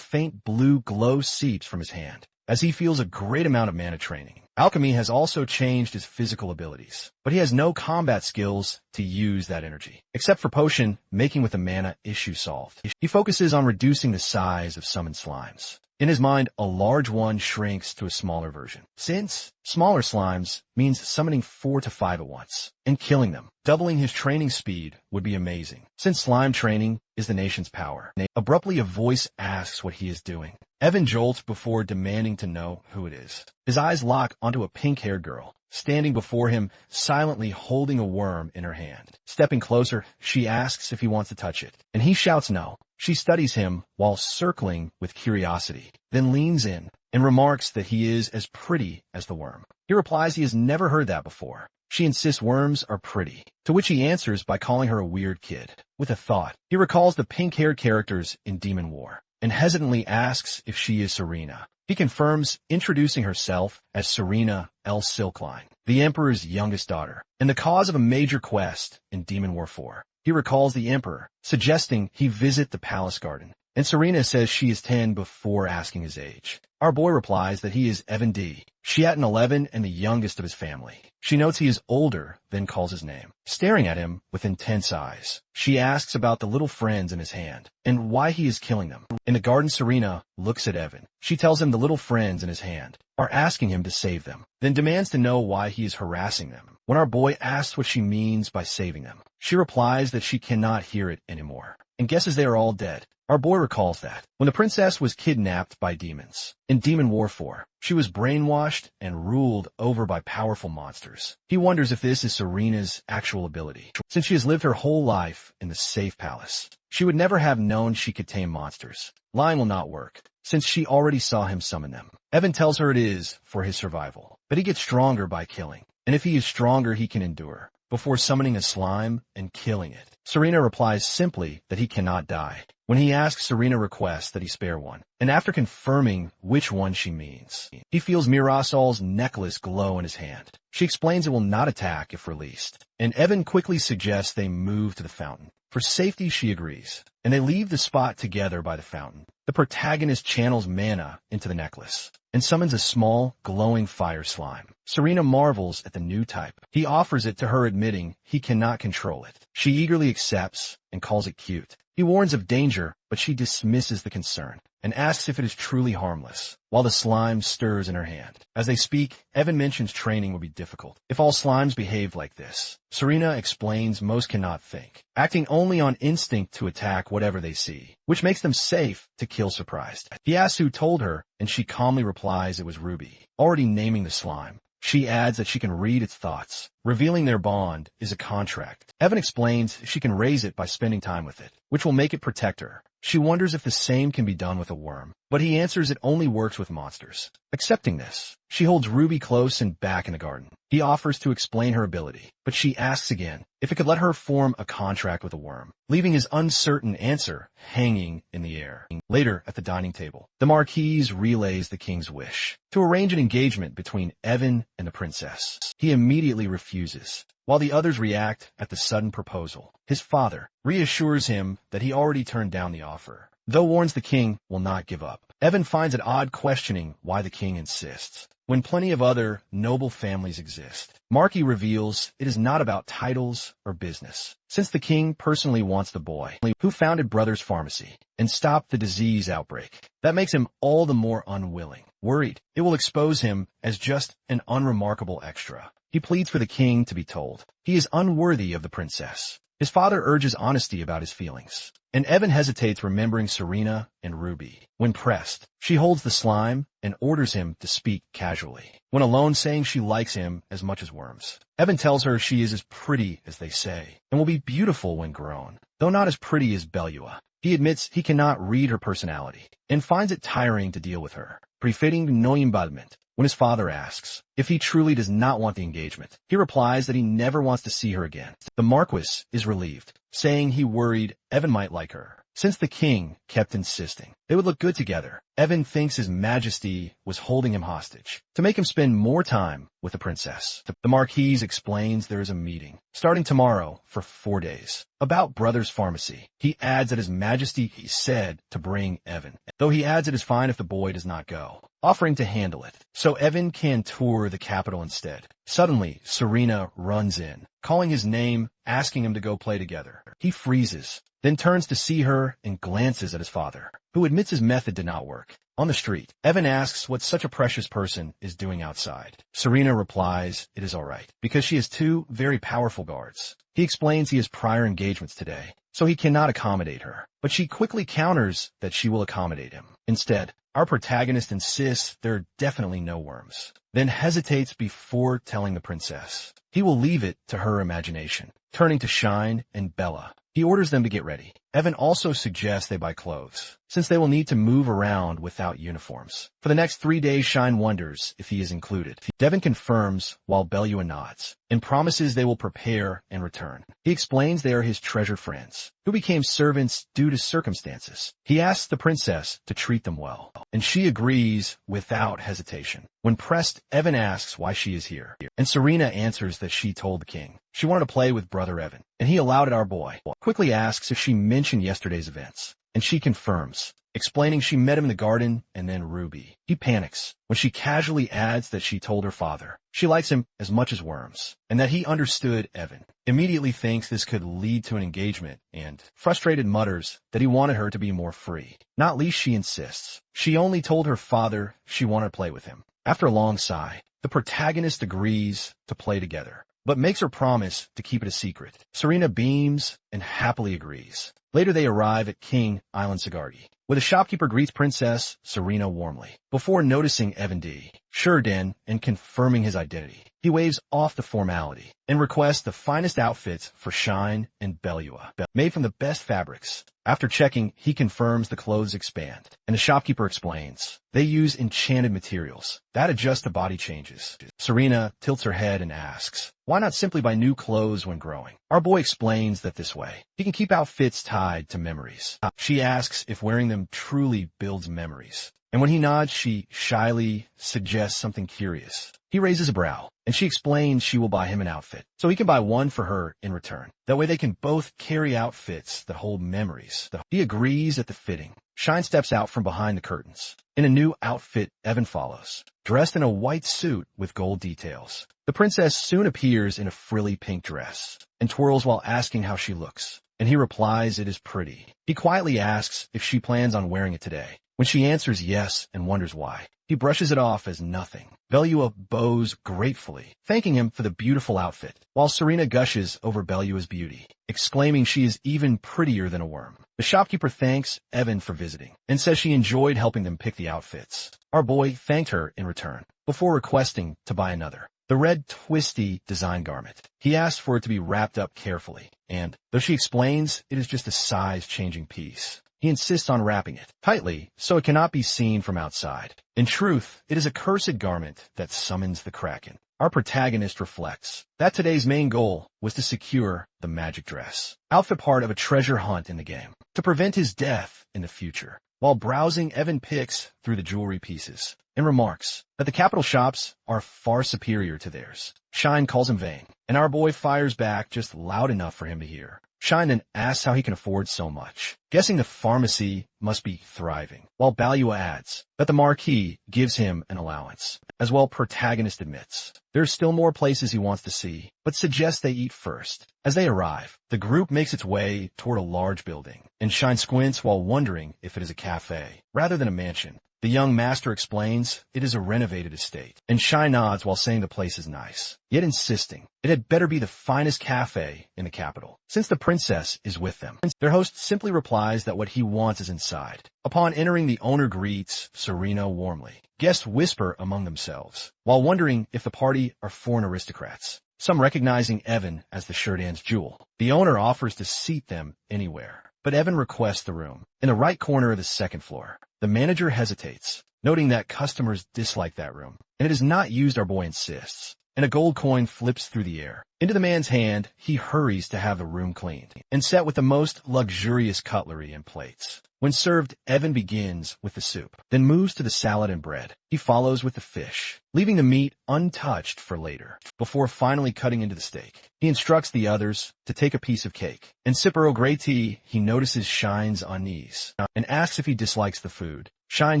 faint blue glow seeps from his hand, as he feels a great amount of mana training. Alchemy has also changed his physical abilities, but he has no combat skills to use that energy, except for potion making with the mana issue solved. He focuses on reducing the size of summoned slimes. In his mind, a large one shrinks to a smaller version, since smaller slimes means summoning 4 to 5 at once and killing them. Doubling his training speed would be amazing, since slime training is the nation's power. Abruptly, a voice asks what he is doing. Evan jolts before demanding to know who it is. His eyes lock onto a pink-haired girl, standing before him, silently holding a worm in her hand. Stepping closer, she asks if he wants to touch it, and he shouts no. She studies him while circling with curiosity, then leans in and remarks that he is as pretty as the worm. He replies he has never heard that before. She insists worms are pretty, to which he answers by calling her a weird kid. With a thought, he recalls the pink-haired characters in Demon War, and hesitantly asks if she is Serena. He confirms, introducing herself as Serena L. Silkline, the Emperor's youngest daughter, and the cause of a major quest in Demon War 4. He recalls the Emperor, suggesting he visit the palace garden, and Serena says she is 10 before asking his age. Our boy replies that he is Evan D. Shiat 11 and the youngest of his family. She notes he is older, then calls his name, staring at him with intense eyes. She asks about the little friends in his hand and why he is killing them. In the garden, Serena looks at Evan. She tells him the little friends in his hand are asking him to save them, then demands to know why he is harassing them. When our boy asks what she means by saving them, she replies that she cannot hear it anymore and guesses they are all dead. Our boy recalls that when the princess was kidnapped by demons in Demon War 4, she was brainwashed and ruled over by powerful monsters. He wonders if this is Serena's actual ability. Since she has lived her whole life in the safe palace, she would never have known she could tame monsters. Lying will not work, since she already saw him summon them. Evan tells her it is for his survival, but he gets stronger by killing, and if he is stronger, he can endure, before summoning a slime and killing it. Serena replies simply that he cannot die. When he asks, Serena requests that he spare one, and after confirming which one she means, he feels Mirasol's necklace glow in his hand. She explains it will not attack if released, and Evan quickly suggests they move to the fountain. For safety, she agrees, and they leave the spot together by the fountain. The protagonist channels mana into the necklace and summons a small, glowing fire slime. Serena marvels at the new type. He offers it to her, admitting he cannot control it. She eagerly accepts and calls it cute. He warns of danger, but she dismisses the concern and asks if it is truly harmless, while the slime stirs in her hand. As they speak, Evan mentions training will be difficult if all slimes behave like this. Serena explains most cannot think, acting only on instinct to attack whatever they see, which makes them safe to kill surprised. He asks who told her, and she calmly replies it was Ruby, already naming the slime. She adds that she can read its thoughts, revealing their bond is a contract. Evan explains she can raise it by spending time with it, which will make it protect her. She wonders if the same can be done with a worm, but he answers it only works with monsters. Accepting this, she holds Ruby close and back in the garden. He offers to explain her ability, but she asks again if it could let her form a contract with a worm, leaving his uncertain answer hanging in the air. Later, at the dining table, the Marquise relays the king's wish to arrange an engagement between Evan and the princess. He immediately refuses, while the others react at the sudden proposal. His father reassures him that he already turned down the offer, though warns the king will not give up. Evan finds it odd, questioning why the king insists, when plenty of other noble families exist. Marquis reveals it is not about titles or business, since the king personally wants the boy who founded Brothers Pharmacy and stopped the disease outbreak. That makes him all the more unwilling, worried it will expose him as just an unremarkable extra. He pleads for the king to be told he is unworthy of the princess. His father urges honesty about his feelings, and Evan hesitates, remembering Serena and Ruby. When pressed, she holds the slime and orders him to speak casually, when alone, saying she likes him as much as worms. Evan tells her she is as pretty as they say, and will be beautiful when grown, though not as pretty as Belua. He admits he cannot read her personality, and finds it tiring to deal with her, preferring no involvement. When his father asks if he truly does not want the engagement, he replies that he never wants to see her again. The Marquis is relieved, saying he worried Evan might like her, since the king kept insisting they would look good together. Evan thinks his majesty was holding him hostage to make him spend more time with the princess. The Marquise explains there is a meeting starting tomorrow for 4 days about Brothers Pharmacy. He adds that his majesty he said to bring Evan, though he adds it is fine if the boy does not go, offering to handle it, so Evan can tour the capital instead. Suddenly, Serena runs in, calling his name, asking him to go play together. He freezes, then turns to see her and glances at his father, who admits his method did not work. On the street, Evan asks what such a precious person is doing outside. Serena replies it is all right, because she has 2 very powerful guards. He explains he has prior engagements today, so he cannot accommodate her, but she quickly counters that she will accommodate him. Instead, our protagonist insists there are definitely no worms, then hesitates before telling the princess he will leave it to her imagination. Turning to Shine and Bella, he orders them to get ready. Evan also suggests they buy clothes, since they will need to move around without uniforms. For the next 3 days, Shine wonders if he is included. Devin confirms, while Belua nods, and promises they will prepare and return. He explains they are his treasured friends, who became servants due to circumstances. He asks the princess to treat them well, and she agrees without hesitation. When pressed, Evan asks why she is here, and Serena answers that she told the king she wanted to play with brother Evan, and he allowed it. Our boy quickly asks if she mentioned yesterday's events, and she confirms explaining she met him in the garden and then Ruby. He panics when she casually adds that she told her father she likes him as much as worms, and that he understood. Evan immediately thinks this could lead to an engagement and, frustrated, mutters that he wanted her to be more free. Not least she insists she only told her father she wanted to play with him. After a long sigh, the protagonist agrees to play together, but makes her promise to keep it a secret. Serena beams and happily agrees. Later they arrive at King Island Sigardi, where the shopkeeper greets Princess Serena warmly. Before noticing Evan D. Sheridan and confirming his identity, he waves off the formality and requests the finest outfits for Shine and Bellua, made from the best fabrics. After checking, he confirms the clothes expand, and the shopkeeper explains they use enchanted materials that adjust to body changes. Serena tilts her head and asks, why not simply buy new clothes when growing? Our boy explains that this way, he can keep outfits tied to memories. She asks if wearing them truly builds memories, and when he nods, she shyly suggests something curious. He raises a brow, and she explains she will buy him an outfit, so he can buy one for her in return. That way they can both carry outfits that hold memories. He agrees at the fitting. Shine steps out from behind the curtains. In a new outfit, Evan follows, dressed in a white suit with gold details. The princess soon appears in a frilly pink dress and twirls while asking how she looks, and he replies it is pretty. He quietly asks if she plans on wearing it today. When she answers yes and wonders why, he brushes it off as nothing. Bellua bows gratefully, thanking him for the beautiful outfit, while Serena gushes over Bellua's beauty, exclaiming she is even prettier than a worm. The shopkeeper thanks Evan for visiting and says she enjoyed helping them pick the outfits. Our boy thanked her in return, before requesting to buy another, the red twisty design garment. He asked for it to be wrapped up carefully, and, though she explains it is just a size-changing piece, he insists on wrapping it tightly so it cannot be seen from outside. In truth, it is a cursed garment that summons the Kraken. Our protagonist reflects that today's main goal was to secure the magic dress, outfit part of a treasure hunt in the game, to prevent his death in the future. While browsing, Evan picks through the jewelry pieces and remarks that the capital shops are far superior to theirs. Shine calls him vain, and our boy fires back just loud enough for him to hear. Shine then asks how he can afford so much, guessing the pharmacy must be thriving, while Bellua adds that the Marquis gives him an allowance. As well, protagonist admits there's still more places he wants to see, but suggests they eat first. As they arrive, the group makes its way toward a large building, and Shine squints while wondering if it is a cafe rather than a mansion. The young master explains it is a renovated estate, and Shine nods while saying the place is nice, yet insisting it had better be the finest cafe in the capital, since the princess is with them. Their host simply replies that what he wants is inside. Upon entering, the owner greets Serena warmly. Guests whisper among themselves, while wondering if the party are foreign aristocrats, some recognizing Evan as the Sheridan's jewel. The owner offers to seat them anywhere, but Evan requests the room in the right corner of the second floor. The manager hesitates, noting that customers dislike that room, and it is not used. Our boy insists, and a gold coin flips through the air. Into the man's hand, he hurries to have the room cleaned and set with the most luxurious cutlery and plates. When served, Evan begins with the soup, then moves to the salad and bread. He follows with the fish, leaving the meat untouched for later, before finally cutting into the steak. He instructs the others to take a piece of cake, and sip Earl Grey tea. He notices Shine's unease, and asks if he dislikes the food. Shine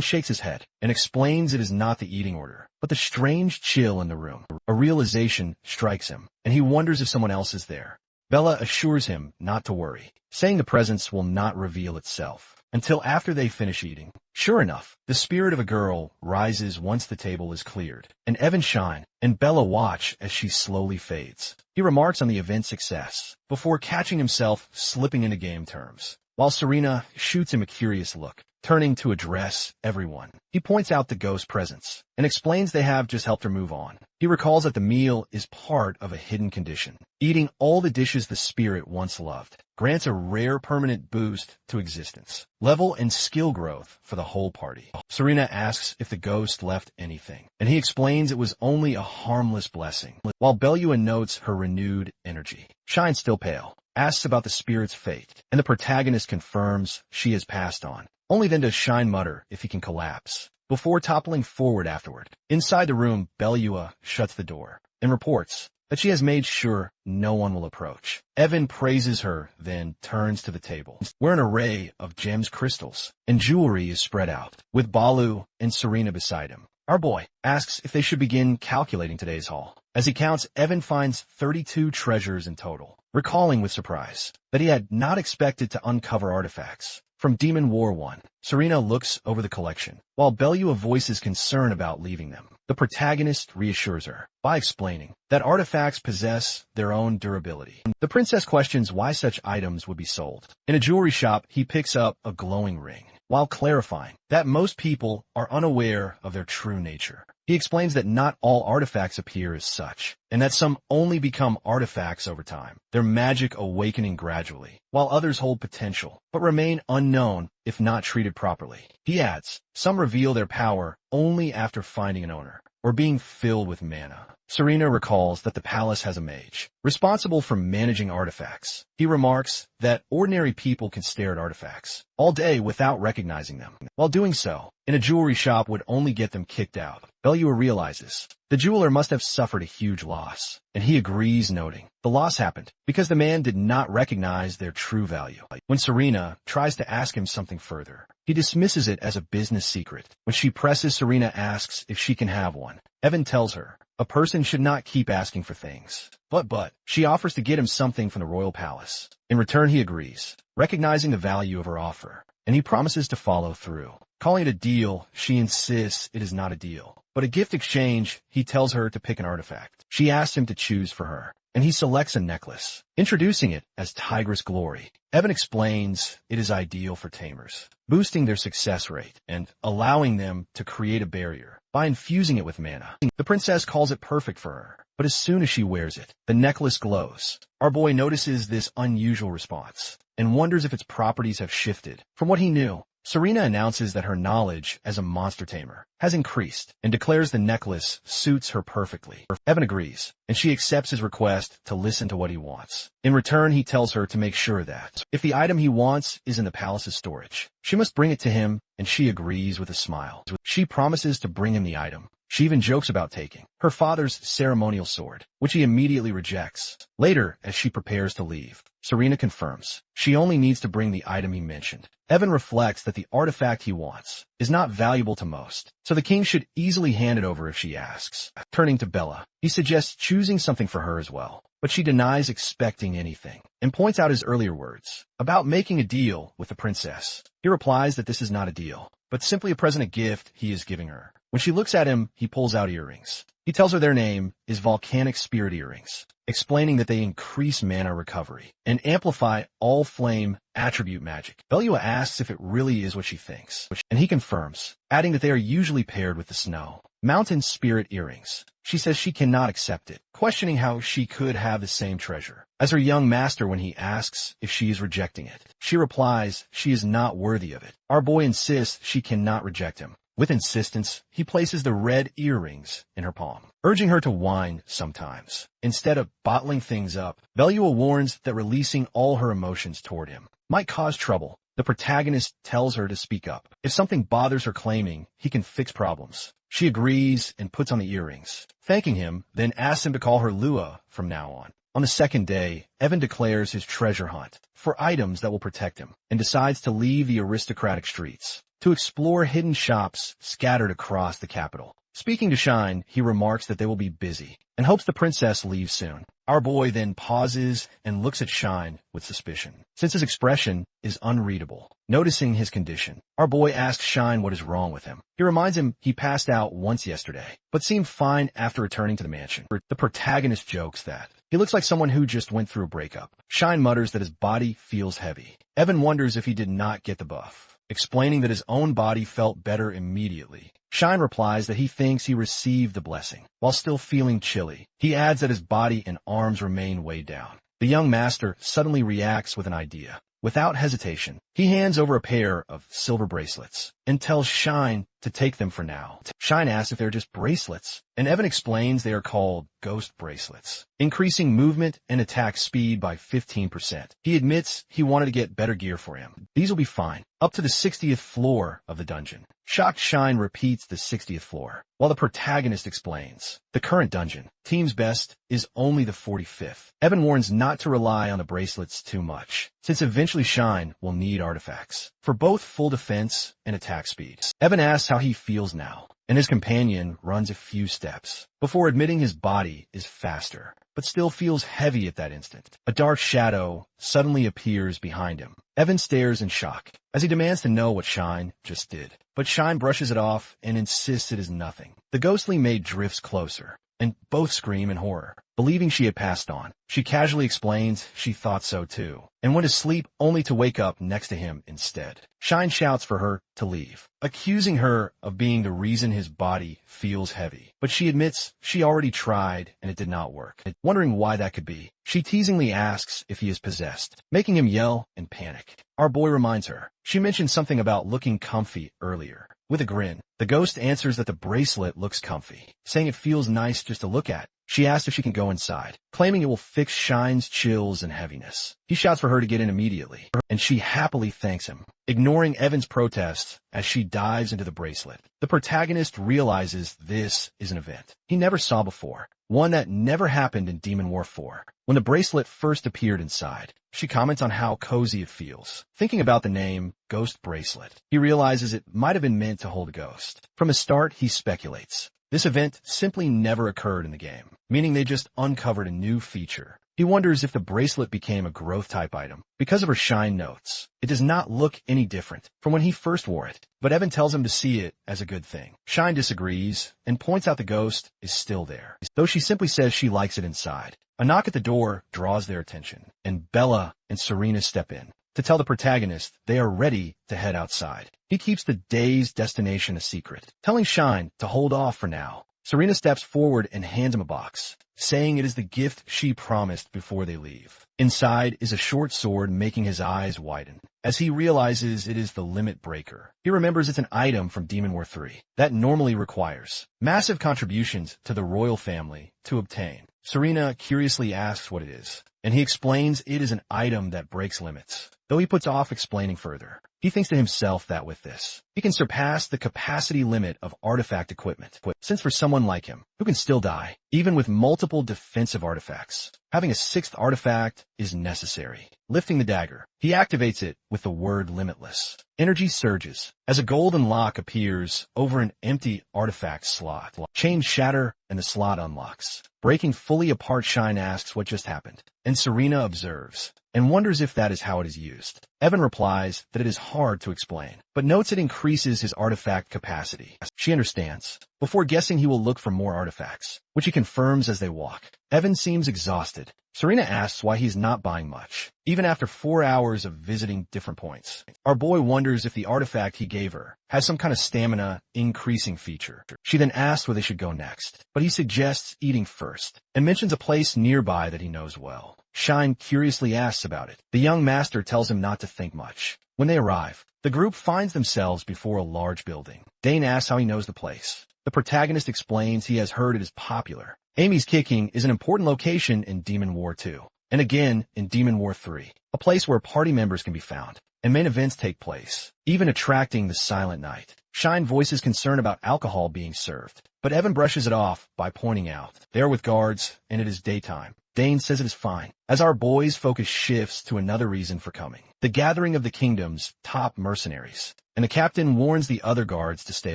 shakes his head, and explains it is not the eating order, but the strange chill in the room. A realization strikes him, and he wonders if someone else is there. Bella assures him not to worry, saying the presence will not reveal itself until after they finish eating. Sure enough, the spirit of a girl rises once the table is cleared, and Evan, Shine, and Bella watch as she slowly fades. He remarks on the event's success, before catching himself slipping into game terms, while Serena shoots him a curious look, turning to address everyone. He points out the ghost's presence, and explains they have just helped her move on. He recalls that the meal is part of a hidden condition. Eating all the dishes the spirit once loved grants a rare permanent boost to existence, level, and skill growth for the whole party. Serena asks if the ghost left anything, and he explains it was only a harmless blessing, while Bellua notes her renewed energy. Shine, still pale, asks about the spirit's fate, and the protagonist confirms she has passed on. Only then does Shine mutter if he can collapse, before toppling forward afterward. Inside the room, Bellua shuts the door and reports that she has made sure no one will approach. Evan praises her, then turns to the table, where an array of gems, crystals, and jewelry is spread out, with Balu and Serena beside him. Our boy asks if they should begin calculating today's haul. As he counts, Evan finds 32 treasures in total, recalling with surprise that he had not expected to uncover artifacts from Demon War 1. Serena looks over the collection, while Bellua voices concern about leaving them. The protagonist reassures her by explaining that artifacts possess their own durability. The princess questions why such items would be sold. In a jewelry shop, he picks up a glowing ring, while clarifying that most people are unaware of their true nature. He explains that not all artifacts appear as such, and that some only become artifacts over time, their magic awakening gradually, while others hold potential, but remain unknown if not treated properly. He adds, some reveal their power only after finding an owner, or being filled with mana. Serena recalls that the palace has a mage, responsible for managing artifacts. He remarks that ordinary people can stare at artifacts all day without recognizing them. While doing so, in a jewelry shop would only get them kicked out. Bellua realizes the jeweler must have suffered a huge loss, and he agrees, noting the loss happened because the man did not recognize their true value. When Serena tries to ask him something further, he dismisses it as a business secret. When she presses, Serena asks if she can have one. Evan tells her a person should not keep asking for things. But she offers to get him something from the royal palace. In return, he agrees, recognizing the value of her offer, and he promises to follow through. Calling it a deal, she insists it is not a deal, but a gift exchange. He tells her to pick an artifact. She asks him to choose for her, and he selects a necklace, introducing it as Tigress Glory. Evan explains it is ideal for tamers, boosting their success rate and allowing them to create a barrier by infusing it with mana. The princess calls it perfect for her, but as soon as she wears it, the necklace glows. Our boy notices this unusual response and wonders if its properties have shifted from what he knew. Serena announces that her knowledge as a monster tamer has increased and declares the necklace suits her perfectly. Evan agrees, and she accepts his request to listen to what he wants. In return, he tells her to make sure that if the item he wants is in the palace's storage, she must bring it to him, and she agrees with a smile. She promises to bring him the item. She even jokes about taking her father's ceremonial sword, which he immediately rejects. Later, as she prepares to leave, Serena confirms she only needs to bring the item he mentioned. Evan reflects that the artifact he wants is not valuable to most, so the king should easily hand it over if she asks. Turning to Bella, he suggests choosing something for her as well, but she denies expecting anything and points out his earlier words about making a deal with the princess. He replies that this is not a deal, but simply a present, a gift he is giving her. When she looks at him, he pulls out earrings. He tells her their name is Volcanic Spirit Earrings, explaining that they increase mana recovery and amplify all flame attribute magic. Bellua asks if it really is what she thinks, and he confirms, adding that they are usually paired with the snow. Mountain Spirit Earrings. She says she cannot accept it, questioning how she could have the same treasure as her young master when he asks if she is rejecting it. She replies she is not worthy of it. Our boy insists she cannot reject him. With insistence, he places the red earrings in her palm, urging her to whine sometimes. Instead of bottling things up, Bellua warns that releasing all her emotions toward him might cause trouble. The protagonist tells her to speak up. If something bothers her, claiming he can fix problems. She agrees and puts on the earrings, thanking him, then asks him to call her Lua from now on. On the second day, Evan declares his treasure hunt for items that will protect him and decides to leave the aristocratic streets to explore hidden shops scattered across the capital. Speaking to Shine, he remarks that they will be busy and hopes the princess leaves soon. Our boy then pauses and looks at Shine with suspicion, since his expression is unreadable. Noticing his condition, our boy asks Shine what is wrong with him. He reminds him he passed out once yesterday, but seemed fine after returning to the mansion. The protagonist jokes that he looks like someone who just went through a breakup. Shine mutters that his body feels heavy. Evan wonders if he did not get the buff, explaining that his own body felt better immediately. Shine replies that he thinks he received the blessing, while still feeling chilly. He adds that his body and arms remain weighed down. The young master suddenly reacts with an idea. Without hesitation, he hands over a pair of silver bracelets and tells Shine to take them for now. Shine asks if they're just bracelets, and Evan explains they are called ghost bracelets, increasing movement and attack speed by 15%. He admits he wanted to get better gear for him. These will be fine up to the 60th floor of the dungeon. Shocked Shine repeats the 60th floor, while the protagonist explains. The current dungeon, team's best, is only the 45th. Evan warns not to rely on the bracelets too much, since eventually Shine will need artifacts for both full defense and attack speed. Evan asks how he feels now, and his companion runs a few steps before admitting his body is faster, but still feels heavy at that instant. A dark shadow suddenly appears behind him. Evan stares in shock as he demands to know what Shine just did, but Shine brushes it off and insists it is nothing. The ghostly maid drifts closer, and both scream in horror. Believing she had passed on, she casually explains she thought so too, and went to sleep only to wake up next to him instead. Shine shouts for her to leave, accusing her of being the reason his body feels heavy. But she admits she already tried and it did not work. Wondering why that could be, she teasingly asks if he is possessed, making him yell and panic. Our boy reminds her. She mentioned something about looking comfy earlier. With a grin, the ghost answers that the bracelet looks comfy, saying it feels nice just to look at. She asks if she can go inside, claiming it will fix Shine's chills and heaviness. He shouts for her to get in immediately, and she happily thanks him, ignoring Evan's protests as she dives into the bracelet. The protagonist realizes this is an event he never saw before, one that never happened in Demon War 4. When the bracelet first appeared inside, she comments on how cozy it feels. Thinking about the name, Ghost Bracelet, he realizes it might have been meant to hold a ghost. From the start, he speculates this event simply never occurred in the game, meaning they just uncovered a new feature. He wonders if the bracelet became a growth-type item because of her Shine notes. It does not look any different from when he first wore it, but Evan tells him to see it as a good thing. Shine disagrees and points out the ghost is still there, though she simply says she likes it inside. A knock at the door draws their attention, and Bella and Serena step in to tell the protagonist they are ready to head outside. He keeps the day's destination a secret, telling Shine to hold off for now. Serena steps forward and hands him a box, saying it is the gift she promised before they leave. Inside is a short sword, making his eyes widen as he realizes it is the Limit Breaker. He remembers it's an item from Demon War 3 that normally requires massive contributions to the royal family to obtain. Serena curiously asks what it is, and he explains it is an item that breaks limits, though he puts off explaining further. He thinks to himself that with this, he can surpass the capacity limit of artifact equipment, since for someone like him, who can still die, even with multiple defensive artifacts, having a 6th artifact is necessary. Lifting the dagger, he activates it with the word limitless. Energy surges as a golden lock appears over an empty artifact slot. Chains shatter and the slot unlocks. Breaking fully apart, Shine asks what just happened, and Serena observes and wonders if that is how it is used. Evan replies that it is hard to explain, but notes it increases his artifact capacity. She understands, before guessing he will look for more artifacts, which he confirms as they walk. Evan seems exhausted. Serena asks why he's not buying much, even after 4 hours of visiting different points. Our boy wonders if the artifact he gave her has some kind of stamina increasing feature. She then asks where they should go next, but he suggests eating first, and mentions a place nearby that he knows well. Shine curiously asks about it. The young master tells him not to think much. When they arrive, the group finds themselves before a large building. Dane asks how he knows the place. The protagonist explains he has heard it is popular. Amy's Kicking is an important location in Demon War 2, and again in Demon War 3, a place where party members can be found, and main events take place, even attracting the Silent Night. Shine voices concern about alcohol being served, but Evan brushes it off by pointing out they are with guards, and it is daytime. Dane says it is fine, as our boy's focus shifts to another reason for coming, the gathering of the kingdom's top mercenaries, and the captain warns the other guards to stay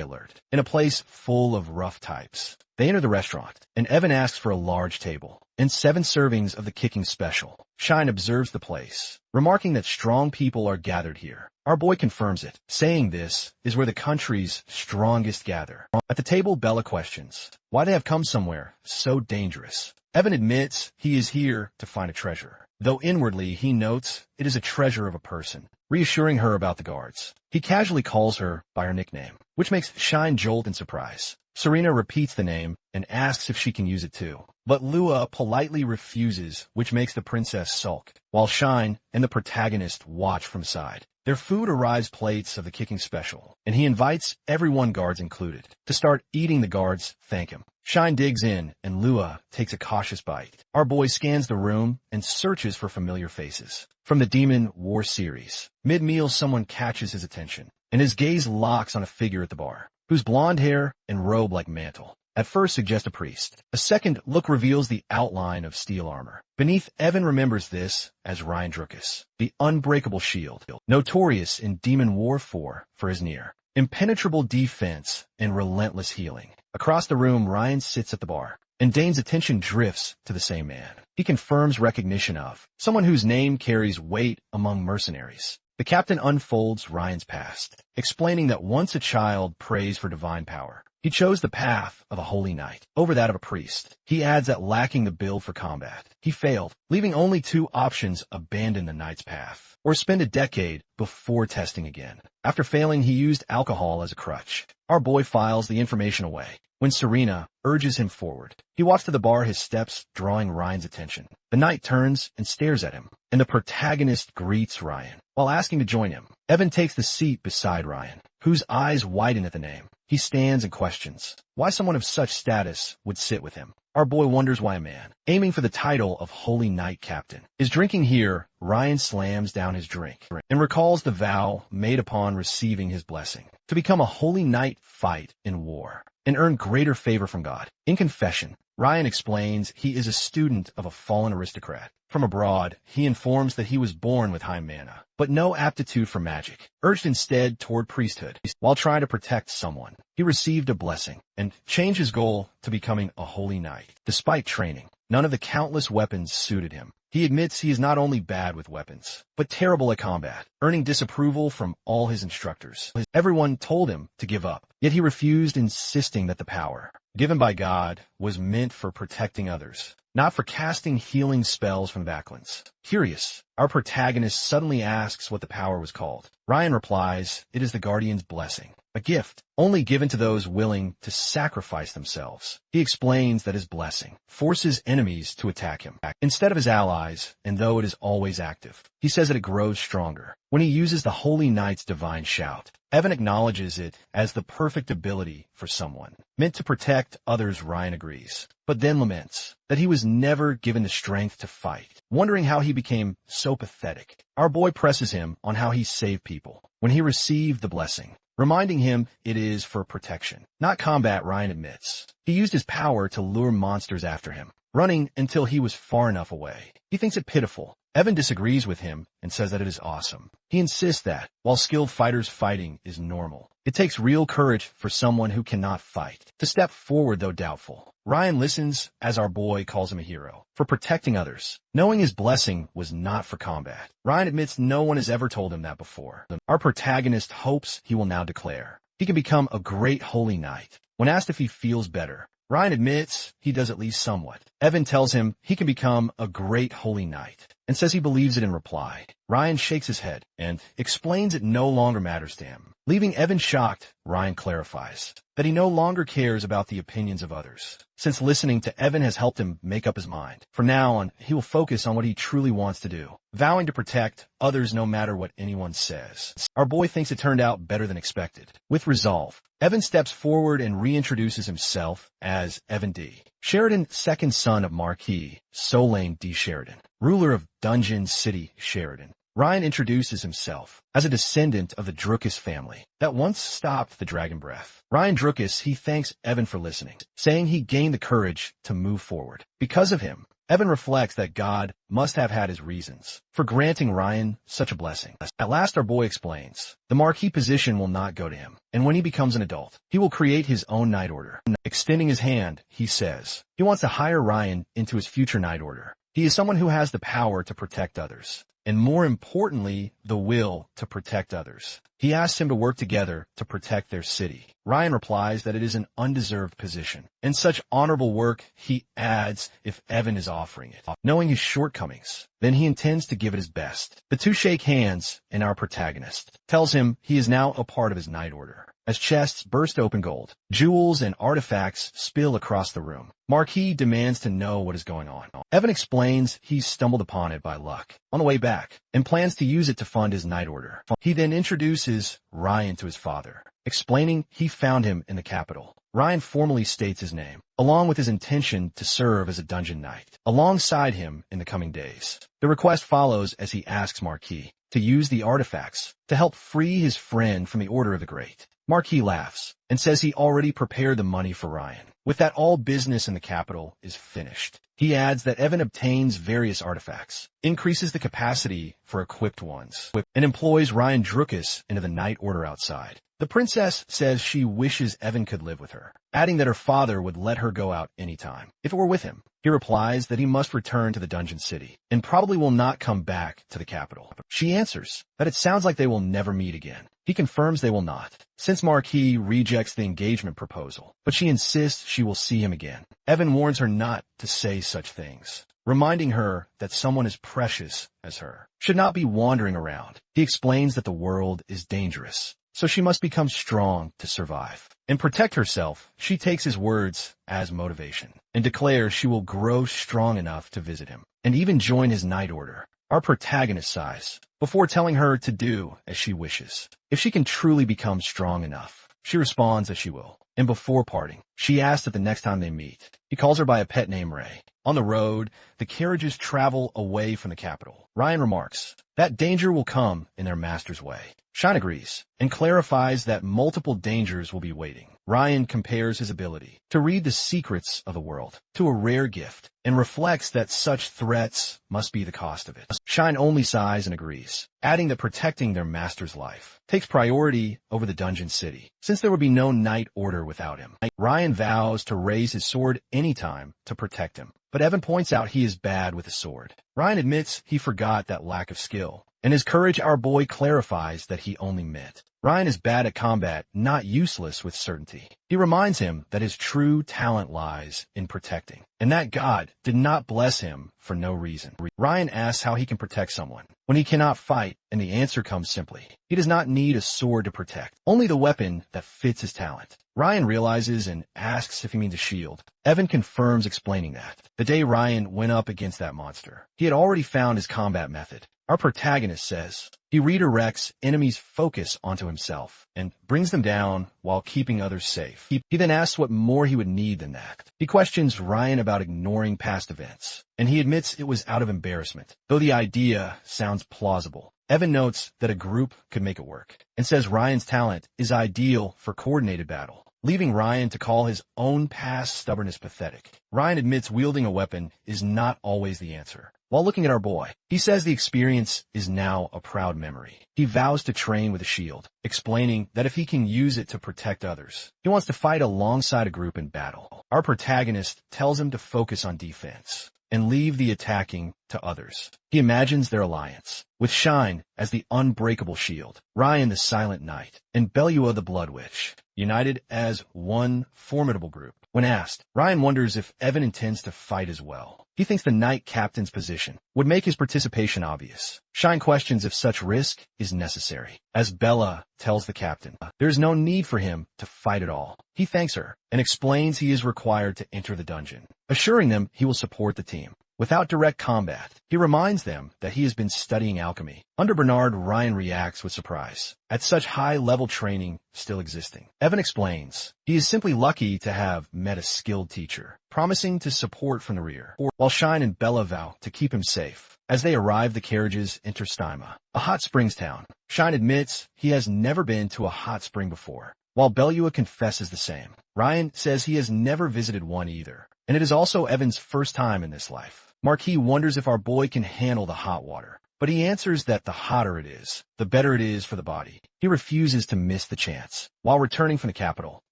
alert. In a place full of rough types, they enter the restaurant, and Evan asks for a large table and 7 servings of the Kicking special. Shine observes the place, remarking that strong people are gathered here. Our boy confirms it, saying this is where the country's strongest gather. At the table, Bella questions why they have come somewhere so dangerous. Evan admits he is here to find a treasure, though inwardly he notes it is a treasure of a person, reassuring her about the guards. He casually calls her by her nickname, which makes Shine jolt in surprise. Serena repeats the name and asks if she can use it too, but Lua politely refuses, which makes the princess sulk, while Shine and the protagonist watch from side. Their food arrives plates of the Kicking special, and he invites everyone, guards included, to start eating. The guards thank him. Shine digs in, and Lua takes a cautious bite. Our boy scans the room and searches for familiar faces from the Demon War series. Mid-meal, someone catches his attention, and his gaze locks on a figure at the bar, whose blonde hair and robe like mantle at first suggest a priest. A second look reveals the outline of steel armor. Beneath, Evan remembers this as Ryan Druckus, the unbreakable shield, notorious in Demon War 4 for his near impenetrable defense and relentless healing. Across the room, Ryan sits at the bar, and Dane's attention drifts to the same man. He confirms recognition of someone whose name carries weight among mercenaries. The captain unfolds Ryan's past, explaining that once a child prays for divine power, he chose the path of a holy knight over that of a priest. He adds that lacking the build for combat, he failed, leaving only two options: abandon the knight's path, or spend a decade before testing again. After failing, he used alcohol as a crutch. Our boy files the information away when Serena urges him forward. He walks to the bar, his steps drawing Ryan's attention. The knight turns and stares at him, and the protagonist greets Ryan while asking to join him. Evan takes the seat beside Ryan, whose eyes widen at the name. He stands and questions why someone of such status would sit with him. Our boy wonders why a man, aiming for the title of Holy Knight Captain, is drinking here. Ryan slams down his drink and recalls the vow made upon receiving his blessing to become a holy knight, fight in war, and earn greater favor from God. In confession, Ryan explains he is a student of a fallen aristocrat. From abroad, he informs that he was born with high mana, but no aptitude for magic, urged instead toward priesthood. While trying to protect someone, he received a blessing and changed his goal to becoming a holy knight. Despite training, none of the countless weapons suited him. He admits he is not only bad with weapons, but terrible at combat, earning disapproval from all his instructors. Everyone told him to give up, yet he refused, insisting that the power given by God was meant for protecting others, not for casting healing spells from backlands. Curious, our protagonist suddenly asks what the power was called. Ryan replies, it is the Guardian's blessing, a gift only given to those willing to sacrifice themselves. He explains that his blessing forces enemies to attack him instead of his allies, and though it is always active, he says that it grows stronger when he uses the Holy Knight's divine shout. Evan acknowledges it as the perfect ability for someone meant to protect others. Ryan agrees, but then laments that he was never given the strength to fight, wondering how he became so pathetic. Our boy presses him on how he saved people when he received the blessing, reminding him it is for protection, not combat. Ryan admits he used his power to lure monsters after him, running until he was far enough away. He thinks it pitiful. Evan disagrees with him and says that it is awesome. He insists that, while skilled fighters fighting is normal, it takes real courage for someone who cannot fight to step forward, though doubtful. Ryan listens as our boy calls him a hero for protecting others, knowing his blessing was not for combat. Ryan admits no one has ever told him that before. Our protagonist hopes he will now declare he can become a great holy knight. When asked if he feels better, Ryan admits he does, at least somewhat. Evan tells him he can become a great holy knight and says he believes it in reply. Ryan shakes his head and explains it no longer matters to him. Leaving Evan shocked, Ryan clarifies that he no longer cares about the opinions of others, since listening to Evan has helped him make up his mind. From now on, he will focus on what he truly wants to do, vowing to protect others no matter what anyone says. Our boy thinks it turned out better than expected. With resolve, Evan steps forward and reintroduces himself as Evan D. Sheridan, second son of Marquis Solane D. Sheridan, ruler of Dungeon City, Sheridan. Ryan introduces himself as a descendant of the Druckus family that once stopped the dragon breath. Ryan Druckus, he thanks Evan for listening, saying he gained the courage to move forward. Because of him, Evan reflects that God must have had his reasons for granting Ryan such a blessing. At last, our boy explains the Marquis position will not go to him, and when he becomes an adult, he will create his own Knight Order. Extending his hand, he says he wants to hire Ryan into his future Knight Order. He is someone who has the power to protect others, and more importantly, the will to protect others. He asks him to work together to protect their city. Ryan replies that it is an undeserved position, and such honorable work, he adds, if Evan is offering it. Knowing his shortcomings, then he intends to give it his best. The two shake hands, and our protagonist tells him he is now a part of his Knight Order. As chests burst open, gold, jewels, and artifacts spill across the room, Marquis demands to know what is going on. Evan explains he's stumbled upon it by luck on the way back and plans to use it to fund his Knight Order. He then introduces Ryan to his father, explaining he found him in the capital. Ryan formally states his name, along with his intention to serve as a dungeon knight alongside him in the coming days. The request follows as he asks Marquis to to use the artifacts to help free his friend from the Order of the Great. Marquis laughs and says he already prepared the money for Ryan. With that, all business in the capital is finished. He adds that Evan obtains various artifacts, increases the capacity for equipped ones, and employs Ryan Druckus into the Night Order outside. The princess says she wishes Evan could live with her, adding that her father would let her go out anytime, if it were with him. He replies that he must return to the dungeon city, and probably will not come back to the capital. She answers that it sounds like they will never meet again. He confirms they will not, since Marquis rejects the engagement proposal, but she insists she will see him again. Evan warns her not to say such things, reminding her that someone as precious as her should not be wandering around. He explains that the world is dangerous, so she must become strong to survive and protect herself. She takes his words as motivation and declares she will grow strong enough to visit him and even join his night order. Our protagonist sighs before telling her to do as she wishes. If she can truly become strong enough, she responds that she will. And before parting, she asks that the next time they meet, he calls her by a pet name Ray. On the road, the carriages travel away from the capital. Ryan remarks that danger will come in their master's way. Shine agrees and clarifies that multiple dangers will be waiting. Ryan compares his ability to read the secrets of the world to a rare gift and reflects that such threats must be the cost of it. Shine only sighs and agrees, adding that protecting their master's life takes priority over the dungeon city, since there would be no night order without him. Ryan vows to raise his sword anytime to protect him, but Evan points out he is bad with a sword. Ryan admits he forgot that lack of skill, and his courage our boy clarifies that he only meant. Ryan is bad at combat, not useless with certainty. He reminds him that his true talent lies in protecting, and that God did not bless him for no reason. Ryan asks how he can protect someone when he cannot fight, and the answer comes simply. He does not need a sword to protect, only the weapon that fits his talent. Ryan realizes and asks if he means a shield. Evan confirms, explaining that the day Ryan went up against that monster, he had already found his combat method. Our protagonist says he redirects enemies' focus onto himself and brings them down while keeping others safe. He then asks what more he would need than that. He questions Ryan about ignoring past events, and he admits it was out of embarrassment, though the idea sounds plausible. Evan notes that a group could make it work, and says Ryan's talent is ideal for coordinated battle, leaving Ryan to call his own past stubbornness pathetic. Ryan admits wielding a weapon is not always the answer. While looking at our boy, he says the experience is now a proud memory. He vows to train with a shield, explaining that if he can use it to protect others, he wants to fight alongside a group in battle. Our protagonist tells him to focus on defense and leave the attacking to others. He imagines their alliance, with Shine as the unbreakable shield, Ryan the silent knight, and Belua the blood witch, united as one formidable group. When asked, Ryan wonders if Evan intends to fight as well. He thinks the knight captain's position would make his participation obvious. Shine questions if such risk is necessary, as Bella tells the captain there is no need for him to fight at all. He thanks her and explains he is required to enter the dungeon, assuring them he will support the team. Without direct combat, he reminds them that he has been studying alchemy. Under Bernard, Ryan reacts with surprise at such high-level training still existing. Evan explains he is simply lucky to have met a skilled teacher, promising to support from the rear, while Shine and Bella vow to keep him safe. As they arrive, the carriages enter Styma, a hot springs town. Shine admits he has never been to a hot spring before, while Belua confesses the same. Ryan says he has never visited one either, and it is also Evan's first time in this life. Marquis wonders if our boy can handle the hot water, but he answers that the hotter it is, the better it is for the body. He refuses to miss the chance. While returning from the capital,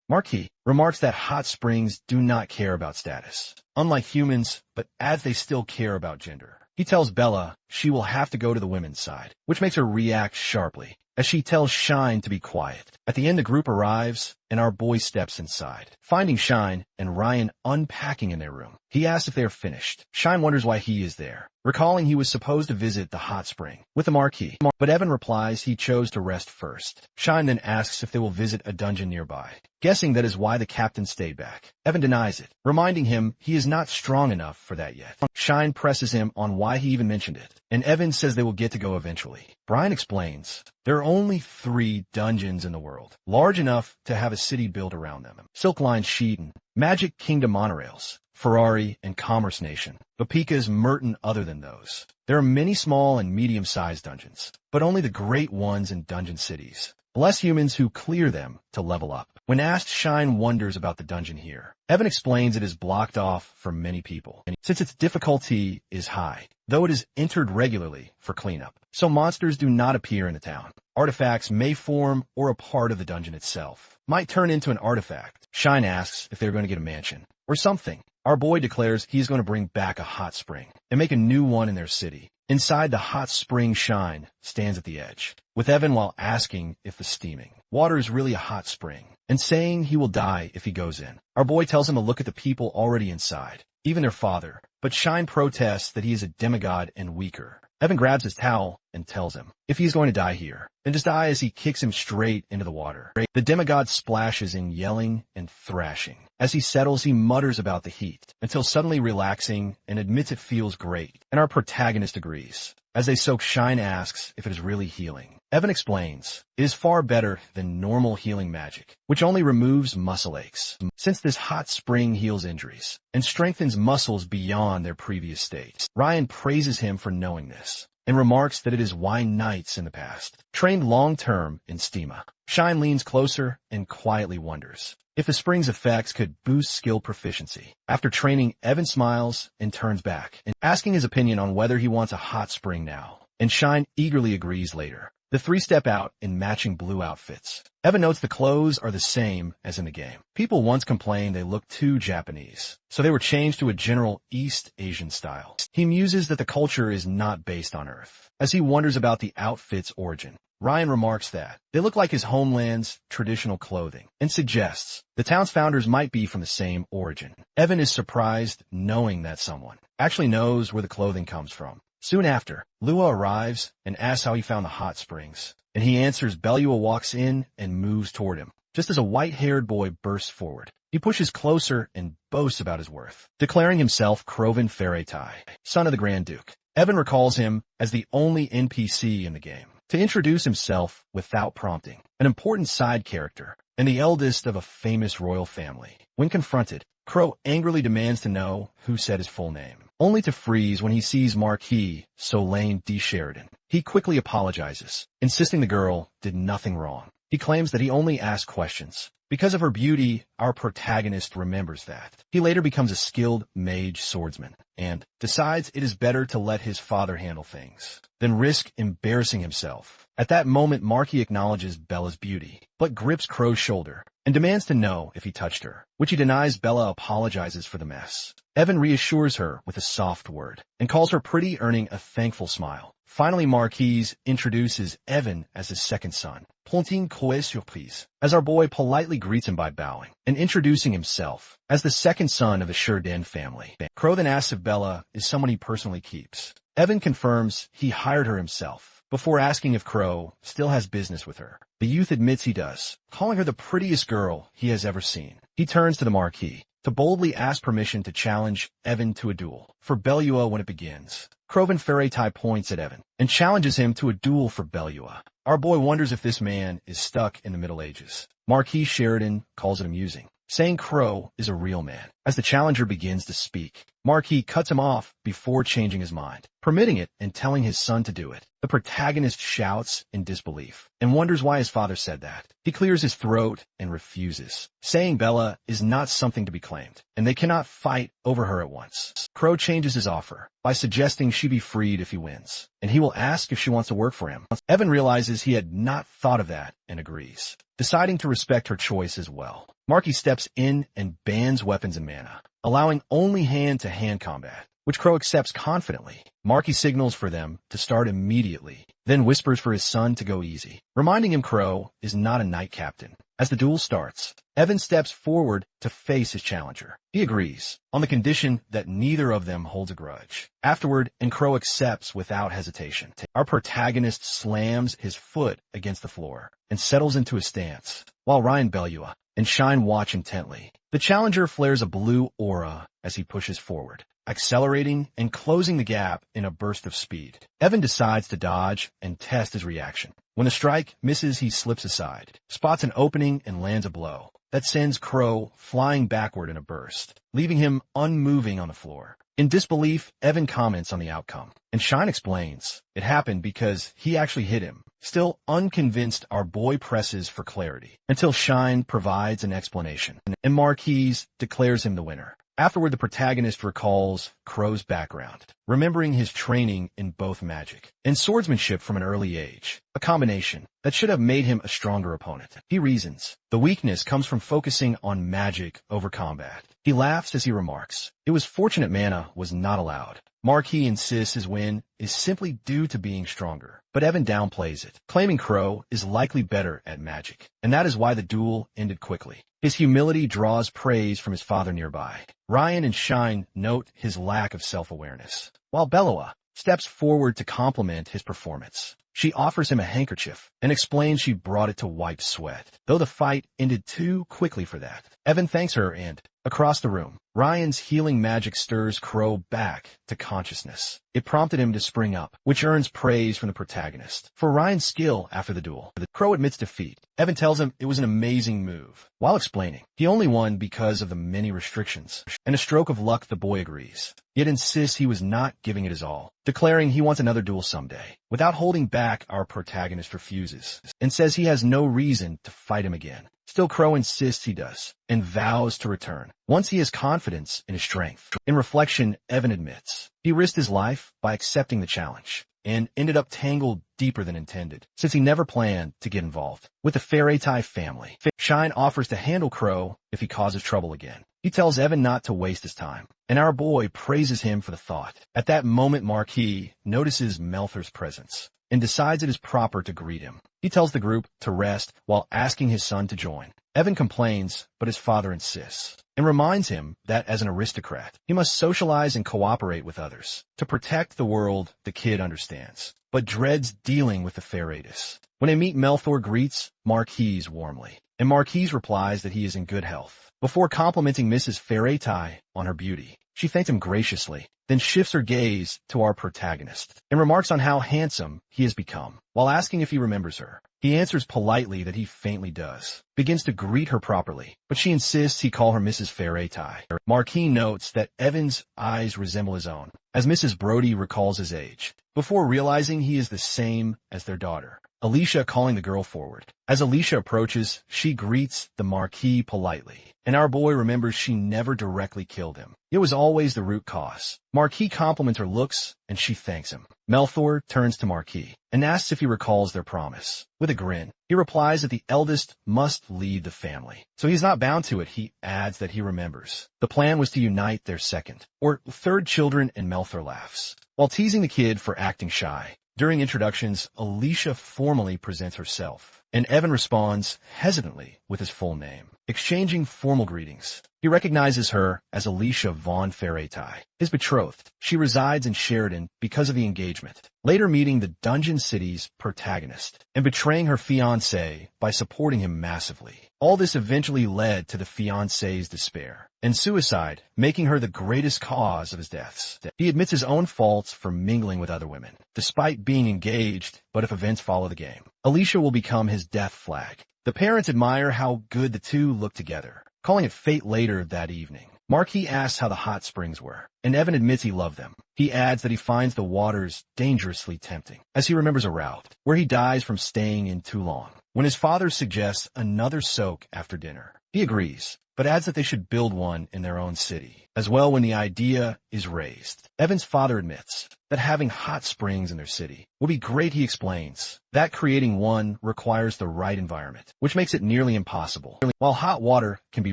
Marquis remarks that hot springs do not care about status, unlike humans, but adds they still care about gender. He tells Bella she will have to go to the women's side, which makes her react sharply, as she tells Shine to be quiet. At the end, the group arrives, and our boy steps inside, finding Shine and Ryan unpacking in their room. He asks if they are finished. Shine wonders why he is there, recalling he was supposed to visit the hot spring with the Marquis, but Evan replies he chose to rest first. Shine then asks if they will visit a dungeon nearby, guessing that is why the captain stayed back. Evan denies it, reminding him he is not strong enough for that yet. Shine presses him on why he even mentioned it, and Evan says they will get to go eventually. Brian explains there are only 3 dungeons in the world, large enough to have a city built around them. Silk Line Sheeton, Magic Kingdom monorails, Ferrari, and Commerce Nation. But Pika's Merton other than those. There are many small and medium-sized dungeons, but only the great ones in dungeon cities. Bless humans who clear them to level up. When asked, Shine wonders about the dungeon here. Evan explains it is blocked off for many people, since its difficulty is high, though it is entered regularly for cleanup. So monsters do not appear in the town. Artifacts may form or a part of the dungeon itself might turn into an artifact. Shine asks if they're going to get a mansion or something. Our boy declares he's going to bring back a hot spring and make a new one in their city. Inside the hot spring, Shine stands at the edge, with Evan while asking if the steaming water is really a hot spring, and saying he will die if he goes in. Our boy tells him to look at the people already inside, even their father, but Shine protests that he is a demigod and weaker. Evan grabs his towel and tells him if he's going to die here, then just die, as he kicks him straight into the water. The demigod splashes in, yelling and thrashing. As he settles, he mutters about the heat, until suddenly relaxing and admits it feels great, and our protagonist agrees. As they soak, Shine asks if it is really healing. Evan explains it is far better than normal healing magic, which only removes muscle aches, since this hot spring heals injuries and strengthens muscles beyond their previous states. Ryan praises him for knowing this and remarks that it is why knights in the past trained long-term in Steama. Shine leans closer and quietly wonders if the spring's effects could boost skill proficiency. After training, Evan smiles and turns back, asking his opinion on whether he wants a hot spring now, and Shine eagerly agrees later. The three step out in matching blue outfits. Evan notes the clothes are the same as in the game. People once complained they looked too Japanese, so they were changed to a general East Asian style. He muses that the culture is not based on Earth, as he wonders about the outfit's origin. Ryan remarks that they look like his homeland's traditional clothing and suggests the town's founders might be from the same origin. Evan is surprised knowing that someone actually knows where the clothing comes from. Soon after, Lua arrives and asks how he found the hot springs, and he answers. Bellua walks in and moves toward him, just as a white-haired boy bursts forward. He pushes closer and boasts about his worth, declaring himself Croven Ferretai, son of the Grand Duke. Evan recalls him as the only NPC in the game to introduce himself without prompting, an important side character, and the eldest of a famous royal family. When confronted, Crow angrily demands to know who said his full name, only to freeze when he sees Marquis Solane D. Sheridan. He quickly apologizes, insisting the girl did nothing wrong. He claims that he only asked questions. Because of her beauty, our protagonist remembers that. He later becomes a skilled mage swordsman and decides it is better to let his father handle things than risk embarrassing himself. At that moment, Marquis acknowledges Bella's beauty, but grips Crow's shoulder and demands to know if he touched her, which he denies. Bella apologizes for the mess. Evan reassures her with a soft word and calls her pretty, earning a thankful smile. Finally, Marquis introduces Evan as his second son, Pontine Coe Surprise, as our boy politely greets him by bowing and introducing himself as the second son of the Sheridan family. Crow then asks if Bella is someone he personally keeps. Evan confirms he hired her himself, before asking if Crow still has business with her. The youth admits he does, calling her the prettiest girl he has ever seen. He turns to the Marquis to boldly ask permission to challenge Evan to a duel for Bellua when it begins. Croven Ferretai points at Evan and challenges him to a duel for Bellua. Our boy wonders if this man is stuck in the Middle Ages. Marquis Sheridan calls it amusing, saying Crow is a real man. As the challenger begins to speak, Marquis cuts him off before changing his mind, permitting it and telling his son to do it. The protagonist shouts in disbelief and wonders why his father said that. He clears his throat and refuses, saying Bella is not something to be claimed, and they cannot fight over her at once. Crow changes his offer by suggesting she be freed if he wins, and he will ask if she wants to work for him. Evan realizes he had not thought of that and agrees, deciding to respect her choice as well. Marquis steps in and bans weapons and mana, allowing only hand-to-hand combat, which Crow accepts confidently. Marquis signals for them to start immediately, then whispers for his son to go easy, reminding him Crow is not a knight captain. As the duel starts, Evan steps forward to face his challenger. He agrees, on the condition that neither of them holds a grudge. Afterward, Crow accepts without hesitation. Our protagonist slams his foot against the floor and settles into a stance, while Ryan, Bellua, and Shine watch intently. The challenger flares a blue aura as he pushes forward, accelerating and closing the gap in a burst of speed. Evan decides to dodge and test his reaction. When the strike misses, he slips aside, spots an opening, and lands a blow that sends Crow flying backward in a burst, leaving him unmoving on the floor. In disbelief, Evan comments on the outcome, and Shine explains it happened because he actually hit him. Still unconvinced, our boy presses for clarity, until Shine provides an explanation, and Marquis declares him the winner. Afterward, the protagonist recalls Crow's background, remembering his training in both magic and swordsmanship from an early age, a combination that should have made him a stronger opponent. He reasons the weakness comes from focusing on magic over combat. He laughs as he remarks, it was fortunate mana was not allowed. Marquis insists his win is simply due to being stronger, but Evan downplays it, claiming Crow is likely better at magic, and that is why the duel ended quickly. His humility draws praise from his father nearby. Ryan and Shine note his lack of self-awareness, while Belloa steps forward to compliment his performance. She offers him a handkerchief and explains she brought it to wipe sweat, though the fight ended too quickly for that. Evan thanks her and, across the room, Ryan's healing magic stirs Crow back to consciousness. It prompted him to spring up, which earns praise from the protagonist for Ryan's skill after the duel. Crow admits defeat. Evan tells him it was an amazing move, while explaining he only won because of the many restrictions. And a stroke of luck, the boy agrees, yet insists he was not giving it his all, declaring he wants another duel someday. Without holding back, our protagonist refuses, and says he has no reason to fight him again. Still, Crow insists he does, and vows to return once he has confidence in his strength. In reflection, Evan admits he risked his life by accepting the challenge, and ended up tangled deeper than intended, since he never planned to get involved with the Fairy-Tai family. Shine offers to handle Crow if he causes trouble again. He tells Evan not to waste his time, and our boy praises him for the thought. At that moment, Marquis notices Melthor's presence and decides it is proper to greet him. He tells the group to rest while asking his son to join. Evan complains, but his father insists, and reminds him that as an aristocrat, he must socialize and cooperate with others. To protect the world, the kid understands, but dreads dealing with the Fairies. When they meet, Melthor greets Marquis warmly, and Marquis replies that he is in good health. Before complimenting Mrs. Fairy-Tai on her beauty, she thanks him graciously, then shifts her gaze to our protagonist, and remarks on how handsome he has become. While asking if he remembers her, he answers politely that he faintly does, begins to greet her properly, but she insists he call her Mrs. Fairy-Tai. Marquis notes that Evan's eyes resemble his own, as Mrs. Brody recalls his age, before realizing he is the same as their daughter, Alicia, calling the girl forward. As Alicia approaches, she greets the Marquis politely, and our boy remembers she never directly killed him. It was always the root cause. Marquis compliments her looks, and she thanks him. Melthor turns to Marquis and asks if he recalls their promise. With a grin, he replies that the eldest must lead the family, so he's not bound to it. He adds that he remembers the plan was to unite their second or third children, and Melthor laughs, while teasing the kid for acting shy. During introductions, Alicia formally presents herself, and Evan responds hesitantly with his full name. Exchanging formal greetings, he recognizes her as Alicia Von Fairy-Tai, his betrothed. She resides in Sheridan because of the engagement, later meeting the Dungeon City's protagonist and betraying her fiancé by supporting him massively. All this eventually led to the fiancé's despair and suicide, making her the greatest cause of his deaths. He admits his own faults for mingling with other women, despite being engaged, but if events follow the game, Alicia will become his death flag. The parents admire how good the two look together, calling it fate. Later that evening, Marquis asks how the hot springs were, and Evan admits he loved them. He adds that he finds the waters dangerously tempting, as he remembers a route where he dies from staying in too long. When his father suggests another soak after dinner, he agrees, but adds that they should build one in their own city as well when the idea is raised. Evan's father admits that having hot springs in their city will be great. He explains that creating one requires the right environment, which makes it nearly impossible. While hot water can be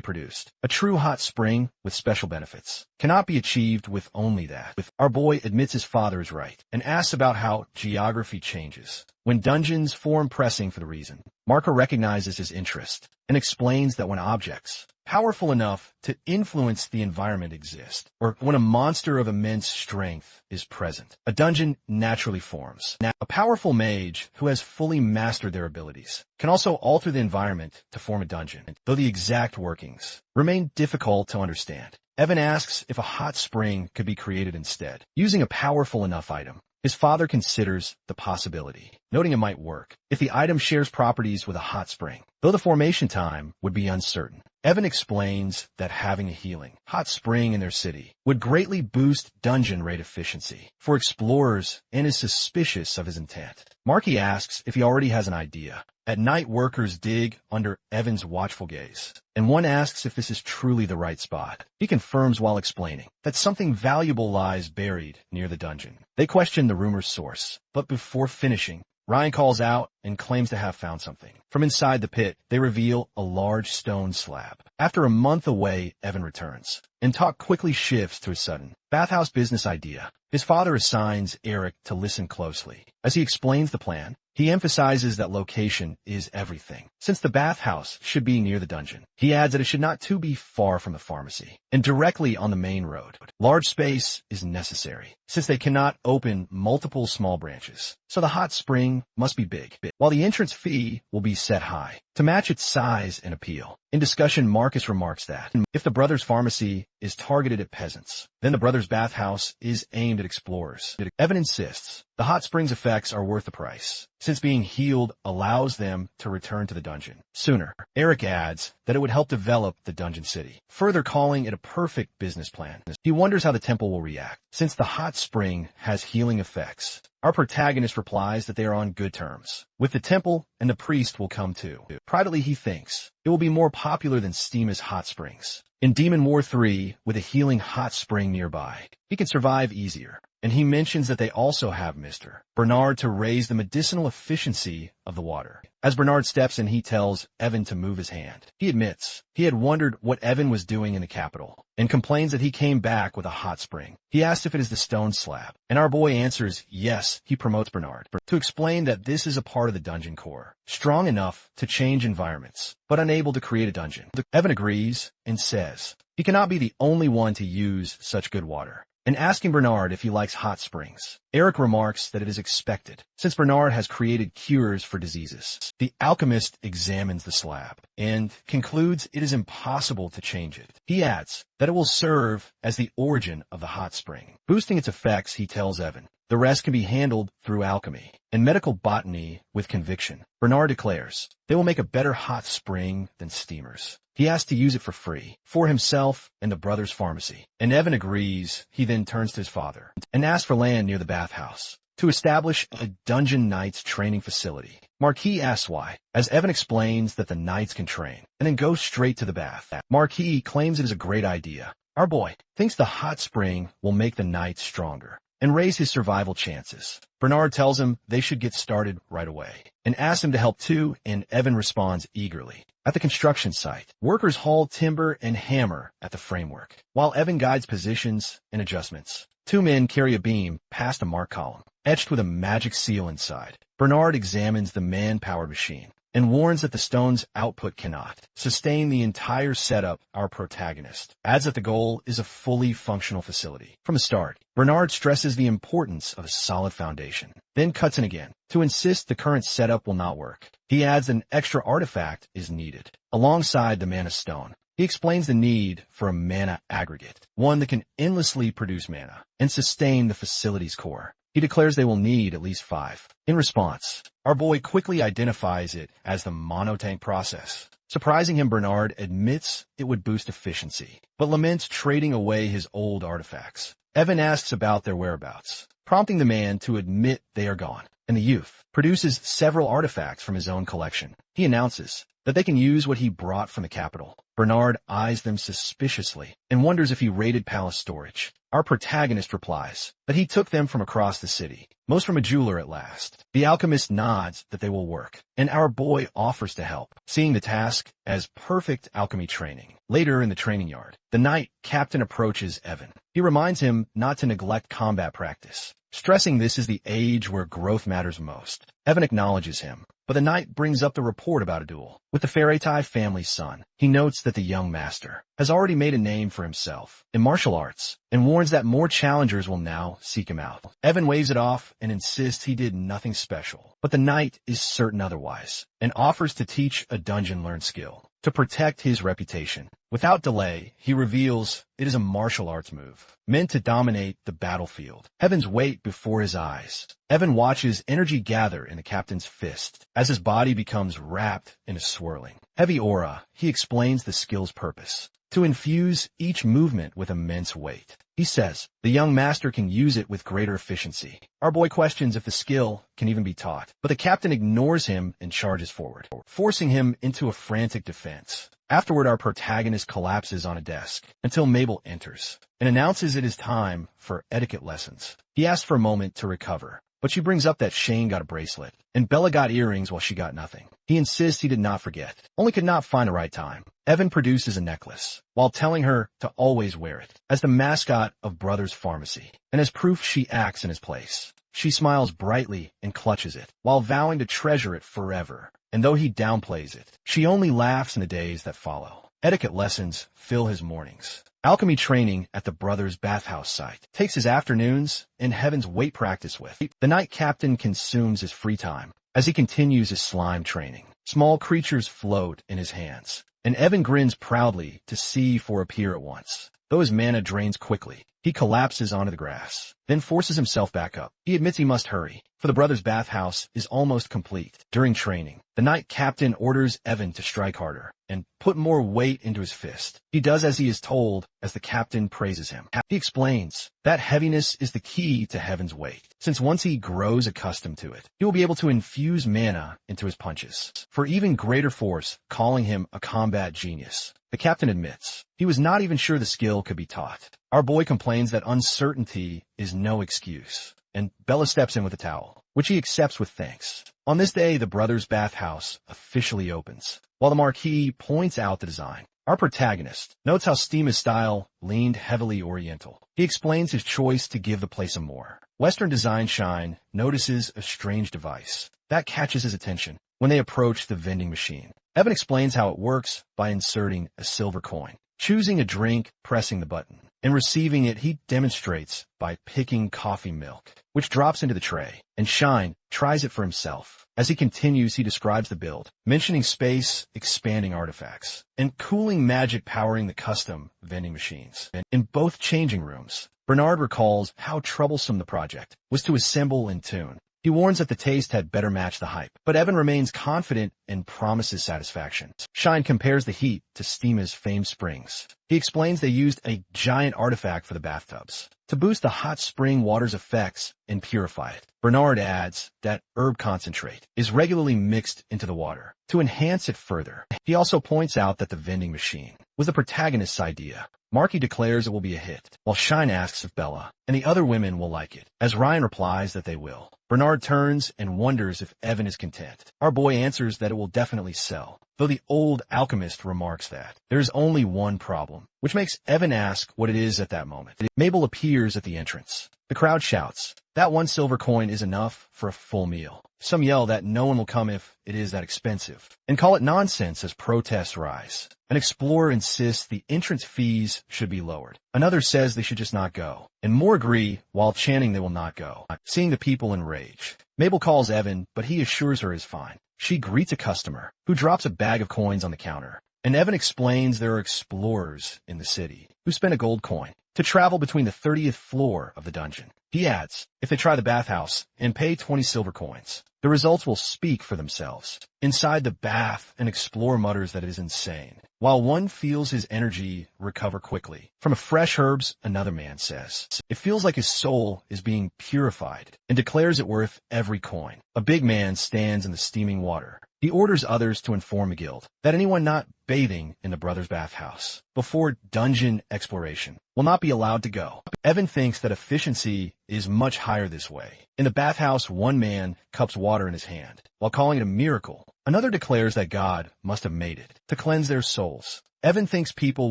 produced, a true hot spring with special benefits cannot be achieved with only that. Our boy admits his father is right and asks about how geography changes when dungeons form, pressing for the reason. Marco recognizes his interest and explains that when objects powerful enough to influence the environment exist, or when a monster of immense strength is present, a dungeon naturally forms. Now, a powerful mage who has fully mastered their abilities can also alter the environment to form a dungeon, though the exact workings remain difficult to understand. Evan asks if a hot spring could be created instead, using a powerful enough item. His father considers the possibility, noting it might work if the item shares properties with a hot spring, though the formation time would be uncertain. Evan explains that having a healing hot spring in their city would greatly boost dungeon raid efficiency for explorers and is suspicious of his intent. Marky asks if he already has an idea. At night, workers dig under Evan's watchful gaze, and one asks if this is truly the right spot. He confirms while explaining that something valuable lies buried near the dungeon. They question the rumor's source, but before finishing, Ryan calls out and claims to have found something. From inside the pit, they reveal a large stone slab. After a month away, Evan returns, and talk quickly shifts to a sudden bathhouse business idea. His father assigns Eric to listen closely. As he explains the plan, he emphasizes that location is everything, since the bathhouse should be near the dungeon. He adds that it should not too be far from the pharmacy, and directly on the main road. Large space is necessary, since they cannot open multiple small branches, so the hot spring must be big, while the entrance fee will be set high to match its size and appeal. In discussion, Marcus remarks that if the brothers' pharmacy is targeted at peasants, then the brothers' bathhouse is aimed at explorers. Evan insists the hot spring's effects are worth the price, since being healed allows them to return to the dungeon sooner. Eric adds that it would help develop the dungeon city, further calling it a perfect business plan. He wonders how the temple will react, since the hot spring has healing effects. Our protagonist replies that they are on good terms with the temple, and the priest will come too. Privately, he thinks it will be more popular than Steama's hot springs. In Demon War 3, with a healing hot spring nearby, he can survive easier. And he mentions that they also have Mr. Bernard to raise the medicinal efficiency of the water. As Bernard steps in, he tells Evan to move his hand. He admits he had wondered what Evan was doing in the capital, and complains that he came back with a hot spring. He asks if it is the stone slab, and our boy answers yes. He promotes Bernard to explain that this is a part of the dungeon core, strong enough to change environments, but unable to create a dungeon. Evan agrees and says he cannot be the only one to use such good water, and asking Bernard if he likes hot springs. Eric remarks that it is expected, since Bernard has created cures for diseases. The alchemist examines the slab and concludes it is impossible to change it. He adds that it will serve as the origin of the hot spring. Boosting its effects, he tells Evan the rest can be handled through alchemy and medical botany with conviction. Bernard declares they will make a better hot spring than steamers. He asks to use it for free, for himself and the brothers' pharmacy, and Evan agrees. He then turns to his father and asks for land near the bathhouse to establish a dungeon knights training facility. Marquis asks why, as Evan explains that the knights can train, and then go straight to the bath. Marquis claims it is a great idea. Our boy thinks the hot spring will make the knights stronger and raise his survival chances. Bernard tells him they should get started right away, and asks him to help too, and Evan responds eagerly. At the construction site, workers haul timber and hammer at the framework, while Evan guides positions and adjustments. Two men carry a beam past a mark column, etched with a magic seal inside. Bernard examines the man-powered machine and warns that the stone's output cannot sustain the entire setup. Our protagonist adds that the goal is a fully functional facility. From the start, Bernard stresses the importance of a solid foundation, then cuts in again to insist the current setup will not work. He adds an extra artifact is needed, alongside the mana stone. He explains the need for a mana aggregate, one that can endlessly produce mana and sustain the facility's core. He declares they will need at least 5. In response, our boy quickly identifies it as the monotank process. Surprising him, Bernard admits it would boost efficiency, but laments trading away his old artifacts. Evan asks about their whereabouts, prompting the man to admit they are gone, and the youth produces several artifacts from his own collection. He announces that they can use what he brought from the capital. Bernard eyes them suspiciously and wonders if he raided palace storage. Our protagonist replies that he took them from across the city, most from a jeweler at last. The alchemist nods that they will work, and our boy offers to help, seeing the task as perfect alchemy training. Later in the training yard, the knight captain approaches Evan. He reminds him not to neglect combat practice, stressing this is the age where growth matters most. Evan acknowledges him, but the knight brings up the report about a duel with the Ferretai family's son. He notes that the young master has already made a name for himself in martial arts and warns that more challengers will now seek him out. Evan waves it off and insists he did nothing special, but the knight is certain otherwise and offers to teach a dungeon-learned skill. to protect his reputation. Without delay, he reveals it is a martial arts move, meant to dominate the battlefield. Heaven's weight before his eyes. Evan watches energy gather in the captain's fist. As his body becomes wrapped in a swirling, heavy aura, he explains the skill's purpose: to infuse each movement with immense weight. He says the young master can use it with greater efficiency. Our boy questions if the skill can even be taught, but the captain ignores him and charges forward, forcing him into a frantic defense. Afterward, our protagonist collapses on a desk until Mabel enters and announces it is time for etiquette lessons. He asks for a moment to recover, but she brings up that Shane got a bracelet and Bella got earrings while she got nothing. He insists he did not forget, only could not find the right time. Evan produces a necklace while telling her to always wear it as the mascot of Brothers Pharmacy, and as proof she acts in his place. She smiles brightly and clutches it while vowing to treasure it forever. And though he downplays it, she only laughs in the days that follow. Etiquette lessons fill his mornings. Alchemy training at the brothers' bathhouse site takes his afternoons, and Heaven's weight practice with. The night captain consumes his free time as he continues his slime training. Small creatures float in his hands, and Evan grins proudly to see four appear at once. Though his mana drains quickly, he collapses onto the grass, then forces himself back up. He admits he must hurry, for the brothers' bathhouse is almost complete. During training, the night captain orders Evan to strike harder and put more weight into his fist. He does as he is told as the captain praises him. He explains that heaviness is the key to Heaven's weight, since once he grows accustomed to it, he will be able to infuse mana into his punches for even greater force, calling him a combat genius. The captain admits he was not even sure the skill could be taught. Our boy complains that uncertainty is no excuse, and Bella steps in with a towel, which he accepts with thanks. On this day, the brothers' bathhouse officially opens, while the marquee points out the design. Our protagonist notes how Steema's style leaned heavily oriental. He explains his choice to give the place a more Western design shine, notices a strange device that catches his attention when they approach the vending machine. Evan explains how it works by inserting a silver coin, choosing a drink, pressing the button, and receiving it. He demonstrates by picking coffee milk, which drops into the tray, and Shine tries it for himself. As he continues, he describes the build, mentioning space, expanding artifacts, and cooling magic powering the custom vending machines. In both changing rooms, Bernard recalls how troublesome the project was to assemble and tune. He warns that the taste had better match the hype, but Evan remains confident and promises satisfaction. Shine compares the heat to Steema's famed springs. He explains they used a giant artifact for the bathtubs to boost the hot spring water's effects and purify it. Bernard adds that herb concentrate is regularly mixed into the water to enhance it further. He also points out that the vending machine was the protagonist's idea. Marky declares it will be a hit, while Shine asks if Bella and the other women will like it, as Ryan replies that they will. Bernard turns and wonders if Evan is content. Our boy answers that it will definitely sell, though the old alchemist remarks that there is only one problem, which makes Evan ask what it is at that moment. Mabel appears at the entrance. The crowd shouts that 1 silver coin is enough for a full meal. Some yell that no one will come if it is that expensive, and call it nonsense as protests rise. An explorer insists the entrance fees should be lowered. Another says they should just not go, and more agree while chanting they will not go. Seeing the people enrage, Mabel calls Evan, but he assures her is fine. She greets a customer, who drops a bag of coins on the counter, and Evan explains there are explorers in the city who spend a gold coin to travel between the 30th floor of the dungeon. He adds, if they try the bathhouse and pay 20 silver coins, the results will speak for themselves. Inside the bath, an explorer mutters that it is insane, while one feels his energy recover quickly. From a fresh herbs, another man says, it feels like his soul is being purified, and declares it worth every coin. A big man stands in the steaming water. He orders others to inform the guild that anyone not bathing in the brothers' bathhouse before dungeon exploration will not be allowed to go. Evan thinks that efficiency is much higher this way. In the bathhouse, one man cups water in his hand, while calling it a miracle. Another declares that God must have made it to cleanse their souls. Evan thinks people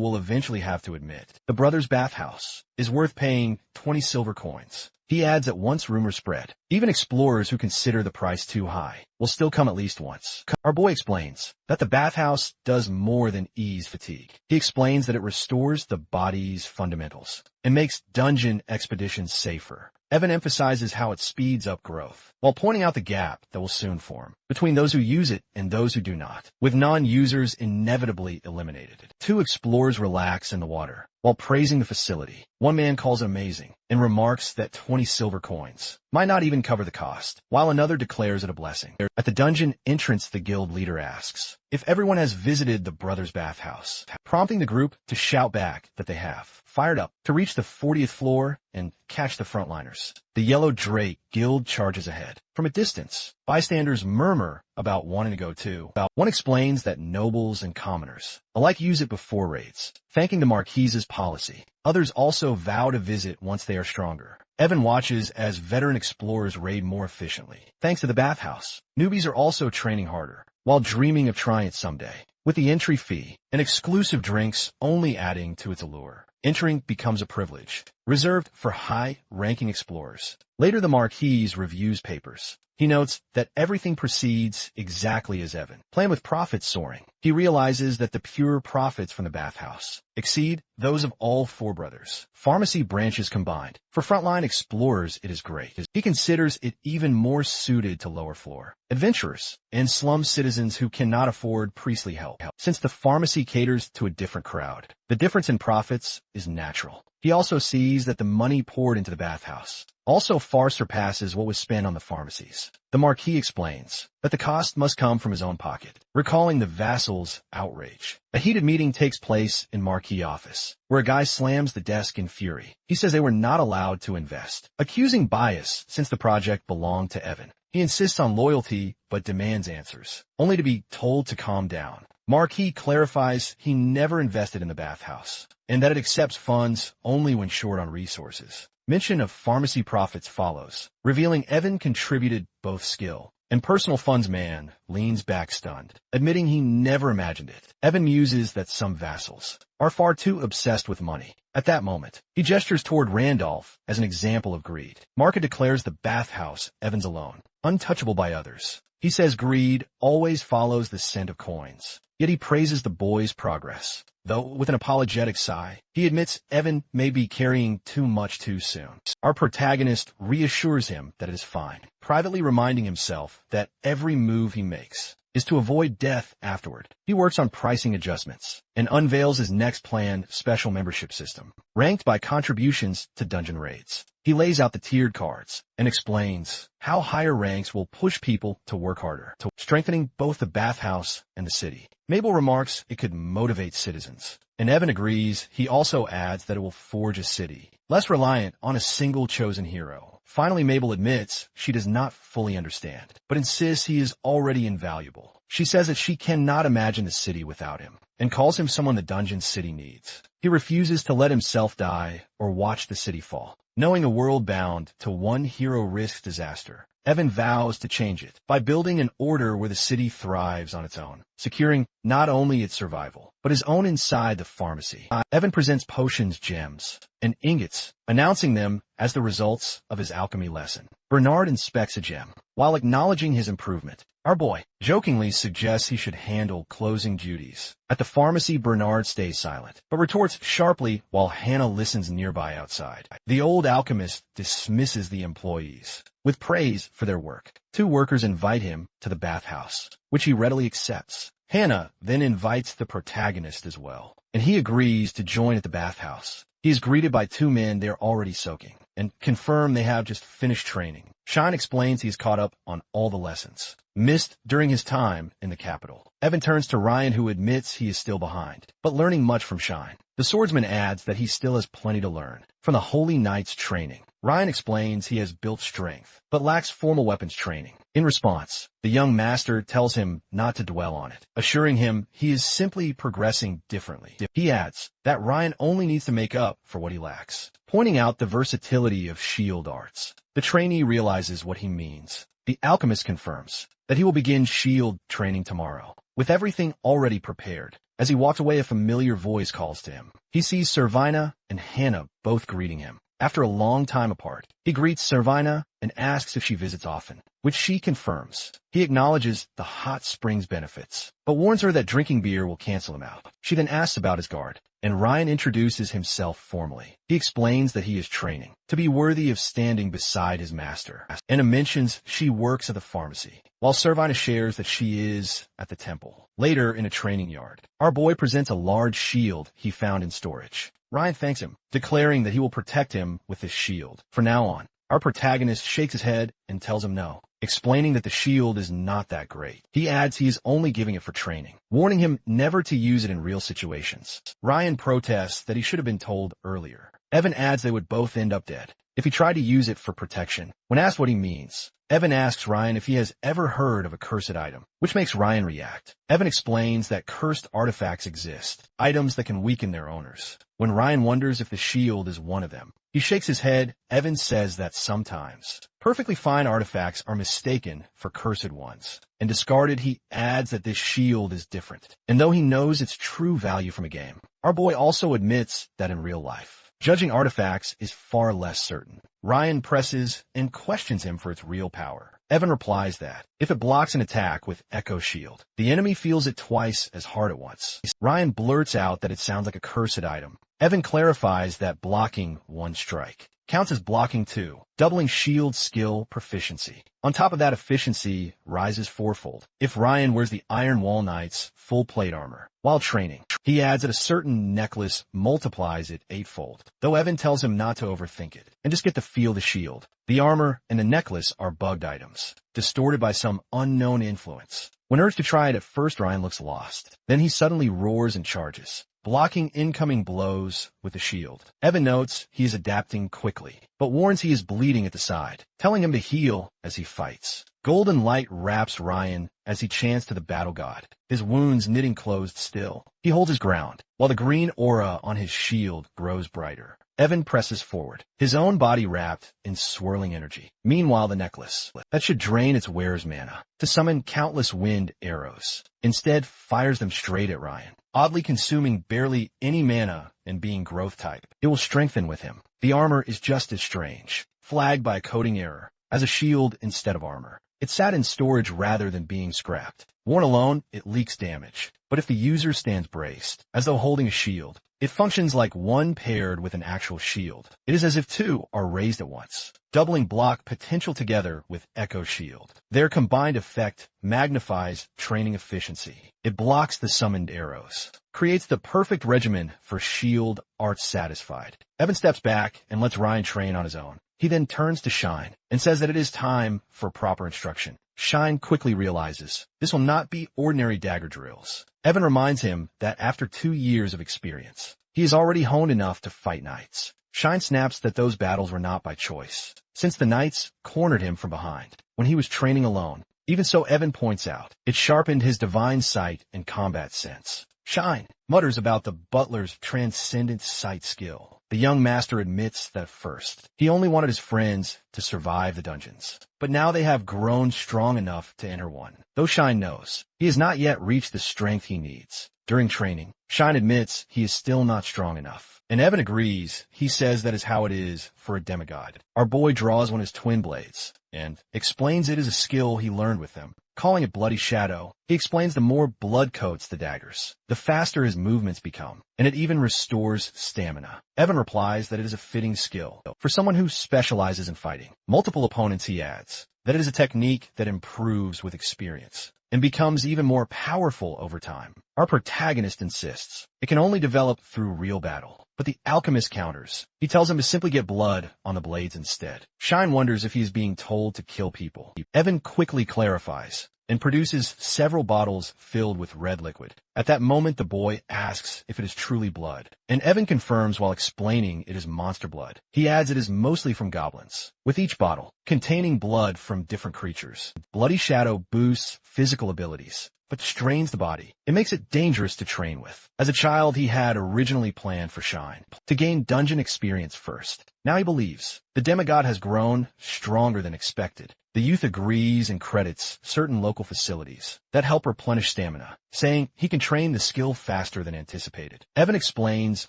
will eventually have to admit the brothers' bathhouse is worth paying 20 silver coins. He adds that once rumors spread, even explorers who consider the price too high will still come at least once. Our boy explains that the bathhouse does more than ease fatigue. He explains that it restores the body's fundamentals and makes dungeon expeditions safer. Evan emphasizes how it speeds up growth, while pointing out the gap that will soon form between those who use it and those who do not, with non-users inevitably eliminated. Two explorers relax in the water while praising the facility. One man calls it amazing and remarks that 20 silver coins might not even cover the cost, while another declares it a blessing. At the dungeon entrance, the guild leader asks if everyone has visited the brothers' bathhouse, prompting the group to shout back that they have. Fired up to reach the 40th floor and catch the frontliners, the Yellow Drake Guild charges ahead. From a distance, bystanders murmur about wanting to go too. One explains that nobles and commoners alike use it before raids, thanking the Marquise's policy. Others also vow to visit once they are stronger. Evan watches as veteran explorers raid more efficiently. Thanks to the bathhouse, newbies are also training harder, while dreaming of trying it someday. With the entry fee and exclusive drinks only adding to its allure, entering becomes a privilege, reserved for high-ranking explorers. Later, the Marquis reviews papers. He notes that everything proceeds exactly as Evan planned, with profits soaring. He realizes that the pure profits from the bathhouse exceed those of all four brothers' pharmacy branches combined. For frontline explorers, it is great. He considers it even more suited to lower floor adventurers and slum citizens who cannot afford priestly help, since the pharmacy caters to a different crowd. The difference in profits is natural. He also sees that the money poured into the bathhouse also far surpasses what was spent on the pharmacies. The Marquis explains that the cost must come from his own pocket, recalling the vassal's outrage. A heated meeting takes place in Marquis' office, where a guy slams the desk in fury. He says they were not allowed to invest, accusing bias since the project belonged to Evan. He insists on loyalty but demands answers, only to be told to calm down. Marquis clarifies he never invested in the bathhouse, and that it accepts funds only when short on resources. Mention of pharmacy profits follows, revealing Evan contributed both skill and personal funds. Man leans back stunned, admitting he never imagined it. Evan muses that some vassals are far too obsessed with money. At that moment, he gestures toward Randolph as an example of greed. Marca declares the bathhouse Evan's alone, untouchable by others. He says greed always follows the scent of coins, yet he praises the boy's progress. Though with an apologetic sigh, he admits Evan may be carrying too much too soon. Our protagonist reassures him that it is fine, privately reminding himself that every move he makes is to avoid death afterward. He works on pricing adjustments and unveils his next planned special membership system, ranked by contributions to dungeon raids. He lays out the tiered cards and explains how higher ranks will push people to work harder, strengthening both the bathhouse and the city. Mabel remarks it could motivate citizens, and Evan agrees. He also adds that it will forge a city less reliant on a single chosen hero. Finally, Mabel admits she does not fully understand, but insists he is already invaluable. She says that she cannot imagine the city without him, and calls him someone the dungeon city needs. He refuses to let himself die or watch the city fall. Knowing a world bound to one hero risks disaster, Evan vows to change it by building an order where the city thrives on its own, securing not only its survival, but his own inside the pharmacy. Evan presents potions, gems, and ingots, announcing them as the results of his alchemy lesson. Bernard inspects a gem, while acknowledging his improvement. Our boy jokingly suggests he should handle closing duties. At the pharmacy, Bernard stays silent, but retorts sharply while Hannah listens nearby outside. The old alchemist dismisses the employees with praise for their work. Two workers invite him to the bathhouse, which he readily accepts. Hannah then invites the protagonist as well, and he agrees to join at the bathhouse. He is greeted by two men they are already soaking, and confirm they have just finished training. Shine explains he's caught up on all the lessons missed during his time in the capital. Evan turns to Ryan, who admits he is still behind, but learning much from Shine. The swordsman adds that he still has plenty to learn from the Holy Knight's training. Ryan explains he has built strength, but lacks formal weapons training. In response, the young master tells him not to dwell on it, assuring him he is simply progressing differently. He adds that Ryan only needs to make up for what he lacks, pointing out the versatility of shield arts. The trainee realizes what he means. The alchemist confirms that he will begin shield training tomorrow, with everything already prepared. As he walks away, a familiar voice calls to him. He sees Servina and Hannah both greeting him. After a long time apart, he greets Servina and asks if she visits often. which she confirms. He acknowledges the hot springs benefits, but warns her that drinking beer will cancel him out. She then asks about his guard, and Ryan introduces himself formally. He explains that he is training to be worthy of standing beside his master. Anna mentions she works at the pharmacy, while Servina shares that she is at the temple. Later, in a training yard, our boy presents a large shield he found in storage. Ryan thanks him, declaring that he will protect him with this shield. From now on, our protagonist shakes his head and tells him no, explaining that the shield is not that great. He adds he is only giving it for training, warning him never to use it in real situations. Ryan protests that he should have been told earlier. Evan adds they would both end up dead if he tried to use it for protection. When asked what he means, Evan asks Ryan if he has ever heard of a cursed item, which makes Ryan react. Evan explains that cursed artifacts exist, items that can weaken their owners. When Ryan wonders if the shield is one of them, he shakes his head. Evan says that sometimes perfectly fine artifacts are mistaken for cursed ones and discarded. He adds that this shield is different, and though he knows its true value from a game, our boy also admits that in real life, judging artifacts is far less certain. Ryan presses and questions him for its real power. Evan replies that if it blocks an attack with Echo Shield, the enemy feels it twice as hard at once. Ryan blurts out that it sounds like a cursed item. Evan clarifies that blocking one strike counts as blocking two, doubling shield skill proficiency. On top of that, efficiency rises fourfold if Ryan wears the Iron Wall Knight's full plate armor while training. He adds that a certain necklace multiplies it eightfold, though Evan tells him not to overthink it and just get to feel the shield. The armor and the necklace are bugged items, distorted by some unknown influence. When urged to try it at first, Ryan looks lost. Then he suddenly roars and charges, blocking incoming blows with the shield. Evan notes he is adapting quickly, but warns he is bleeding at the side, telling him to heal as he fights. Golden light wraps Ryan as he chants to the battle god, his wounds knitting closed still. He holds his ground, while the green aura on his shield grows brighter. Evan presses forward, his own body wrapped in swirling energy. Meanwhile, the necklace, that should drain its wearer's mana to summon countless wind arrows, instead fires them straight at Ryan, oddly consuming barely any mana and being growth type. It will strengthen with him. The armor is just as strange, flagged by a coding error, as a shield instead of armor. It sat in storage rather than being scrapped. Worn alone, it leaks damage, but if the user stands braced, as though holding a shield, it functions like one paired with an actual shield. It is as if two are raised at once, doubling block potential together with Echo Shield. Their combined effect magnifies training efficiency. It blocks the summoned arrows, creates the perfect regimen for shield art satisfied. Evan steps back and lets Ryan train on his own. He then turns to Shine and says that it is time for proper instruction. Shine quickly realizes this will not be ordinary dagger drills. Evan reminds him that after 2 years of experience, he is already honed enough to fight knights. Shine snaps that those battles were not by choice, since the knights cornered him from behind when he was training alone. Even so, Evan points out, it sharpened his divine sight and combat sense. Shine mutters about the butler's transcendent sight skill. The young master admits that at first, he only wanted his friends to survive the dungeons, but now they have grown strong enough to enter one. Though Shine knows, he has not yet reached the strength he needs. During training, Shine admits he is still not strong enough, and Evan agrees. He says that is how it is for a demigod. Our boy draws one of his twin blades, and explains it is a skill he learned with them, calling it Bloody Shadow. He explains the more blood coats the daggers, the faster his movements become, and it even restores stamina. Evan replies that it is a fitting skill for someone who specializes in fighting multiple opponents. He adds that it is a technique that improves with experience and becomes even more powerful over time. Our protagonist insists it can only develop through real battle, but the alchemist counters. He tells him to simply get blood on the blades instead. Shine wonders if he is being told to kill people. Evan quickly clarifies and produces several bottles filled with red liquid. At that moment, the boy asks if it is truly blood, and Evan confirms while explaining it is monster blood. He adds it is mostly from goblins, with each bottle containing blood from different creatures. Bloody Shadow boosts physical abilities, but strains the body. It makes it dangerous to train with. As a child, he had originally planned for Shine to gain dungeon experience first, Now he believes. The demigod has grown stronger than expected. The youth agrees and credits certain local facilities that help replenish stamina, saying he can train the skill faster than anticipated. Evan explains,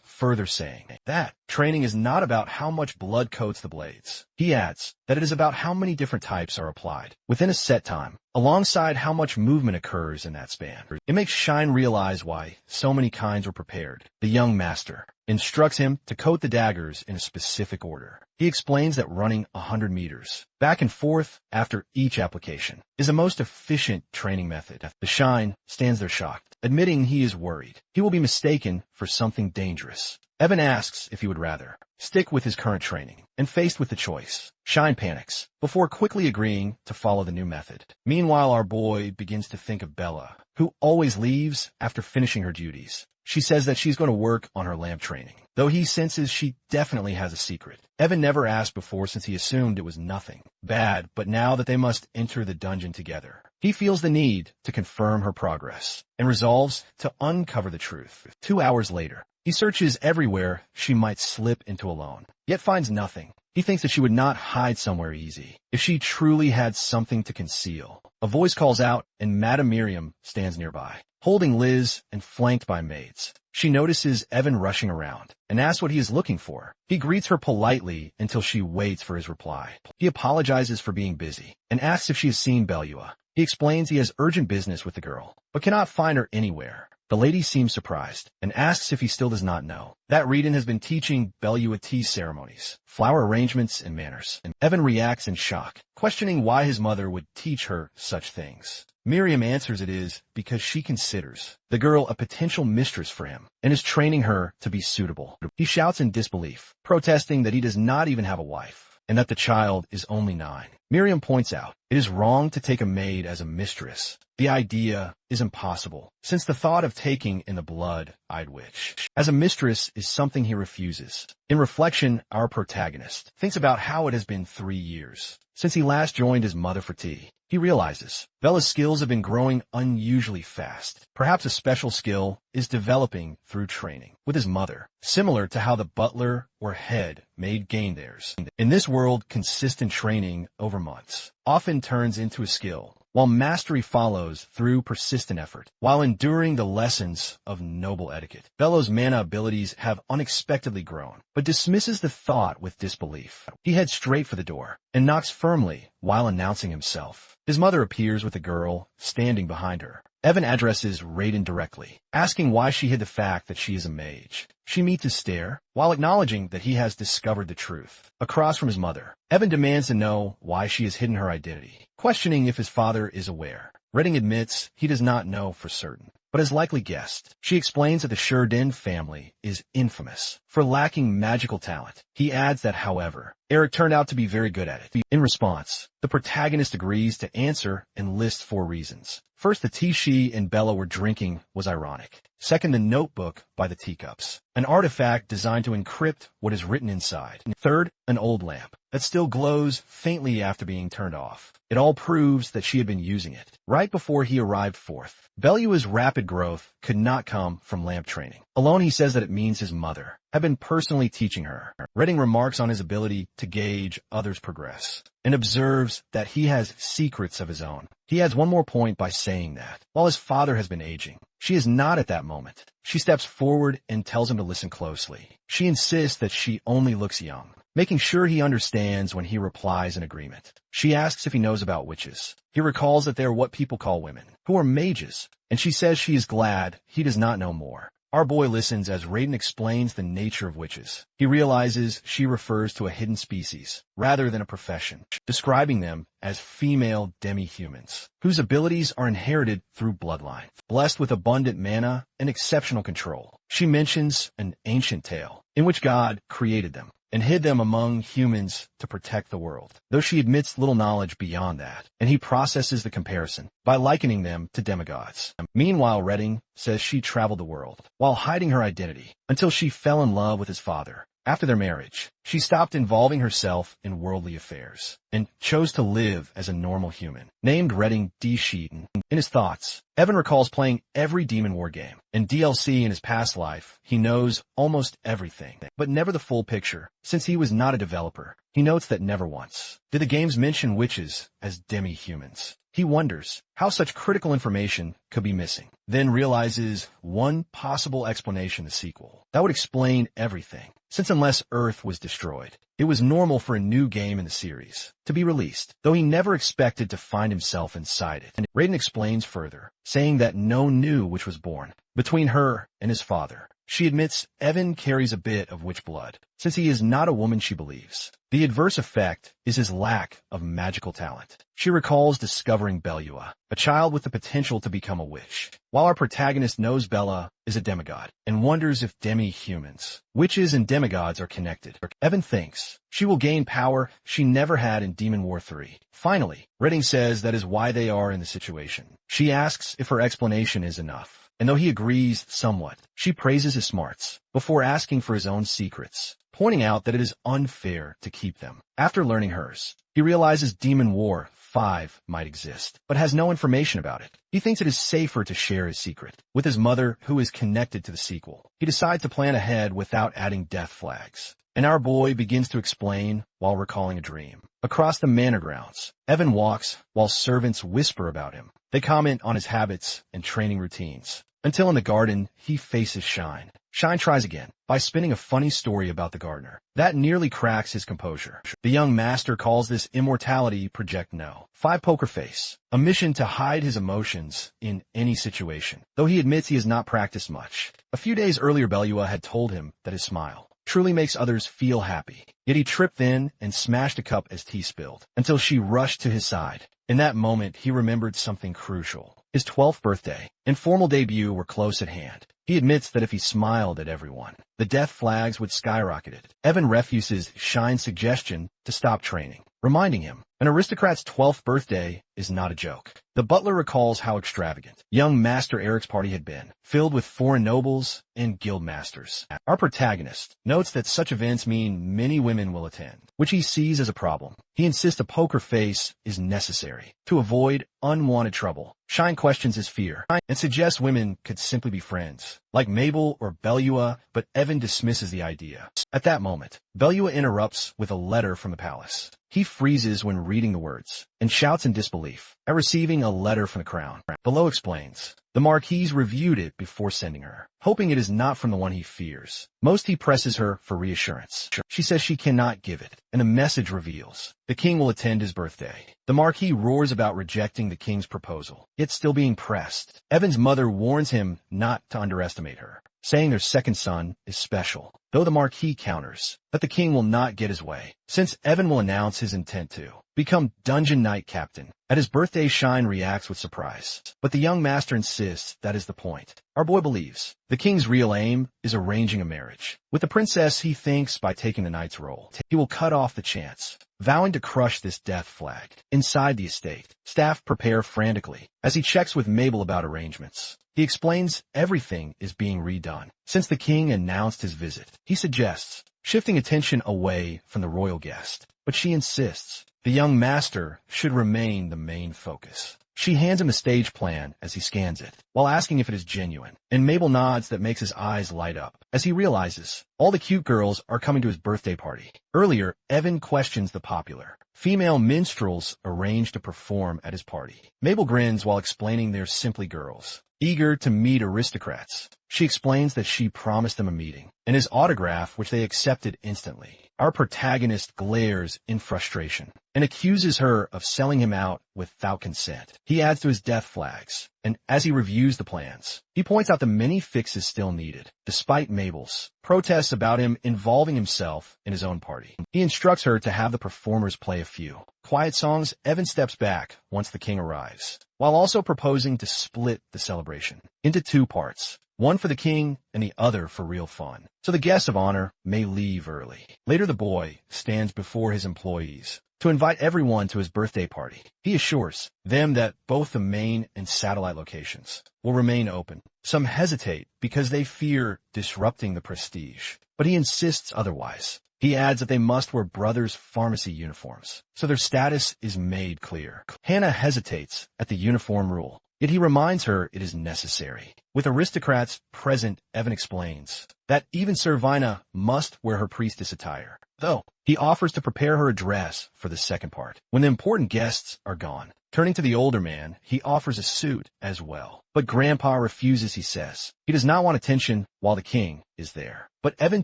further saying that training is not about how much blood coats the blades. He adds that it is about how many different types are applied within a set time, alongside how much movement occurs in that span. It makes Shine realize why so many kinds were prepared. The young master instructs him to coat the daggers in a specific order. He explains that running 100 meters back and forth after each application is the most efficient training method. The Shine stands there shocked, admitting he is worried he will be mistaken for something dangerous. Evan asks if he would rather stick with his current training, and faced with the choice, Shine panics before quickly agreeing to follow the new method. Meanwhile, our boy begins to think of Bella, who always leaves after finishing her duties. She says that she's going to work on her lamp training, though he senses she definitely has a secret. Evan never asked before since he assumed it was nothing bad, but now that they must enter the dungeon together, he feels the need to confirm her progress and resolves to uncover the truth. 2 hours later, he searches everywhere she might slip into alone, yet finds nothing. He thinks that she would not hide somewhere easy if she truly had something to conceal. A voice calls out, and Madame Miriam stands nearby, holding Liz and flanked by maids. She notices Evan rushing around and asks what he is looking for. He greets her politely until she waits for his reply. He apologizes for being busy and asks if she has seen Bellua. He explains he has urgent business with the girl, but cannot find her anywhere. The lady seems surprised and asks if he still does not know that Reedon has been teaching Bellua tea ceremonies, flower arrangements, and manners. And Evan reacts in shock, questioning why his mother would teach her such things. Miriam answers it is because she considers the girl a potential mistress for him and is training her to be suitable. He shouts in disbelief, protesting that he does not even have a wife and that the child is only 9. Miriam points out it is wrong to take a maid as a mistress. The idea is impossible, since the thought of taking in the blood-eyed witch as a mistress is something he refuses. In reflection, our protagonist thinks about how it has been 3 years since he last joined his mother for tea. He realizes Bella's skills have been growing unusually fast. Perhaps a special skill is developing through training with his mother, similar to how the butler or head maid gained theirs. In this world, consistent training over months often turns into a skill, while mastery follows through persistent effort. While enduring the lessons of noble etiquette, Bella's mana abilities have unexpectedly grown, but dismisses the thought with disbelief. He heads straight for the door and knocks firmly while announcing himself. His mother appears with a girl standing behind her. Evan addresses Raiden directly, asking why she hid the fact that she is a mage. She meets his stare, while acknowledging that he has discovered the truth. Across from his mother, Evan demands to know why she has hidden her identity, questioning if his father is aware. Raiden admits he does not know for certain, but has likely guessed. She explains that the Shurden family is infamous for lacking magical talent. He adds that, however, Eric turned out to be very good at it. In response, the protagonist agrees to answer and lists 4 reasons. First, the tea she and Bella were drinking was ironic. Second, the notebook by the teacups, an artifact designed to encrypt what is written inside. Third, an old lamp that still glows faintly after being turned off. It all proves that she had been using it right before he arrived. Fourth, Bellua's rapid growth could not come from lamp training alone. He says that it means his mother had been personally teaching her. Redding remarks on his ability to gauge others' progress and observes that he has secrets of his own. He adds one more point by saying that, while his father has been aging, she is not at that moment. She steps forward and tells him to listen closely. She insists that she only looks young, making sure he understands when he replies in agreement. She asks if he knows about witches. He recalls that they are what people call women, who are mages, and she says she is glad he does not know more. Our boy listens as Raiden explains the nature of witches. He realizes she refers to a hidden species rather than a profession, describing them as female demi-humans, whose abilities are inherited through bloodline, blessed with abundant mana and exceptional control. She mentions an ancient tale in which God created them and hid them among humans to protect the world, though she admits little knowledge beyond that, and he processes the comparison by likening them to demigods. Meanwhile, Redding says she traveled the world while hiding her identity until she fell in love with his father, After their marriage, she stopped involving herself in worldly affairs and chose to live as a normal human. Named Redding D. Sheaton. In his thoughts, Evan recalls playing every Demon War game. In DLC in his past life, he knows almost everything, but never the full picture. Since he was not a developer, he notes that never once did the games mention witches as demi-humans. He wonders how such critical information could be missing, then realizes one possible explanation: the sequel. That would explain everything, since unless Earth was destroyed, it was normal for a new game in the series to be released, though he never expected to find himself inside it. And Raiden explains further, saying that no one knew which was born between her and his father. She admits Evan carries a bit of witch blood, since he is not a woman she believes. The adverse effect is his lack of magical talent. She recalls discovering Bellua, a child with the potential to become a witch, while our protagonist knows Bella is a demigod and wonders if demi-humans, witches and demigods, are connected. Evan thinks she will gain power she never had in Demon War 3. Finally, Redding says that is why they are in the situation. She asks if her explanation is enough, and though he agrees somewhat, she praises his smarts before asking for his own secrets, pointing out that it is unfair to keep them. After learning hers, he realizes Demon War 5 might exist, but has no information about it. He thinks it is safer to share his secret with his mother, who is connected to the sequel. He decides to plan ahead without adding death flags, and our boy begins to explain while recalling a dream. Across the manor grounds, Evan walks while servants whisper about him. They comment on his habits and training routines, until in the garden, he faces Shine. Shine tries again by spinning a funny story about the gardener. That nearly cracks his composure. The young master calls this immortality Project No. 5 Poker Face, a mission to hide his emotions in any situation, though he admits he has not practiced much. A few days earlier, Bellua had told him that his smile truly makes others feel happy. Yet he tripped in and smashed a cup as tea spilled, until she rushed to his side. In that moment, he remembered something crucial. His 12th birthday and formal debut were close at hand. He admits that if he smiled at everyone, the death flags would skyrocket. Evan refuses Shine's suggestion to stop training, reminding him an aristocrat's 12th birthday is not a joke. The butler recalls how extravagant young Master Eric's party had been, filled with foreign nobles and guild masters. Our protagonist notes that such events mean many women will attend, which he sees as a problem. He insists a poker face is necessary to avoid unwanted trouble. Shine questions his fear and suggests women could simply be friends, like Mabel or Bellua, but Evan dismisses the idea. At that moment, Bellua interrupts with a letter from the palace. He freezes when reading the words and shouts in disbelief at receiving a letter from the crown. Below explains, the Marquise reviewed it before sending her, hoping it is not from the one he fears. Most he presses her for reassurance. She says she cannot give it, and a message reveals the king will attend his birthday. The Marquis roars about rejecting the king's proposal, yet still being pressed. Evan's mother warns him not to underestimate her, saying their second son is special, though the Marquis counters that the king will not get his way, since Evan will announce his intent to become Dungeon Knight Captain. At his birthday, Shine reacts with surprise, but the young master insists that is the point. Our boy believes the king's real aim is arranging a marriage with the princess. He thinks by taking the knight's role, he will cut off the chance, vowing to crush this death flag. Inside the estate, staff prepare frantically as he checks with Mabel about arrangements. He explains everything is being redone since the king announced his visit. He suggests shifting attention away from the royal guest, but she insists the young master should remain the main focus. She hands him the stage plan as he scans it, while asking if it is genuine, and Mabel nods. That makes his eyes light up as he realizes all the cute girls are coming to his birthday party. Earlier, Evan questions the popular female minstrels arranged to perform at his party. Mabel grins while explaining they're simply girls, eager to meet aristocrats. She explains that she promised them a meeting and his autograph, which they accepted instantly. Our protagonist glares in frustration and accuses her of selling him out without consent. He adds to his death flags, and as he reviews the plans, he points out the many fixes still needed, despite Mabel's protests about him involving himself in his own party. He instructs her to have the performers play a few quiet songs. Evan steps back once the king arrives, while also proposing to split the celebration into 2 parts. one for the king and the other for real fun. So the guests of honor may leave early. Later the boy stands before his employees to invite everyone to his birthday party. He assures them that both the main and satellite locations will remain open. Some hesitate because they fear disrupting the prestige, but he insists otherwise. He adds that they must wear brothers' pharmacy uniforms, so their status is made clear. Hannah hesitates at the uniform rule, yet he reminds her it is necessary. With aristocrats present, Evan explains that even Servina must wear her priestess attire, though he offers to prepare her a dress for the second part, when the important guests are gone. Turning to the older man, he offers a suit as well. But Grandpa refuses, he says. He does not want attention while the king is there. But Evan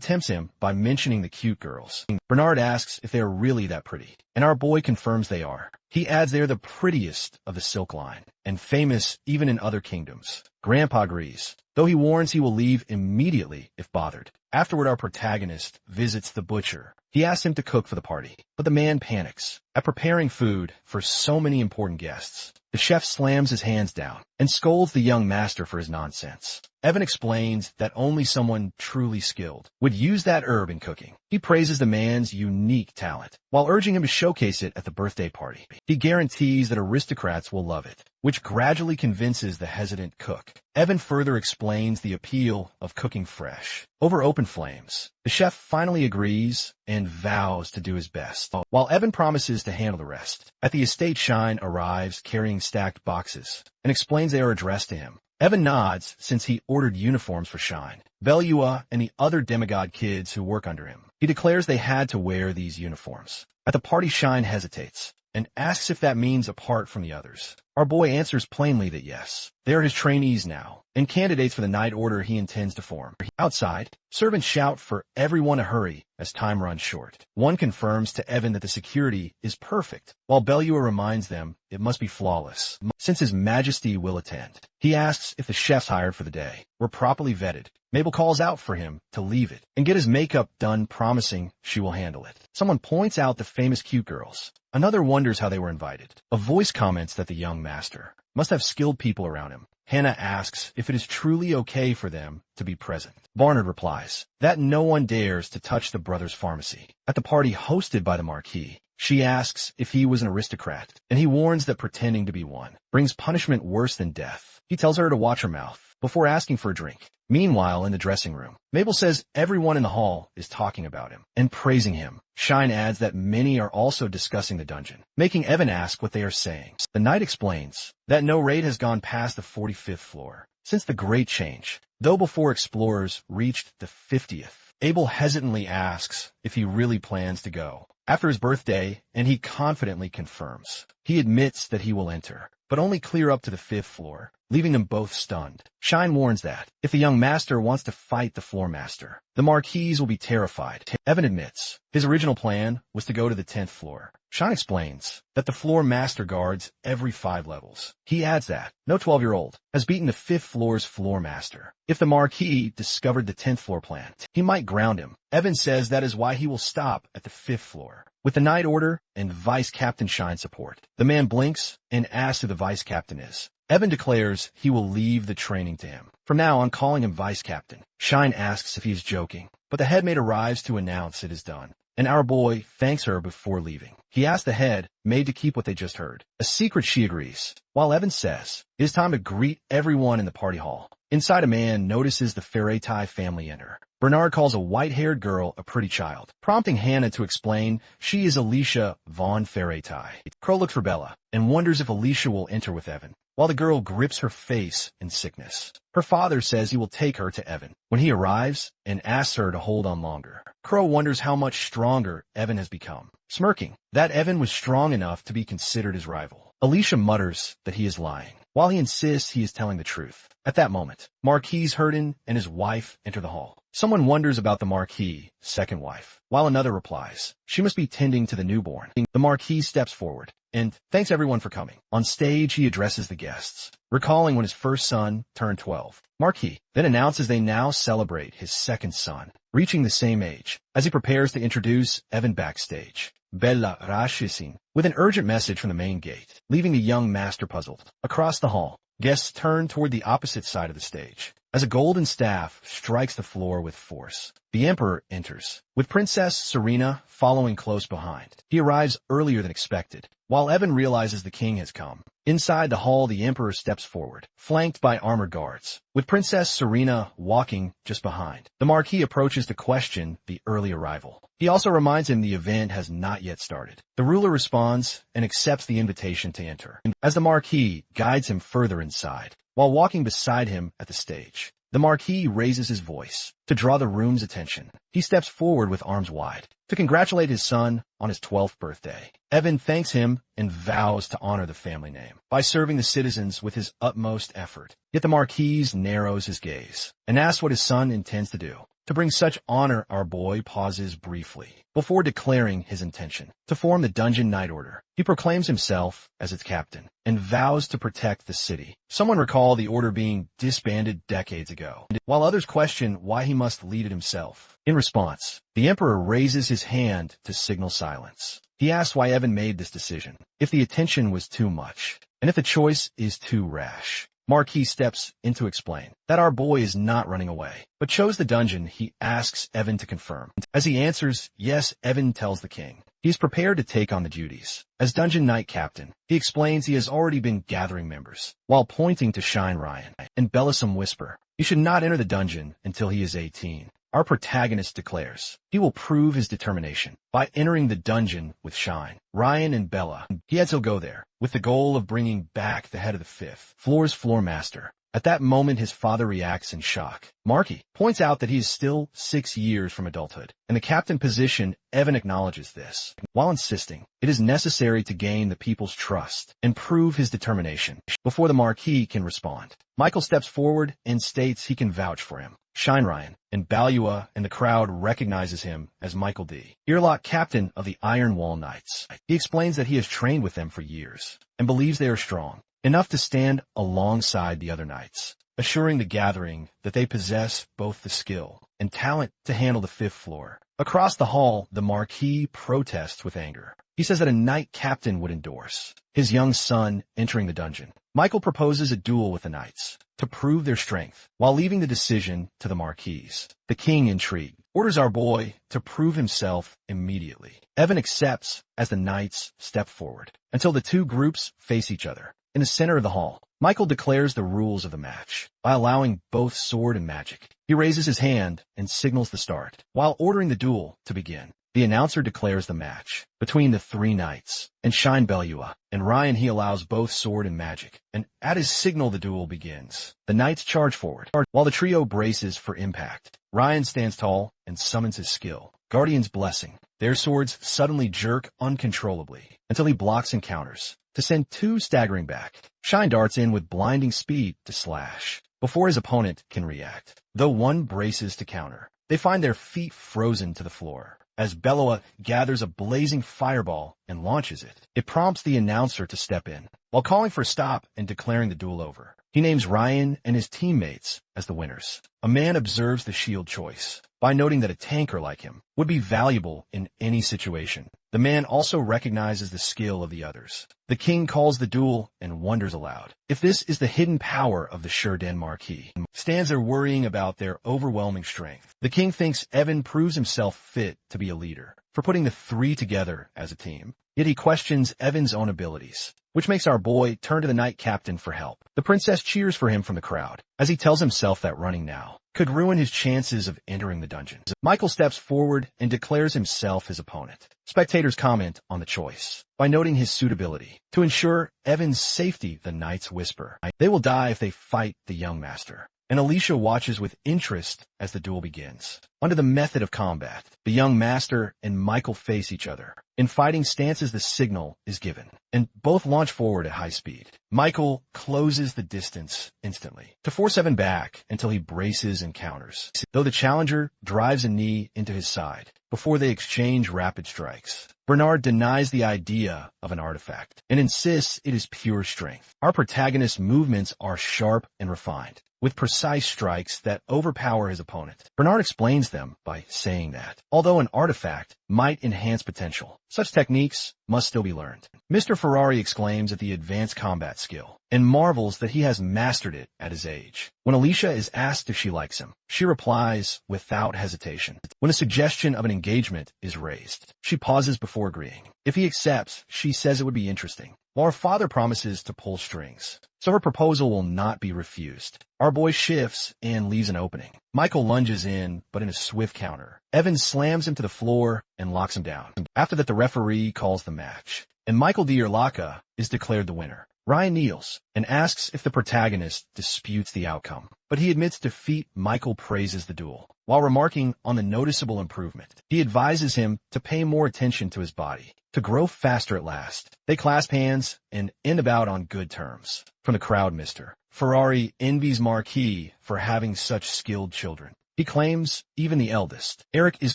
tempts him by mentioning the cute girls. Bernard asks if they are really that pretty, and our boy confirms they are. He adds they are the prettiest of the silk line, and famous even in other kingdoms. Grandpa agrees, though he warns he will leave immediately if bothered. Afterward, our protagonist visits the butcher. He asks him to cook for the party, but the man panics at preparing food for so many important guests. The chef slams his hands down and scolds the young master for his nonsense. Evan explains that only someone truly skilled would use that herb in cooking. He praises the man's unique talent, while urging him to showcase it at the birthday party. He guarantees that aristocrats will love it, which gradually convinces the hesitant cook. Evan further explains the appeal of cooking fresh, over open flames. The chef finally agrees and vows to do his best, while Evan promises to handle the rest. At the estate, Shine arrives carrying stacked boxes and explains they are addressed to him. Evan nods since he ordered uniforms for Shine, Belua, and the other demigod kids who work under him. He declares they had to wear these uniforms. At the party, Shine hesitates and asks if that means apart from the others. Our boy answers plainly that yes, they are his trainees now, and candidates for the night order he intends to form. Outside, servants shout for everyone to hurry as time runs short. One confirms to Evan that the security is perfect, while Belua reminds them it must be flawless, since His Majesty will attend. He asks if the chefs hired for the day were properly vetted. Mabel calls out for him to leave it and get his makeup done, promising she will handle it. Someone points out the famous cute girls. Another wonders how they were invited. A voice comments that the young master must have skilled people around him. Hannah asks if it is truly okay for them to be present. Barnard replies that no one dares to touch the brothers' pharmacy. At the party hosted by the Marquis, she asks if he was an aristocrat, and he warns that pretending to be one brings punishment worse than death. He tells her to watch her mouth before asking for a drink. Meanwhile, in the dressing room, Mabel says everyone in the hall is talking about him and praising him. Shine adds that many are also discussing the dungeon, making Evan ask what they are saying. The knight explains that no raid has gone past the 45th floor since the Great Change, though before explorers reached the 50th. Abel hesitantly asks if he really plans to go after his birthday, and he confidently confirms. He admits that he will enter, but only clear up to the 5th floor, leaving them both stunned. Shine warns that if the young master wants to fight the floor master, the Marquis will be terrified. Evan admits his original plan was to go to the 10th floor. Shine explains that the floor master guards every 5 levels. He adds that no 12-year-old has beaten the 5th floor's floor master. If the Marquis discovered the 10th floor plan, he might ground him. Evan says that is why he will stop at the 5th floor. With the night order and Vice Captain Shine support, the man blinks and asks who the Vice Captain is. Evan declares he will leave the training to him. From now on, calling him Vice Captain. Shine asks if he is joking, but the headmaid arrives to announce it is done, and our boy thanks her before leaving. He asks the head maid to keep what they just heard. A secret, she agrees, while Evan says it is time to greet everyone in the party hall. Inside, a man notices the Ferretai family enter. Bernard calls a white-haired girl a pretty child, prompting Hannah to explain she is Alicia von Ferretai. Crow looks for Bella and wonders if Alicia will enter with Evan, while the girl grips her face in sickness. Her father says he will take her to Evan when he arrives and asks her to hold on longer. Crow wonders how much stronger Evan has become, smirking that Evan was strong enough to be considered his rival. Alicia mutters that he is lying, while he insists he is telling the truth. At that moment, Marquis Hurden and his wife enter the hall. Someone wonders about the Marquis' second wife, while another replies she must be tending to the newborn. The Marquis steps forward and thanks everyone for coming. On stage, he addresses the guests, recalling when his first son turned 12. Marquis then announces they now celebrate his second son, reaching the same age, as he prepares to introduce Evan backstage. Bella rushes in with an urgent message from the main gate, leaving the young master puzzled. Across the hall, guests turn toward the opposite side of the stage. as a golden staff strikes the floor with force. The Emperor enters, with Princess Serena following close behind. He arrives earlier than expected, while Evan realizes the king has come. Inside the hall, the Emperor steps forward, flanked by armored guards, with Princess Serena walking just behind. The Marquis approaches to question the early arrival. He also reminds him the event has not yet started. The ruler responds and accepts the invitation to enter, as the Marquis guides him further inside. While walking beside him at the stage, the Marquis raises his voice to draw the room's attention. He steps forward with arms wide to congratulate his son on his 12th birthday. Evan thanks him and vows to honor the family name by serving the citizens with his utmost effort. Yet the Marquis narrows his gaze and asks what his son intends to do. To bring such honor, our boy pauses briefly before declaring his intention to form the Dungeon Knight Order. He proclaims himself as its captain and vows to protect the city. Someone recall the order being disbanded decades ago, while others question why he must lead it himself. In response, the Emperor raises his hand to signal silence. He asks why Evan made this decision, if the attention was too much, and if the choice is too rash. Marquis steps in to explain that our boy is not running away, but chose the dungeon. He asks Evan to confirm. As he answers yes, Evan tells the king he is prepared to take on the duties. As Dungeon Knight Captain, he explains he has already been gathering members, while pointing to Shine Ryan and Bellisome whisper, he should not enter the dungeon until he is 18. Our protagonist declares he will prove his determination by entering the dungeon with Shine, Ryan, and Bella. He heads to go there with the goal of bringing back the head of the 5th floor's floor master. At that moment, his father reacts in shock. Marquis points out that he is still 6 years from adulthood. In the captain position, Evan acknowledges this, while insisting it is necessary to gain the people's trust and prove his determination before the Marquis can respond. Michael steps forward and states he can vouch for him. Shine Ryan and Balua and the crowd recognizes him as Michael D. Earlock, captain of the Iron Wall Knights. He explains that he has trained with them for years and believes they are strong enough to stand alongside the other knights, assuring the gathering that they possess both the skill and talent to handle the 5th floor. Across the hall, the Marquis protests with anger. He says that a knight captain would endorse his young son entering the dungeon. Michael proposes a duel with the knights to prove their strength, while leaving the decision to the Marquis. The king, intrigued, orders our boy to prove himself immediately. Evan accepts as the knights step forward until the two groups face each other. In the center of the hall, Michael declares the rules of the match by allowing both sword and magic. He raises his hand and signals the start, while ordering the duel to begin. The announcer declares the match between the 3 knights and Shine Belua and Ryan. He allows both sword and magic, and at his signal the duel begins. The knights charge forward, while the trio braces for impact. Ryan stands tall and summons his skill, Guardian's Blessing. Their swords suddenly jerk uncontrollably until he blocks and counters to send 2 staggering back. Shine darts in with blinding speed to slash before his opponent can react. Though one braces to counter, they find their feet frozen to the floor. As Belua gathers a blazing fireball and launches it, it prompts the announcer to step in, while calling for a stop and declaring the duel over. He names Ryan and his teammates as the winners. A man observes the shield choice by noting that a tanker like him would be valuable in any situation. The man also recognizes the skill of the others. The king calls the duel and wonders aloud if this is the hidden power of the Shurden Marquis. Stands there worrying about their overwhelming strength. The king thinks Evan proves himself fit to be a leader for putting the 3 together as a team. Yet he questions Evan's own abilities, which makes our boy turn to the knight captain for help. The princess cheers for him from the crowd, as he tells himself that running now could ruin his chances of entering the dungeon. Michael steps forward and declares himself his opponent. Spectators comment on the choice by noting his suitability. To ensure Evan's safety, the knights whisper they will die if they fight the young master. And Alicia watches with interest as the duel begins. Under the method of combat, the young master and Michael face each other. In fighting stances, the signal is given, and both launch forward at high speed. Michael closes the distance instantly to force Evan back until he braces and counters, though the challenger drives a knee into his side before they exchange rapid strikes. Bernard denies the idea of an artifact and insists it is pure strength. Our protagonist's movements are sharp and refined, with precise strikes that overpower his opponent. Bernard explains them by saying that, although an artifact might enhance potential, such techniques must still be learned. Mr. Ferrari exclaims at the advanced combat skill and marvels that he has mastered it at his age. When Alicia is asked if she likes him, she replies without hesitation. When a suggestion of an engagement is raised, she pauses before agreeing. If he accepts, she says it would be interesting, while her father promises to pull strings, so her proposal will not be refused. Our boy shifts and leaves an opening. Michael lunges in, but in a swift counter. Evan slams him to the floor and locks him down. After that, the referee calls the match, and Michael Dierlaka is declared the winner. Ryan kneels and asks if the protagonist disputes the outcome, but he admits defeat. Michael praises the duel, while remarking on the noticeable improvement. He advises him to pay more attention to his body, to grow faster at last. They clasp hands and end about on good terms. From the crowd, Mr. Ferrari envies Marquis for having such skilled children. He claims even the eldest, Eric, is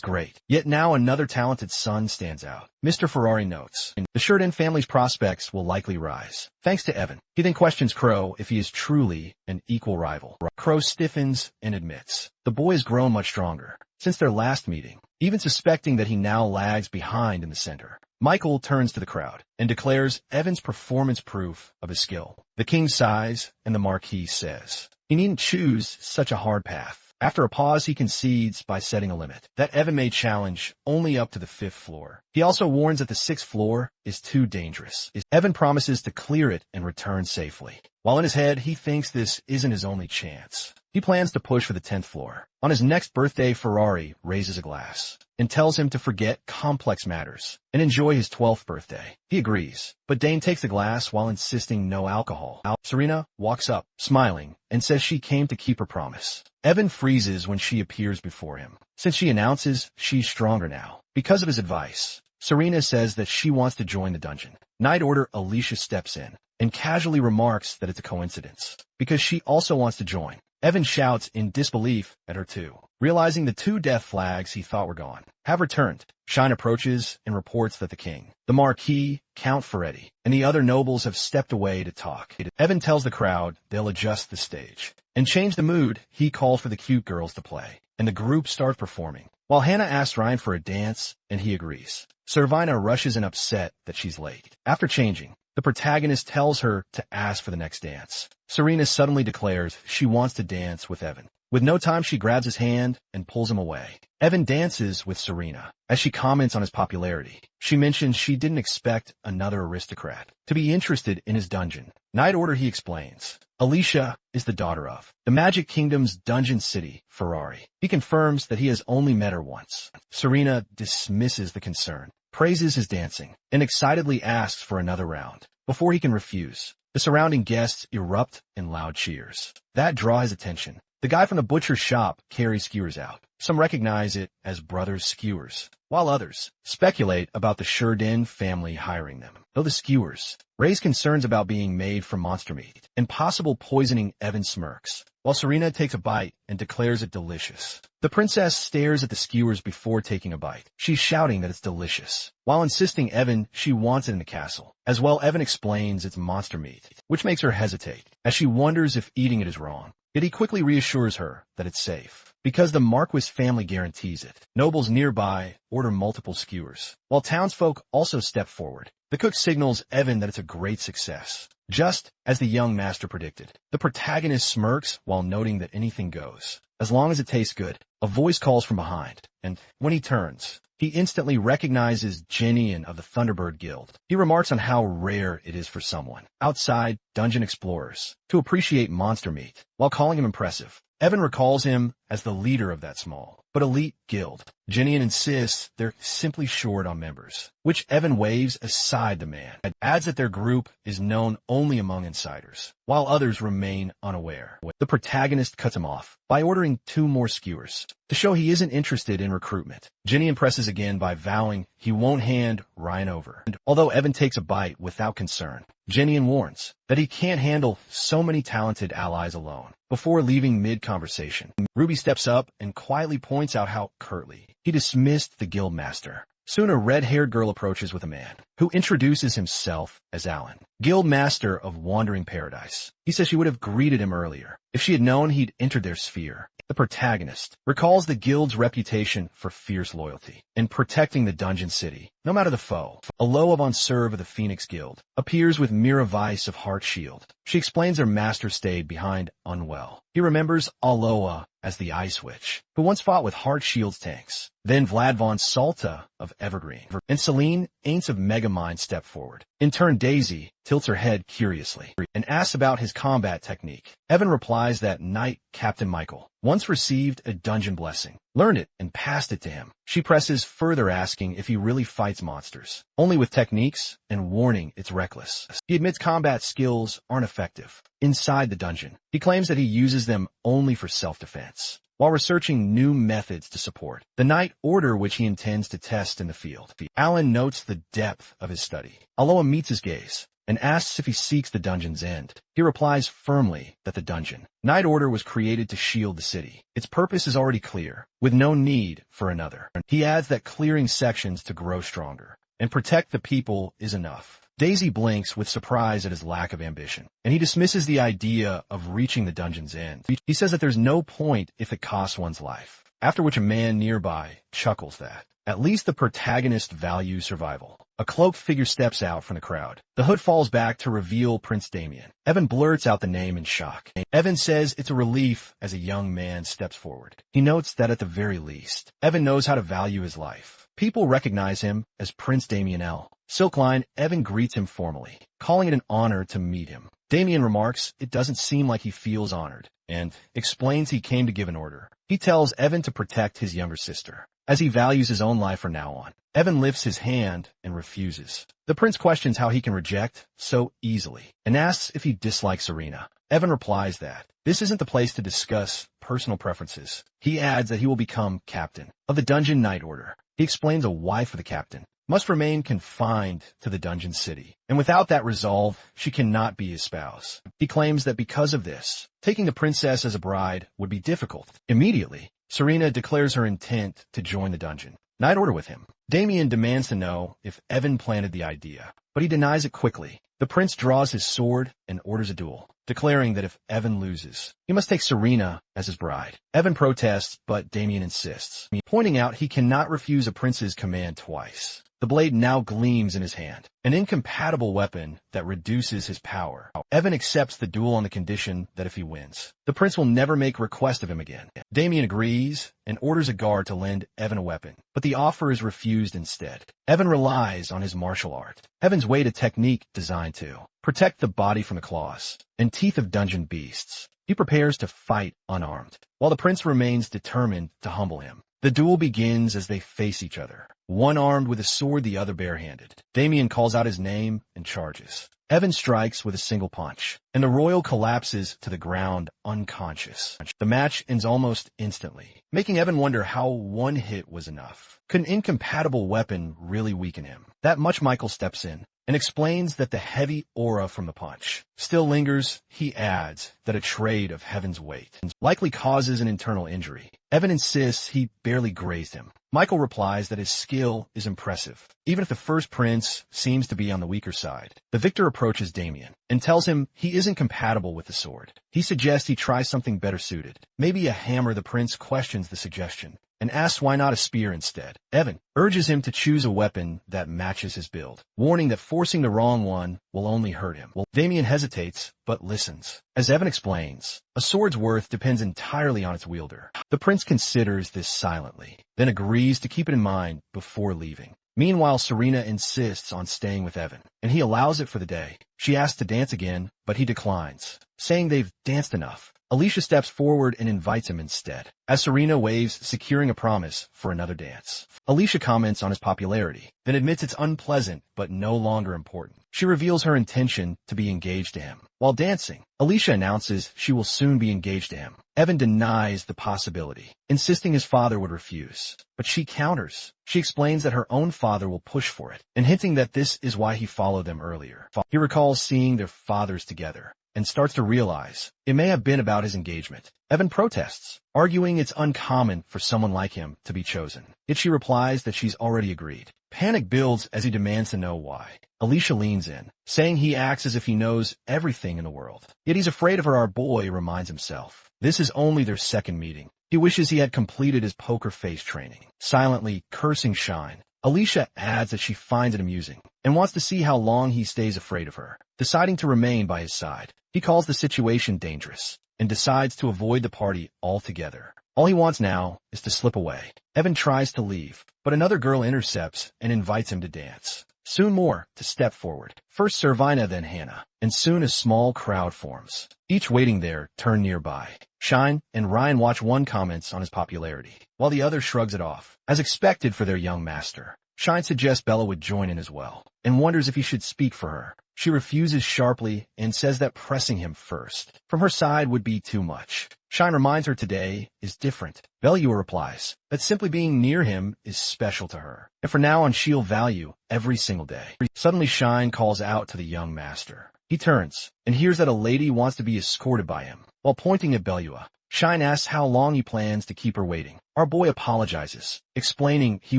great, yet now another talented son stands out. Mr. Ferrari notes, the Sheridan family's prospects will likely rise, thanks to Evan. He then questions Crow if he is truly an equal rival. Crow stiffens and admits the boy has grown much stronger since their last meeting, even suspecting that he now lags behind in the center. Michael turns to the crowd and declares Evan's performance proof of his skill. The king sighs, and the Marquis says he needn't choose such a hard path. After a pause, he concedes by setting a limit that Evan may challenge only up to the 5th floor. He also warns that the 6th floor is too dangerous. Evan promises to clear it and return safely. While in his head, he thinks this isn't his only chance. He plans to push for the 10th floor. On his next birthday, Ferrari raises a glass and tells him to forget complex matters and enjoy his 12th birthday. He agrees, but Dane takes the glass while insisting no alcohol. Serena walks up, smiling, and says she came to keep her promise. Evan freezes when she appears before him, since she announces she's stronger now. Because of his advice, Serena says that she wants to join the dungeon. Night Order Alicia steps in and casually remarks that it's a coincidence, because she also wants to join. Evan shouts in disbelief at her too, realizing the 2 death flags he thought were gone have returned. Shine approaches and reports that the king, the Marquis, Count Ferretti, and the other nobles have stepped away to talk. Evan tells the crowd they'll adjust the stage and change the mood. He calls for the cute girls to play, and the group starts performing, while Hannah asks Ryan for a dance, and he agrees. Servina rushes in upset that she's late. After changing, the protagonist tells her to ask for the next dance. Serena suddenly declares she wants to dance with Evan. With no time, she grabs his hand and pulls him away. Evan dances with Serena. As she comments on his popularity, she mentions she didn't expect another aristocrat to be interested in his dungeon. Night Order, he explains. Alicia is the daughter of the Magic Kingdom's dungeon city, Ferrari. He confirms that he has only met her once. Serena dismisses the concern, praises his dancing, and excitedly asks for another round. Before he can refuse, the surrounding guests erupt in loud cheers that draw his attention. The guy from the butcher's shop carries skewers out. Some recognize it as Brothers Skewers, while others speculate about the Sheridan family hiring them. Though the skewers raise concerns about being made from monster meat and possible poisoning, Evan smirks, while Serena takes a bite and declares it delicious. The princess stares at the skewers before taking a bite. She's shouting that it's delicious, while insisting Evan she wants it in the castle. As well, Evan explains it's monster meat, which makes her hesitate, as she wonders if eating it is wrong. Yet he quickly reassures her that it's safe, because the Marquis family guarantees it. Nobles nearby order multiple skewers, while townsfolk also step forward. The cook signals Evan that it's a great success, just as the young master predicted. The protagonist smirks while noting that anything goes, as long as it tastes good. A voice calls from behind, and when he turns, he instantly recognizes Jinian of the Thunderbird Guild. He remarks on how rare it is for someone outside dungeon explorers to appreciate monster meat, while calling him impressive. Evan recalls him as the leader of that small but elite guild. Jinian insists they're simply short on members, which Evan waves aside. The man adds that their group is known only among insiders, while others remain unaware. The protagonist cuts him off by ordering 2 more skewers to show he isn't interested in recruitment. Jinian presses again by vowing he won't hand Ryan over. And although Evan takes a bite without concern, Jinian warns that he can't handle so many talented allies alone. Before leaving mid-conversation, Ruby steps up and quietly points out how curtly he dismissed the guildmaster. Soon a red-haired girl approaches with a man, who introduces himself as Alan, guild master of Wandering Paradise. He says she would have greeted him earlier if she had known he'd entered their sphere. The protagonist recalls the guild's reputation for fierce loyalty in protecting the dungeon city, no matter the foe. Aloa von Serve of the Phoenix Guild appears with Mira Weiss of Heart Shield. She explains her master stayed behind unwell. He remembers Aloa as the Ice Witch, who once fought with Heart Shield's tanks. Then Vlad von Salta of Evergreen and Celine Aints of Megamind step forward. In turn, Daisy tilts her head curiously and asks about his combat technique. Evan replies that Knight Captain Michael once received a dungeon blessing, learned it, and passed it to him. She presses further, asking if he really fights monsters, only with techniques, and warning it's reckless. He admits combat skills aren't effective inside the dungeon. He claims that he uses them only for self-defense, while researching new methods to support the Knight Order, which he intends to test in the field. Alan notes the depth of his study. Aloa meets his gaze and asks if he seeks the dungeon's end. He replies firmly that the dungeon Knight Order was created to shield the city. Its purpose is already clear, with no need for another. He adds that clearing sections to grow stronger and protect the people is enough. Daisy blinks with surprise at his lack of ambition, and he dismisses the idea of reaching the dungeon's end. He says that there's no point if it costs one's life, after which a man nearby chuckles that at least the protagonist values survival. A cloaked figure steps out from the crowd. The hood falls back to reveal Prince Damien. Evan blurts out the name in shock. Evan says it's a relief as a young man steps forward. He notes that at the very least, Evan knows how to value his life. People recognize him as Prince Damien L. Silkline. Evan greets him formally, calling it an honor to meet him. Damien remarks it doesn't seem like he feels honored, and explains he came to give an order. He tells Evan to protect his younger sister, as he values his own life from now on. Evan lifts his hand and refuses. The prince questions how he can reject so easily, and asks if he dislikes Serena. Evan replies that this isn't the place to discuss personal preferences. He adds that he will become captain of the Dungeon Knight Order. He explains a wife of the captain must remain confined to the dungeon city, and without that resolve, she cannot be his spouse. He claims that because of this, taking the princess as a bride would be difficult. Immediately, Serena declares her intent to join the Dungeon Knight Order with him. Damien demands to know if Evan planted the idea, but he denies it quickly. The prince draws his sword and orders a duel, declaring that if Evan loses, he must take Serena as his bride. Evan protests, but Damien insists, pointing out he cannot refuse a prince's command twice. The blade now gleams in his hand, an incompatible weapon that reduces his power. Evan accepts the duel on the condition that if he wins, the prince will never make request of him again. Damien agrees and orders a guard to lend Evan a weapon, but the offer is refused instead. Evan relies on his martial art. Evan's weight, a technique designed to protect the body from the claws and teeth of dungeon beasts. He prepares to fight unarmed, while the prince remains determined to humble him. The duel begins as they face each other, one armed with a sword, the other barehanded. Damien calls out his name and charges. Evan strikes with a single punch, and the royal collapses to the ground unconscious. The match ends almost instantly, making Evan wonder how one hit was enough. Could an incompatible weapon really weaken him? That much. Michael steps in and explains that the heavy aura from the punch still lingers. He adds that a trade of heaven's weight likely causes an internal injury. Evan insists he barely grazed him. Michael replies that his skill is impressive, even if the first prince seems to be on the weaker side. The victor approaches Damien and tells him he isn't compatible with the sword. He suggests he try something better suited, maybe a hammer. The prince questions the suggestion and asks why not a spear instead. Evan urges him to choose a weapon that matches his build, warning that forcing the wrong one will only hurt him. Damien hesitates, but listens. As Evan explains, a sword's worth depends entirely on its wielder. The prince considers this silently, then agrees to keep it in mind before leaving. Meanwhile, Serena insists on staying with Evan, and he allows it for the day. She asks to dance again, but he declines, saying they've danced enough. Alicia steps forward and invites him instead, as Serena waves, securing a promise for another dance. Alicia comments on his popularity, then admits it's unpleasant but no longer important. She reveals her intention to be engaged to him. While dancing, Alicia announces she will soon be engaged to him. Evan denies the possibility, insisting his father would refuse. But she counters. She explains that her own father will push for it, and hinting that this is why he followed them earlier. He recalls seeing their fathers together, and starts to realize it may have been about his engagement. Evan protests, arguing it's uncommon for someone like him to be chosen. Yet she replies that she's already agreed. Panic builds as he demands to know why. Alicia leans in, saying he acts as if he knows everything in the world. Yet he's afraid of her. Our boy reminds himself this is only their second meeting. He wishes he had completed his poker face training. Silently cursing Shine, Alicia adds that she finds it amusing and wants to see how long he stays afraid of her. Deciding to remain by his side, he calls the situation dangerous and decides to avoid the party altogether. All he wants now is to slip away. Evan tries to leave, but another girl intercepts and invites him to dance. Soon more to step forward. First Servina, then Hannah, and soon a small crowd forms. Each waiting there turn nearby. Shine and Ryan watch. One comments on his popularity, while the other shrugs it off. As expected for their young master, Shine suggests Bella would join in as well, and wonders if he should speak for her. She refuses sharply and says that pressing him first from her side would be too much. Shine reminds her today is different. Bellua replies that simply being near him is special to her, and for now on she'll value every single day. Suddenly Shine calls out to the young master. He turns and hears that a lady wants to be escorted by him. While pointing at Bellua, Shine asks how long he plans to keep her waiting. Our boy apologizes, explaining he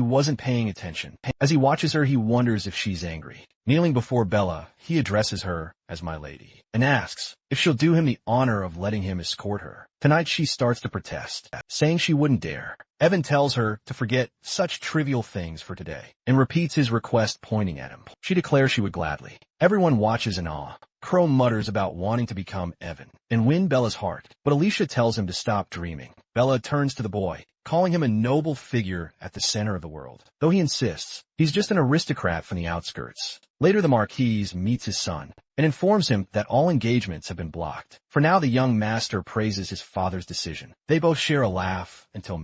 wasn't paying attention. As he watches her, he wonders if she's angry. Kneeling before Bella, he addresses her as my lady and asks if she'll do him the honor of letting him escort her. Tonight she starts to protest, saying she wouldn't dare. Evan tells her to forget such trivial things for today and repeats his request, pointing at him. She declares she would gladly. Everyone watches in awe. Crow mutters about wanting to become Evan and win Bella's heart, but Alicia tells him to stop dreaming. Bella turns to the boy, calling him a noble figure at the center of the world, though he insists he's just an aristocrat from the outskirts. Later the Marquise meets his son and informs him that all engagements have been blocked. For now the young master praises his father's decision. They both share a laugh until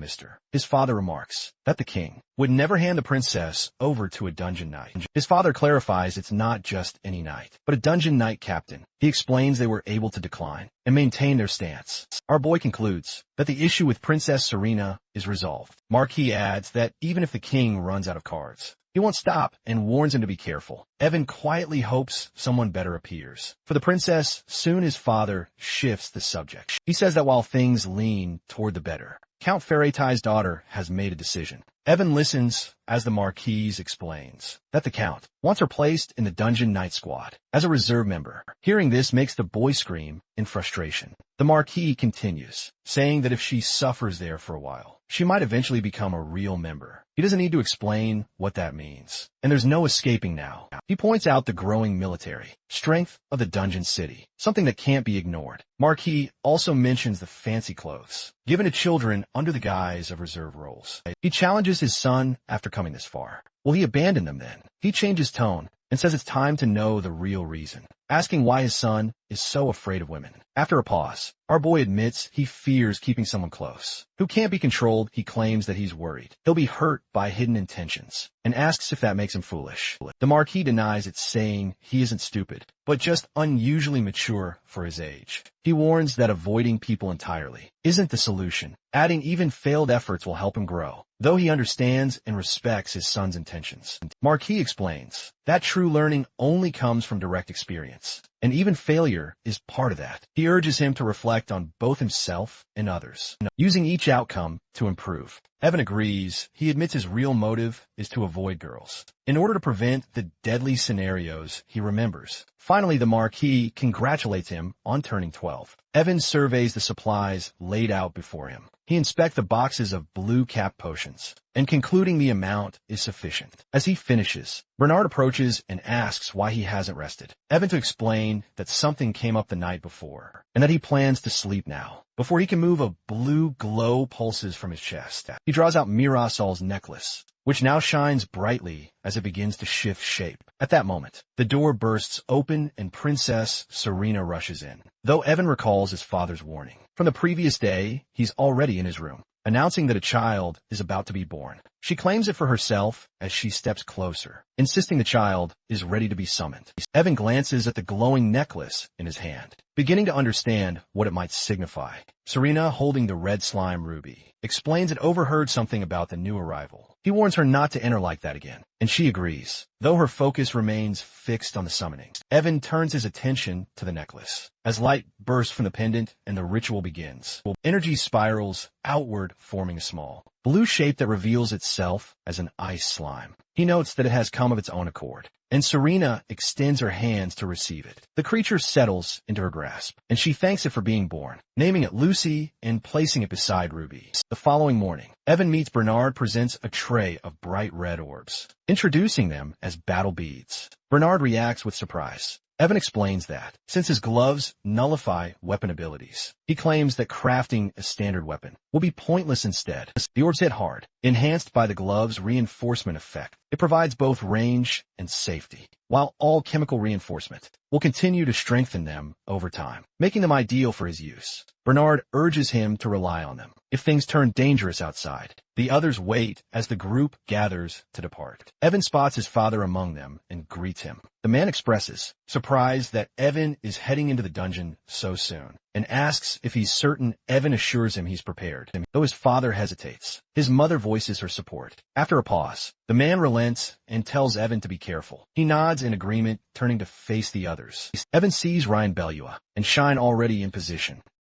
his father remarks that the king would never hand the princess over to a dungeon knight. His father clarifies it's not just any knight, but a dungeon knight captain. He explains they were able to decline and maintain their stance. Our boy concludes that the issue with Princess Serena is resolved. Marquis adds that even if the king runs out of cards, he won't stop and warns him to be careful. Evan quietly hopes someone better appears. For the princess, soon his father shifts the subject. He says that while things lean toward the better, Count Ferretai's daughter has made a decision. Evan listens as the Marquise explains that the Count wants her placed in the Dungeon Knight Squad as a reserve member. Hearing this makes the boy scream in frustration. The Marquis continues, saying that if she suffers there for a while, she might eventually become a real member. He doesn't need to explain what that means, and there's no escaping now. He points out the growing military strength of the dungeon city, something that can't be ignored. Marquis also mentions the fancy clothes given to children under the guise of reserve roles. He challenges his son after coming this far. Will he abandon them then? He changes tone and says it's time to know the real reason, asking why his son is so afraid of women. After a pause, our boy admits he fears keeping someone close who can't be controlled. He claims that he's worried he'll be hurt by hidden intentions and asks if that makes him foolish. The Marquis denies it, saying he isn't stupid, but just unusually mature for his age. He warns that avoiding people entirely isn't the solution, adding even failed efforts will help him grow, though he understands and respects his son's intentions. Marquis explains that true learning only comes from direct experience, and even failure is part of that. He urges him to reflect on both himself and others, using each outcome to improve. Evan agrees. He admits his real motive is to avoid girls, in order to prevent the deadly scenarios he remembers. Finally, the Marquis congratulates him on turning 12. Evan surveys the supplies laid out before him. He inspects the boxes of blue cap potions, and concluding the amount is sufficient. As he finishes, Bernard approaches and asks why he hasn't rested. Evan to explain that something came up the night before, and that he plans to sleep now. Before he can move, a blue glow pulses from his chest. He draws out Mirasol's necklace, which now shines brightly as it begins to shift shape. At that moment, the door bursts open and Princess Serena rushes in, though Evan recalls his father's warning. From the previous day, he's already in his room, announcing that a child is about to be born. She claims it for herself as she steps closer, insisting the child is ready to be summoned. Evan glances at the glowing necklace in his hand, beginning to understand what it might signify. Serena, holding the red slime ruby, explains it overheard something about the new arrival. He warns her not to enter like that again, and she agrees, though her focus remains fixed on the summoning. Evan turns his attention to the necklace. As light bursts from the pendant and the ritual begins, energy spirals outward, forming a small blue shape that reveals itself as an ice slime. He notes that it has come of its own accord, and Serena extends her hands to receive it. The creature settles into her grasp, and she thanks it for being born, naming it Lucy and placing it beside Ruby. The following morning, Evan meets Bernard presents a tray of bright red orbs, introducing them as battle beads. Bernard reacts with surprise. Evan explains that, since his gloves nullify weapon abilities, he claims that crafting a standard weapon will be pointless instead. The orbs hit hard, enhanced by the gloves' reinforcement effect. It provides both range and safety, while all chemical reinforcement will continue to strengthen them over time, making them ideal for his use. Bernard urges him to rely on them if things turn dangerous outside. The others wait as the group gathers to depart. Evan spots his father among them and greets him. The man expresses surprise that Evan is heading into the dungeon so soon, and asks if he's certain. Evan assures him he's prepared, though his father hesitates. His mother voices her support. After a pause, the man relents and tells Evan to be careful. He nods in agreement, turning to face the others. Evan sees Ryan Bellua and Shine already in position.